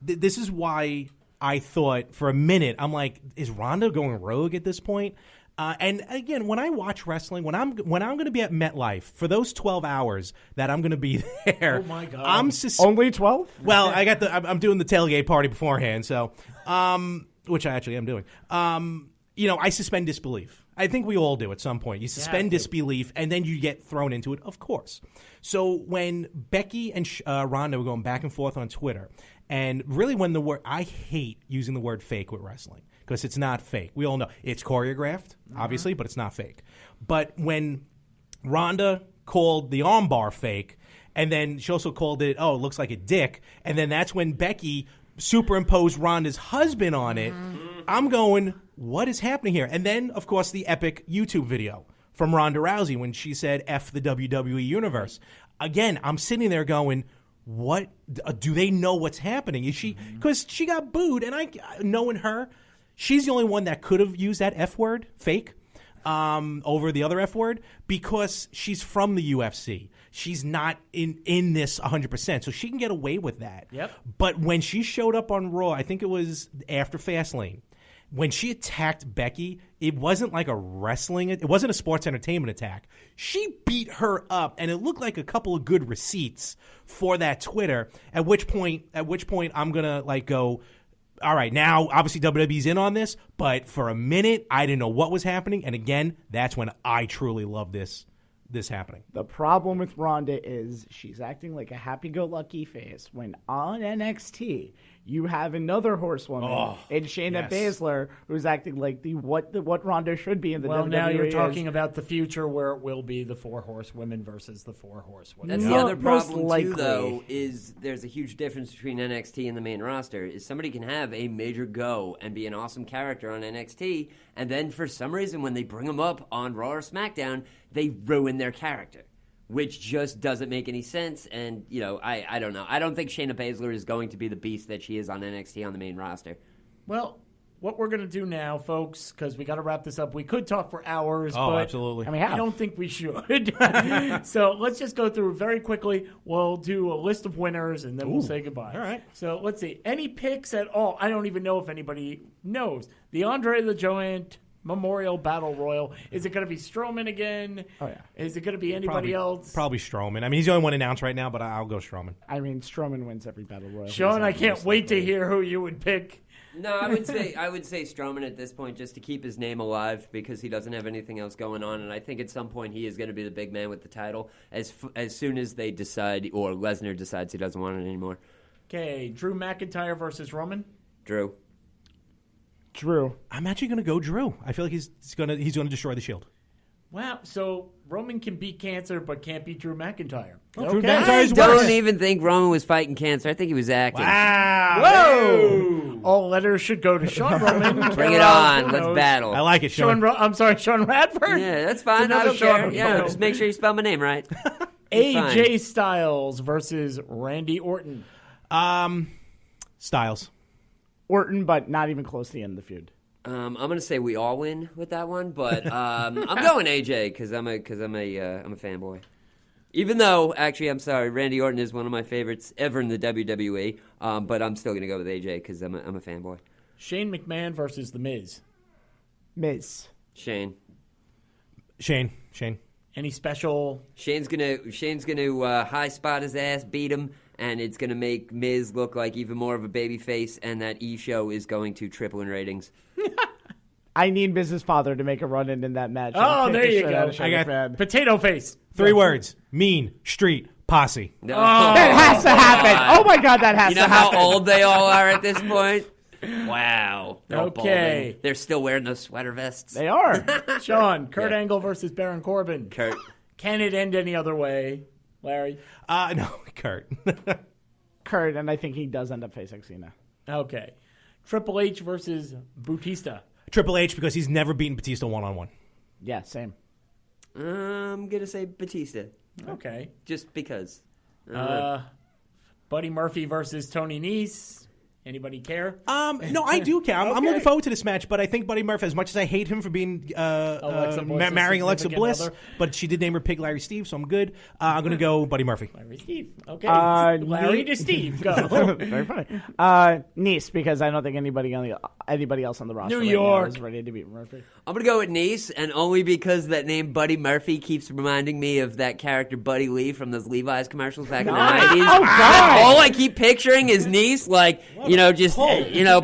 [SPEAKER 1] this is why I thought for a minute, I'm like, is Ronda going rogue at this point? And again, when I watch wrestling, when I'm going to be at MetLife for those 12 hours that I'm going to be there,
[SPEAKER 3] Oh my God.
[SPEAKER 1] I'm
[SPEAKER 5] Only 12?
[SPEAKER 1] well, I'm doing the tailgate party beforehand, so which I actually am doing. I suspend disbelief. I think we all do at some point. You suspend disbelief, and then you get thrown into it, of course. So when Becky and Ronda were going back and forth on Twitter, and really when I hate using the word fake with wrestling, because it's not fake. We all know it's choreographed, obviously, but it's not fake. But when Ronda called the armbar fake, and then she also called it, it looks like a dick, and then that's when Becky superimposed Ronda's husband on it, I'm going, what is happening here? And then, of course, the epic YouTube video from Ronda Rousey when she said, F the WWE Universe. Again, I'm sitting there going, what? Do they know what's happening? Is she, because she got booed, and knowing her, she's the only one that could have used that F word, fake, over the other F word, because she's from the UFC. She's not in this 100%, so she can get away with that.
[SPEAKER 3] Yep.
[SPEAKER 1] But when she showed up on Raw, I think it was after Fastlane, when she attacked Becky, it wasn't like it wasn't a sports entertainment attack. She beat her up, and it looked like a couple of good receipts for that Twitter, at which point I'm going to go, all right, now obviously WWE's in on this, but for a minute I didn't know what was happening, and again, that's when I truly love this happening.
[SPEAKER 5] The problem with Ronda is she's acting like a happy-go-lucky face when on NXT you have another horsewoman in Shayna Baszler who's acting like what Ronda should be in the WWE.
[SPEAKER 3] Well, now you're
[SPEAKER 5] is.
[SPEAKER 3] talking about the future where it will be the 4 horsewomen versus the 4 horsewomen.
[SPEAKER 4] That's
[SPEAKER 5] No,
[SPEAKER 4] the other
[SPEAKER 5] most
[SPEAKER 4] problem,
[SPEAKER 5] likely.
[SPEAKER 4] too, though, is there's a huge difference between NXT and the main roster. Is somebody can have a major go and be an awesome character on NXT, and then for some reason when they bring them up on Raw or SmackDown, they ruin their character. which just doesn't make any sense. And, I don't know. I don't think Shayna Baszler is going to be the beast that she is on NXT on the main roster.
[SPEAKER 3] Well, what we're going to do now, folks, because we got to wrap this up. We could talk for hours,
[SPEAKER 1] Oh,
[SPEAKER 3] but
[SPEAKER 1] absolutely.
[SPEAKER 3] I don't think we should. So let's just go through very quickly. We'll do a list of winners, and then we'll say goodbye.
[SPEAKER 1] All right.
[SPEAKER 3] So let's see. Any picks at all? I don't even know if anybody knows. The Andre the Giant Memorial Battle Royal. Is it going to be Strowman again?
[SPEAKER 5] Oh, yeah.
[SPEAKER 3] Is it going to be anybody else?
[SPEAKER 1] Probably Strowman. I mean, he's the only one announced right now, but I'll go Strowman.
[SPEAKER 5] I mean, Strowman wins every battle royal.
[SPEAKER 3] Sean, I can't wait to hear who you would pick.
[SPEAKER 4] No, I would say Strowman at this point just to keep his name alive because he doesn't have anything else going on, and I think at some point he is going to be the big man with the title as soon as they decide or Lesnar decides he doesn't want it anymore.
[SPEAKER 3] Okay, Drew McIntyre versus Roman.
[SPEAKER 4] Drew.
[SPEAKER 1] I'm actually going to go Drew. I feel like he's going to destroy the Shield.
[SPEAKER 3] Wow, so Roman can beat cancer but can't beat Drew McIntyre.
[SPEAKER 1] Drew
[SPEAKER 3] Okay.
[SPEAKER 1] McIntyre
[SPEAKER 4] I
[SPEAKER 1] is
[SPEAKER 4] don't
[SPEAKER 1] worse.
[SPEAKER 4] even think Roman was fighting cancer. I think he was acting.
[SPEAKER 1] Wow.
[SPEAKER 3] Whoa! All letters should go to Sean Roman.
[SPEAKER 4] Bring it on. Let's battle.
[SPEAKER 1] I like it, Sean.
[SPEAKER 3] Sean Radford.
[SPEAKER 4] Yeah, that's fine. I
[SPEAKER 3] Another
[SPEAKER 4] don't care.
[SPEAKER 3] Sean
[SPEAKER 4] Yeah,
[SPEAKER 3] Roman.
[SPEAKER 4] just make sure you spell my name right.
[SPEAKER 3] AJ Styles versus Randy Orton.
[SPEAKER 1] Styles.
[SPEAKER 5] Orton, but not even close to the end of the feud.
[SPEAKER 4] I'm gonna say we all win with that one, but I'm going AJ because I'm a fanboy. Even though, actually, I'm sorry, Randy Orton is one of my favorites ever in the WWE, but I'm still gonna go with AJ because I'm a fanboy.
[SPEAKER 3] Shane McMahon versus The Miz.
[SPEAKER 5] Miz.
[SPEAKER 4] Shane.
[SPEAKER 3] Any special?
[SPEAKER 4] Shane's gonna high spot his ass, beat him, and it's gonna make Miz look like even more of a baby face, and that E-show is going to triple in ratings.
[SPEAKER 5] I need Miz's father to make a run in that match.
[SPEAKER 3] Oh, there you go.
[SPEAKER 1] I got
[SPEAKER 3] Potato face.
[SPEAKER 1] 3 words. Mean Street Posse.
[SPEAKER 5] That has to happen. Oh my God, that has
[SPEAKER 4] You
[SPEAKER 5] to
[SPEAKER 4] know
[SPEAKER 5] happen.
[SPEAKER 4] how old they all are at this point? Wow. They're all
[SPEAKER 3] Okay.
[SPEAKER 4] balding. They're still wearing those sweater vests.
[SPEAKER 5] They are.
[SPEAKER 3] Sean, Kurt
[SPEAKER 4] Yeah.
[SPEAKER 3] Angle versus Baron Corbin.
[SPEAKER 4] Kurt.
[SPEAKER 3] Can it end any other way, Larry?
[SPEAKER 1] No, Kurt.
[SPEAKER 5] Kurt, and I think he does end up facing Cena.
[SPEAKER 3] Okay. Triple H versus Bautista.
[SPEAKER 1] Triple H because he's never beaten Batista one-on-one.
[SPEAKER 5] Yeah, same.
[SPEAKER 4] I'm going to say Batista.
[SPEAKER 3] Okay.
[SPEAKER 4] Just because.
[SPEAKER 3] Buddy Murphy versus Tony Nese. Anybody care?
[SPEAKER 1] No, I do care. I'm looking forward to this match, but I think Buddy Murphy, as much as I hate him for being marrying Alexa
[SPEAKER 3] significant
[SPEAKER 1] Bliss,
[SPEAKER 3] other.
[SPEAKER 1] but she did name her pig Larry Steve, so I'm good. I'm going to go Buddy Murphy.
[SPEAKER 3] Larry Steve. Okay.
[SPEAKER 5] Larry
[SPEAKER 3] to Steve. Go.
[SPEAKER 5] Very funny. Nice, because I don't think anybody else on the roster
[SPEAKER 3] New
[SPEAKER 5] right now
[SPEAKER 3] York.
[SPEAKER 5] is ready to beat Murphy.
[SPEAKER 4] I'm going to go with Nice, and only because that name Buddy Murphy keeps reminding me of that character Buddy Lee from those Levi's commercials back in the 90s.
[SPEAKER 5] Oh, God.
[SPEAKER 4] All I keep picturing is Nice, like, just, putting a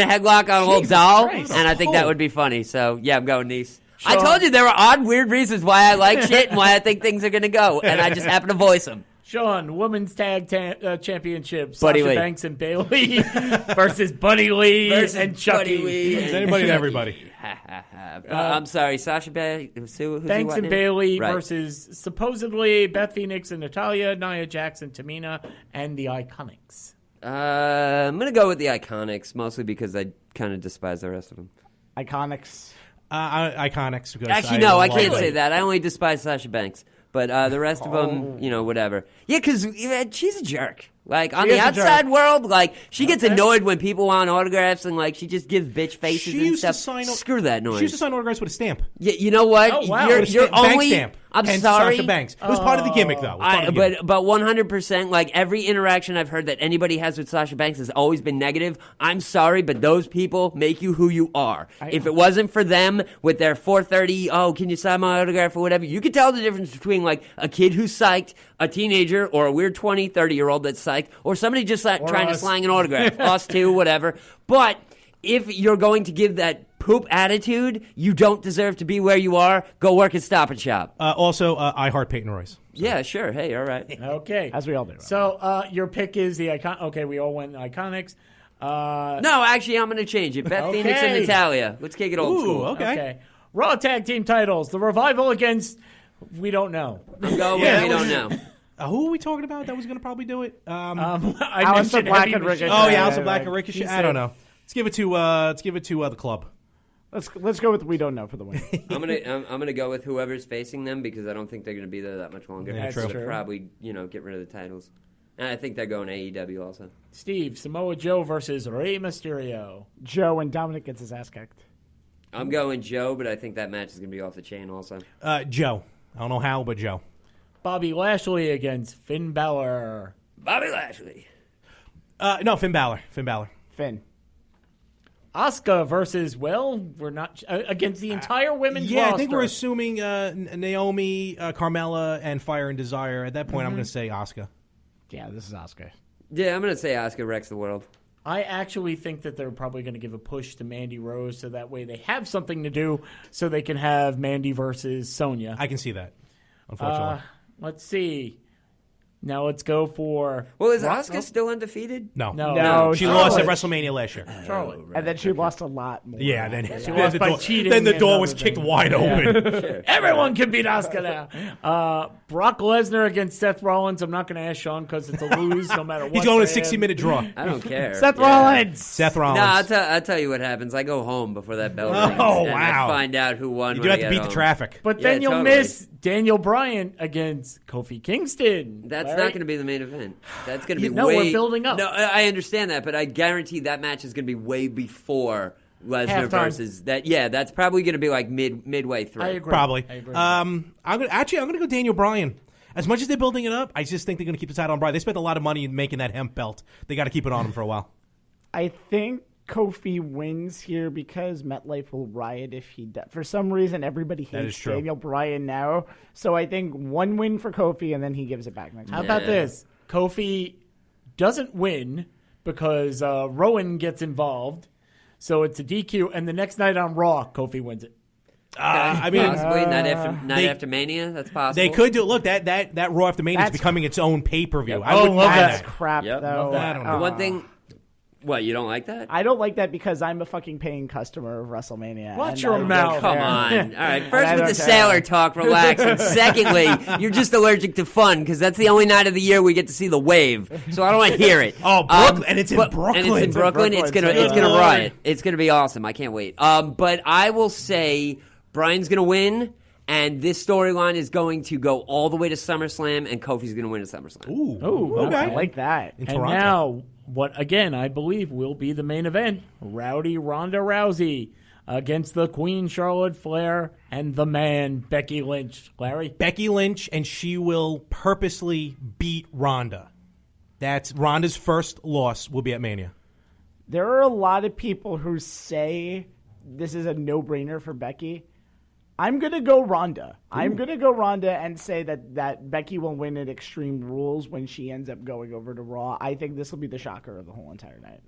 [SPEAKER 4] headlock on a little doll,
[SPEAKER 5] Christ.
[SPEAKER 4] and I think that would be funny. So, yeah, I'm going Nice. I told you there were odd, weird reasons why I like shit and why I think things are going to go, and I just happen to voice them.
[SPEAKER 3] Sean, Women's Tag Championship.
[SPEAKER 4] Buddy
[SPEAKER 3] Sasha
[SPEAKER 4] Lee.
[SPEAKER 3] Banks and Bailey versus Buddy Lee and Chucky.
[SPEAKER 4] Buddy Lee
[SPEAKER 1] Is anybody to everybody?
[SPEAKER 4] I'm sorry, Sasha Banks.
[SPEAKER 3] Banks and Bailey versus supposedly Beth Phoenix and Natalya, Nia Jax and Tamina, and the Iconics.
[SPEAKER 4] I'm going to go with the Iconics, mostly because I kind of despise the rest of them.
[SPEAKER 5] Iconics.
[SPEAKER 1] Iconics. Because
[SPEAKER 4] Actually, no, I can't
[SPEAKER 1] love
[SPEAKER 4] say
[SPEAKER 1] it.
[SPEAKER 4] that. I only despise Sasha Banks. But the rest of them, whatever. Yeah, because she's a jerk. Like, on
[SPEAKER 5] She
[SPEAKER 4] the
[SPEAKER 5] is a jerk.
[SPEAKER 4] outside world, like, she gets annoyed when people want autographs and, like, she just gives bitch faces
[SPEAKER 1] She
[SPEAKER 4] and
[SPEAKER 1] used to
[SPEAKER 4] stuff.
[SPEAKER 1] sign
[SPEAKER 4] Screw that noise.
[SPEAKER 1] She used to sign autographs with a stamp.
[SPEAKER 4] Yeah, you know what?
[SPEAKER 3] Oh, wow.
[SPEAKER 4] You're
[SPEAKER 1] Bank
[SPEAKER 4] only...
[SPEAKER 1] stamp.
[SPEAKER 4] I'm
[SPEAKER 1] Hence
[SPEAKER 4] sorry.
[SPEAKER 1] Sasha Banks. It was part of the gimmick, though. It was part of the gimmick.
[SPEAKER 4] But 100%, like, every interaction I've heard that anybody has with Sasha Banks has always been negative. I'm sorry, but those people make you who you are. If it wasn't for them with their 4:30, can you sign my autograph or whatever, you could tell the difference between, like, a kid who's psyched, a teenager, or a weird 20, 30-year-old that's psyched, or somebody just trying to
[SPEAKER 3] us.
[SPEAKER 4] slang an autograph. Us too, whatever. But if you're going to give that poop attitude, you don't deserve to be where you are. Go work at Stop and Shop.
[SPEAKER 1] Also, I heart Peyton Royce.
[SPEAKER 4] Yeah, sure. Hey, all right.
[SPEAKER 3] Okay.
[SPEAKER 5] As we all do.
[SPEAKER 3] So your pick is the Icon. Okay, we all went Iconics.
[SPEAKER 4] No, actually, I'm going to change it. Beth Phoenix and
[SPEAKER 3] Okay.
[SPEAKER 4] Natalia. Let's kick it old
[SPEAKER 1] Ooh,
[SPEAKER 4] school.
[SPEAKER 1] okay.
[SPEAKER 3] Raw Tag Team titles. The Revival against... We don't know.
[SPEAKER 4] I'm going
[SPEAKER 1] Yeah,
[SPEAKER 4] we
[SPEAKER 1] that
[SPEAKER 4] don't
[SPEAKER 1] was-
[SPEAKER 4] know.
[SPEAKER 1] Who are we talking about that was going to probably do it?
[SPEAKER 3] I
[SPEAKER 5] Aleister
[SPEAKER 3] mentioned
[SPEAKER 5] Black
[SPEAKER 3] Heavy
[SPEAKER 5] and Ricochet.
[SPEAKER 3] Machine.
[SPEAKER 1] Oh yeah,
[SPEAKER 5] Yeah,
[SPEAKER 1] Alistair
[SPEAKER 5] yeah,
[SPEAKER 1] Black
[SPEAKER 5] yeah.
[SPEAKER 1] and Ricochet.
[SPEAKER 3] He
[SPEAKER 1] I don't
[SPEAKER 3] said-
[SPEAKER 1] know. Let's give it to the club.
[SPEAKER 5] Let's go with we don't know for the win.
[SPEAKER 4] I'm gonna go with whoever's facing them because I don't think they're gonna be there that much longer.
[SPEAKER 1] Yeah,
[SPEAKER 3] true.
[SPEAKER 4] They'll probably get rid of the titles, and I think they're going AEW also.
[SPEAKER 3] Steve, Samoa Joe versus Rey Mysterio.
[SPEAKER 5] Joe and Dominic gets his ass kicked.
[SPEAKER 4] I'm going Joe, but I think that match is gonna be off the chain also.
[SPEAKER 1] Joe. I don't know how, but Joe.
[SPEAKER 3] Bobby Lashley against Finn Balor.
[SPEAKER 4] Bobby Lashley.
[SPEAKER 1] No, Finn Balor.
[SPEAKER 5] Finn.
[SPEAKER 3] Asuka versus, we're not against the entire women's roster.
[SPEAKER 1] I think we're assuming Naomi, Carmella, and Fire and Desire. At that point, I'm going to say Asuka.
[SPEAKER 5] Yeah, this is Asuka.
[SPEAKER 4] Yeah, I'm gonna say Asuka wrecks the world.
[SPEAKER 3] I actually think that they're probably going to give a push to Mandy Rose so that way they have something to do so they can have Mandy versus Sonya.
[SPEAKER 1] I can see that, unfortunately.
[SPEAKER 3] Let's see. Now let's go for...
[SPEAKER 4] Well, is Asuka still undefeated?
[SPEAKER 1] No.
[SPEAKER 5] No,
[SPEAKER 1] She lost at
[SPEAKER 5] Charlotte.
[SPEAKER 1] WrestleMania last year.
[SPEAKER 3] Charlotte.
[SPEAKER 5] And then she lost a lot more.
[SPEAKER 1] Yeah, then
[SPEAKER 3] lost by cheating
[SPEAKER 1] Then the
[SPEAKER 3] and
[SPEAKER 1] door was
[SPEAKER 3] other
[SPEAKER 1] kicked
[SPEAKER 3] things.
[SPEAKER 1] wide open.
[SPEAKER 3] Everyone can beat Asuka now. Brock Lesnar against Seth Rollins. I'm not going to ask Sean because it's a lose no matter what.
[SPEAKER 1] He's going a
[SPEAKER 3] fan.
[SPEAKER 1] 60-minute draw.
[SPEAKER 4] I don't care.
[SPEAKER 5] Seth Rollins.
[SPEAKER 1] Seth Rollins.
[SPEAKER 4] No, I'll tell you what happens. I go home before that bell rings.
[SPEAKER 1] Oh,
[SPEAKER 4] and
[SPEAKER 1] wow.
[SPEAKER 4] I find out who won.
[SPEAKER 1] You
[SPEAKER 4] when
[SPEAKER 1] do
[SPEAKER 4] I
[SPEAKER 1] have to
[SPEAKER 4] get
[SPEAKER 1] beat
[SPEAKER 4] home.
[SPEAKER 1] the traffic.
[SPEAKER 3] But then
[SPEAKER 4] Yeah,
[SPEAKER 3] you'll
[SPEAKER 4] totally.
[SPEAKER 3] miss Daniel Bryan against Kofi Kingston.
[SPEAKER 4] That's
[SPEAKER 3] Larry?
[SPEAKER 4] not going to be the main event. That's going to be
[SPEAKER 3] No,
[SPEAKER 4] way...
[SPEAKER 3] we're building up.
[SPEAKER 4] No, I understand that, but I guarantee that match is going to be way before Lesnar
[SPEAKER 3] Halftime.
[SPEAKER 4] versus that. Yeah, that's probably going to be like midway through.
[SPEAKER 3] I agree.
[SPEAKER 1] Probably.
[SPEAKER 3] I agree.
[SPEAKER 1] I'm gonna go Daniel Bryan. As much as they're building it up, I just think they're gonna keep the title on Bryan. They spent a lot of money making that hemp belt. They got to keep it on him for a while.
[SPEAKER 5] I think Kofi wins here because MetLife will riot if he does. For some reason, everybody
[SPEAKER 1] That is
[SPEAKER 5] hates
[SPEAKER 1] true.
[SPEAKER 5] Daniel Bryan now. So I think one win for Kofi, and then he gives it back next
[SPEAKER 3] How
[SPEAKER 5] week.
[SPEAKER 3] about this? Kofi doesn't win because Rowan gets involved. So it's a DQ, and the next night on Raw, Kofi wins it.
[SPEAKER 1] I mean,
[SPEAKER 4] Possibly night after Mania. That's possible.
[SPEAKER 1] they could do. Look, that Raw after Mania is
[SPEAKER 5] That's-
[SPEAKER 1] becoming its own pay-per-view.
[SPEAKER 3] Yep.
[SPEAKER 1] I wouldn't
[SPEAKER 3] love
[SPEAKER 1] mind
[SPEAKER 5] That's
[SPEAKER 3] that.
[SPEAKER 5] crap,
[SPEAKER 4] Yep.
[SPEAKER 5] though.
[SPEAKER 3] Love that.
[SPEAKER 1] I don't know.
[SPEAKER 4] The one thing. What, you don't like that?
[SPEAKER 5] I don't like that because I'm a fucking paying customer of WrestleMania.
[SPEAKER 3] Watch
[SPEAKER 5] and
[SPEAKER 3] your
[SPEAKER 5] I don't
[SPEAKER 3] mouth.
[SPEAKER 5] care.
[SPEAKER 4] Come on. All right.
[SPEAKER 5] I
[SPEAKER 4] First with
[SPEAKER 5] don't
[SPEAKER 4] the
[SPEAKER 5] care.
[SPEAKER 4] sailor talk, relax. And secondly, you're just allergic to fun because that's the only night of the year we get to see the wave. So I don't want to hear it.
[SPEAKER 1] Oh, Brooklyn, and it's in Brooklyn.
[SPEAKER 4] And it's in Brooklyn. It's gonna
[SPEAKER 1] Lord.
[SPEAKER 4] riot. It's gonna be awesome. I can't wait. But I will say Bryan's gonna win. And this storyline is going to go all the way to SummerSlam, and Kofi's going to win at SummerSlam.
[SPEAKER 1] Ooh,
[SPEAKER 3] okay.
[SPEAKER 5] I like that.
[SPEAKER 1] In
[SPEAKER 3] And
[SPEAKER 1] Toronto.
[SPEAKER 3] now, what again I believe will be the main event: Rowdy Ronda Rousey against the Queen Charlotte Flair and the Man Becky Lynch. Larry,
[SPEAKER 1] Becky Lynch, and she will purposely beat Ronda. That's Ronda's first loss will be at Mania.
[SPEAKER 5] There are a lot of people who say this is a no-brainer for Becky. I'm going to go Ronda. I'm going to go Ronda and say that Becky will win at Extreme Rules when she ends up going over to Raw. I think this will be the shocker of the whole entire night.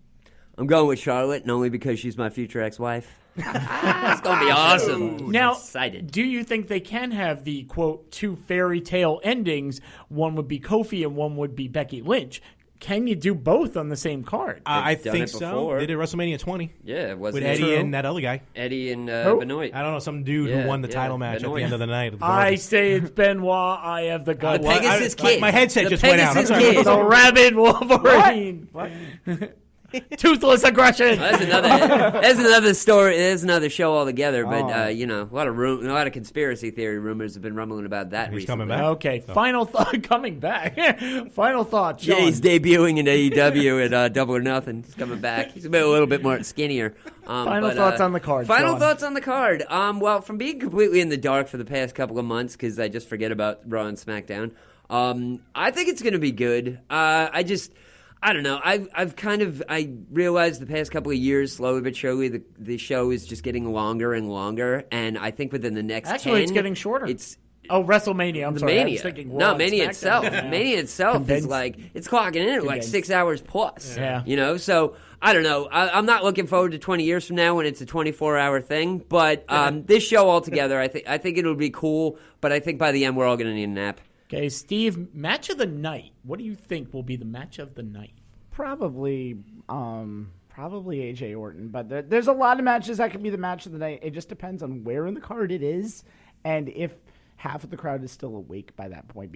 [SPEAKER 4] I'm going with Charlotte, and only because she's my future ex-wife. It's going to be awesome.
[SPEAKER 3] now,
[SPEAKER 4] I'm excited.
[SPEAKER 3] do you think they can have the quote two fairy tale endings? One would be Kofi and one would be Becky Lynch. Can you do both on the same card?
[SPEAKER 1] I
[SPEAKER 4] done
[SPEAKER 1] think
[SPEAKER 4] it
[SPEAKER 1] so.
[SPEAKER 4] before.
[SPEAKER 1] They did WrestleMania 20
[SPEAKER 4] Yeah, it wasn't
[SPEAKER 1] with Eddie
[SPEAKER 4] true.
[SPEAKER 1] and that other guy.
[SPEAKER 4] Eddie and Benoit.
[SPEAKER 1] I don't know, some dude
[SPEAKER 4] Yeah,
[SPEAKER 1] who won the
[SPEAKER 4] yeah,
[SPEAKER 1] title match at
[SPEAKER 4] Benoit.
[SPEAKER 1] the end of the night.
[SPEAKER 3] I say it's Benoit. I have the
[SPEAKER 4] The
[SPEAKER 3] gut.
[SPEAKER 4] Pegasus
[SPEAKER 1] my-
[SPEAKER 4] Kid.
[SPEAKER 1] my headset
[SPEAKER 4] The
[SPEAKER 1] just went out.
[SPEAKER 4] Pegasus
[SPEAKER 1] I'm sorry.
[SPEAKER 4] Kid.
[SPEAKER 3] The rabid Wolverine.
[SPEAKER 5] What?
[SPEAKER 3] Toothless aggression.
[SPEAKER 4] That's another story. There's another show altogether. But
[SPEAKER 5] Oh.
[SPEAKER 4] a lot of conspiracy theory rumors have been rumbling about that.
[SPEAKER 1] He's
[SPEAKER 4] recently.
[SPEAKER 1] coming back.
[SPEAKER 3] Okay, final thought. Coming back. Final thought, Sean.
[SPEAKER 4] Yeah, he's debuting in AEW at Double or Nothing. He's coming back. He's a little bit more skinnier.
[SPEAKER 3] Final thoughts on the card,
[SPEAKER 4] Final
[SPEAKER 3] Sean.
[SPEAKER 4] thoughts on the card. Well, from being completely in the dark for the past couple of months because I just forget about Raw and SmackDown, I think it's going to be good. I don't know. I realized the past couple of years, slowly but surely, the show is just getting longer and longer, and I think within the next
[SPEAKER 3] Actually,
[SPEAKER 4] 10,
[SPEAKER 3] it's getting shorter.
[SPEAKER 4] It's
[SPEAKER 3] WrestleMania. I'm
[SPEAKER 4] the
[SPEAKER 3] sorry. I
[SPEAKER 4] Mania.
[SPEAKER 3] was thinking Raw
[SPEAKER 4] No,
[SPEAKER 3] and
[SPEAKER 4] Mania
[SPEAKER 3] SmackDown.
[SPEAKER 4] itself.
[SPEAKER 3] Yeah.
[SPEAKER 4] Mania itself
[SPEAKER 3] Condensed.
[SPEAKER 4] is like, it's clocking in at like
[SPEAKER 3] Condensed.
[SPEAKER 4] 6 hours plus.
[SPEAKER 3] Yeah.
[SPEAKER 4] So I don't know. I'm not looking forward to 20 years from now when it's a 24-hour thing. But this show altogether, I think it'll be cool. But I think by the end, we're all going to need a nap.
[SPEAKER 3] Okay, Steve, match of the night. What do you think will be the match of the night?
[SPEAKER 5] Probably AJ Orton, but there's a lot of matches that could be the match of the night. It just depends on where in the card it is, and if half of the crowd is still awake by that point.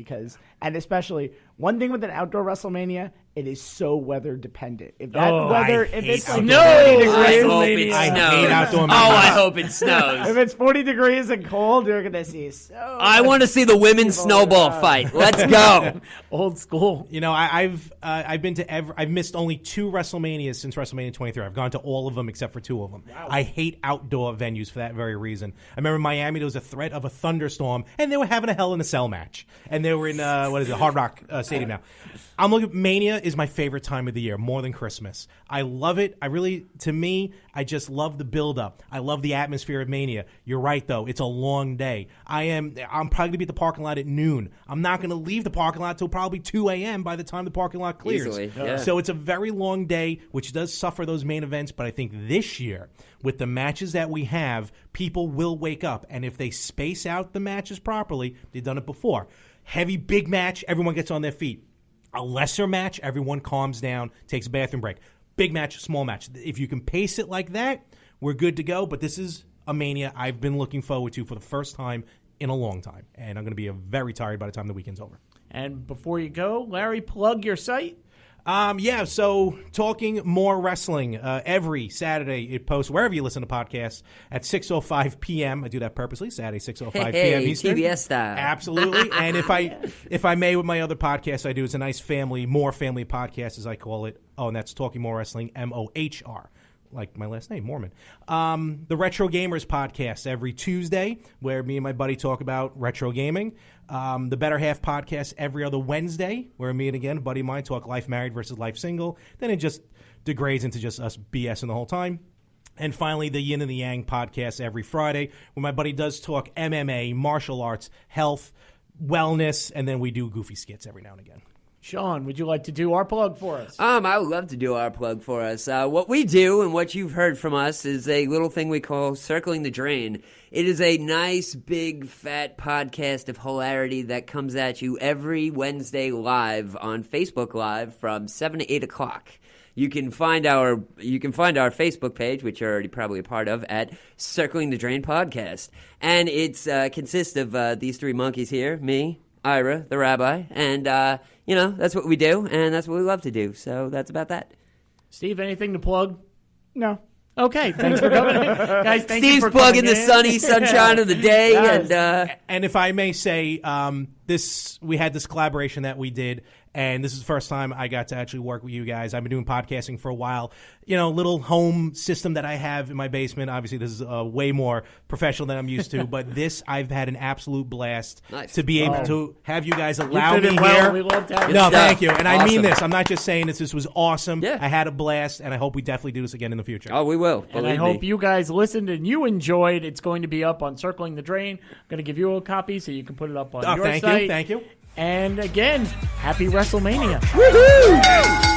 [SPEAKER 5] And especially one thing with an outdoor WrestleMania, it is so weather dependent. If that if it's like
[SPEAKER 3] snow.
[SPEAKER 5] 40 degrees,
[SPEAKER 4] I hope it
[SPEAKER 1] I
[SPEAKER 4] snows.
[SPEAKER 1] hate outdoor
[SPEAKER 4] Oh,
[SPEAKER 1] Mania.
[SPEAKER 4] I hope it snows.
[SPEAKER 5] if it's 40 degrees and cold, you're gonna see so.
[SPEAKER 4] I want to see the women's snowball fight. Let's go.
[SPEAKER 3] Old school.
[SPEAKER 1] You know, I've been to I've missed only 2 WrestleManias since WrestleMania 23. I've gone to all of them except for 2 of them. Wow. I hate outdoor venues for that very reason. I remember in Miami there was a threat of a thunderstorm, and they were having a Hell in a Cell match, and they were in Hard Rock Stadium now. I'm looking. Mania is my favorite time of the year, more than Christmas. I love it. To me, I just love the build-up. I love the atmosphere of Mania. You're right, though. It's a long day. I'm probably going to be at the parking lot at noon. I'm not going to leave the parking lot till probably 2 a.m. by the time the parking lot clears.
[SPEAKER 4] Easily, yeah.
[SPEAKER 1] So it's a very long day, which does suffer those main events. But I think this year, with the matches that we have, people will wake up. And if they space out the matches properly, they've done it before. Heavy, big match, everyone gets on their feet. A lesser match, everyone calms down, takes a bathroom break. Big match, small match. If you can pace it like that, we're good to go. But this is a Mania I've been looking forward to for the first time in a long time. And I'm going to be very tired by the time the weekend's over.
[SPEAKER 3] And before you go, Larry, plug your site.
[SPEAKER 1] So Talking MOHR Wrestling, every Saturday it posts wherever you listen to podcasts at 6:05 p.m. I do that purposely, Saturday 6:05 p.m. Eastern.
[SPEAKER 4] TBS style.
[SPEAKER 1] Absolutely. And if I may, with my other podcast I do, it's a nice more family podcast as I call it. Oh, and that's Talking MOHR Wrestling, MOHR. Like my last name, Mormon. The Retro Gamers podcast every Tuesday, where me and my buddy talk about retro gaming. The Better Half podcast every other Wednesday, where me and a buddy of mine talk life married versus life single. Then it just degrades into just us BSing the whole time. And finally, the Yin and the Yang podcast every Friday, where my buddy does talk MMA, martial arts, health, wellness, and then we do goofy skits every now and again.
[SPEAKER 3] Sean, would you like to do our plug for us?
[SPEAKER 4] I would love to do our plug for us. What we do and what you've heard from us is a little thing we call Circling the Drain. It is a nice, big, fat podcast of hilarity that comes at you every Wednesday live on Facebook Live from 7 to 8 o'clock. You can find our Facebook page, which you're already probably a part of, at Circling the Drain Podcast. And it consists of these 3 monkeys here, me, Ira, the rabbi, and, that's what we do, and that's what we love to do. So that's about that.
[SPEAKER 3] Steve, anything to plug?
[SPEAKER 5] No.
[SPEAKER 3] Okay, thanks for coming in. Guys, thank you
[SPEAKER 4] Steve's
[SPEAKER 3] for
[SPEAKER 4] plugging
[SPEAKER 3] coming
[SPEAKER 4] the
[SPEAKER 3] in.
[SPEAKER 4] sunny sunshine of the day.
[SPEAKER 3] Yes.
[SPEAKER 1] And if I may say, we had this collaboration that we did, and this is the first time I got to actually work with you guys. I've been doing podcasting for a while. Little home system that I have in my basement. Obviously, this is way more professional than I'm used to, but this, I've had an absolute blast to be able to have you guys allow
[SPEAKER 3] You fit
[SPEAKER 1] me
[SPEAKER 3] in well.
[SPEAKER 1] here.
[SPEAKER 3] We love to have you.
[SPEAKER 1] No,
[SPEAKER 4] stuff.
[SPEAKER 1] thank you. And I mean
[SPEAKER 4] Awesome.
[SPEAKER 1] this. I'm not just saying this. This was awesome.
[SPEAKER 4] Yeah.
[SPEAKER 1] I had a blast, and I hope we definitely do this again in the future.
[SPEAKER 4] Oh, we will.
[SPEAKER 3] And I hope you guys listened and you enjoyed. It's going to be up on Circling the Drain. I'm going to give you a copy so you can put it up on your
[SPEAKER 1] Thank
[SPEAKER 3] site.
[SPEAKER 1] you. Thank you.
[SPEAKER 3] And again, happy WrestleMania.
[SPEAKER 4] Woohoo!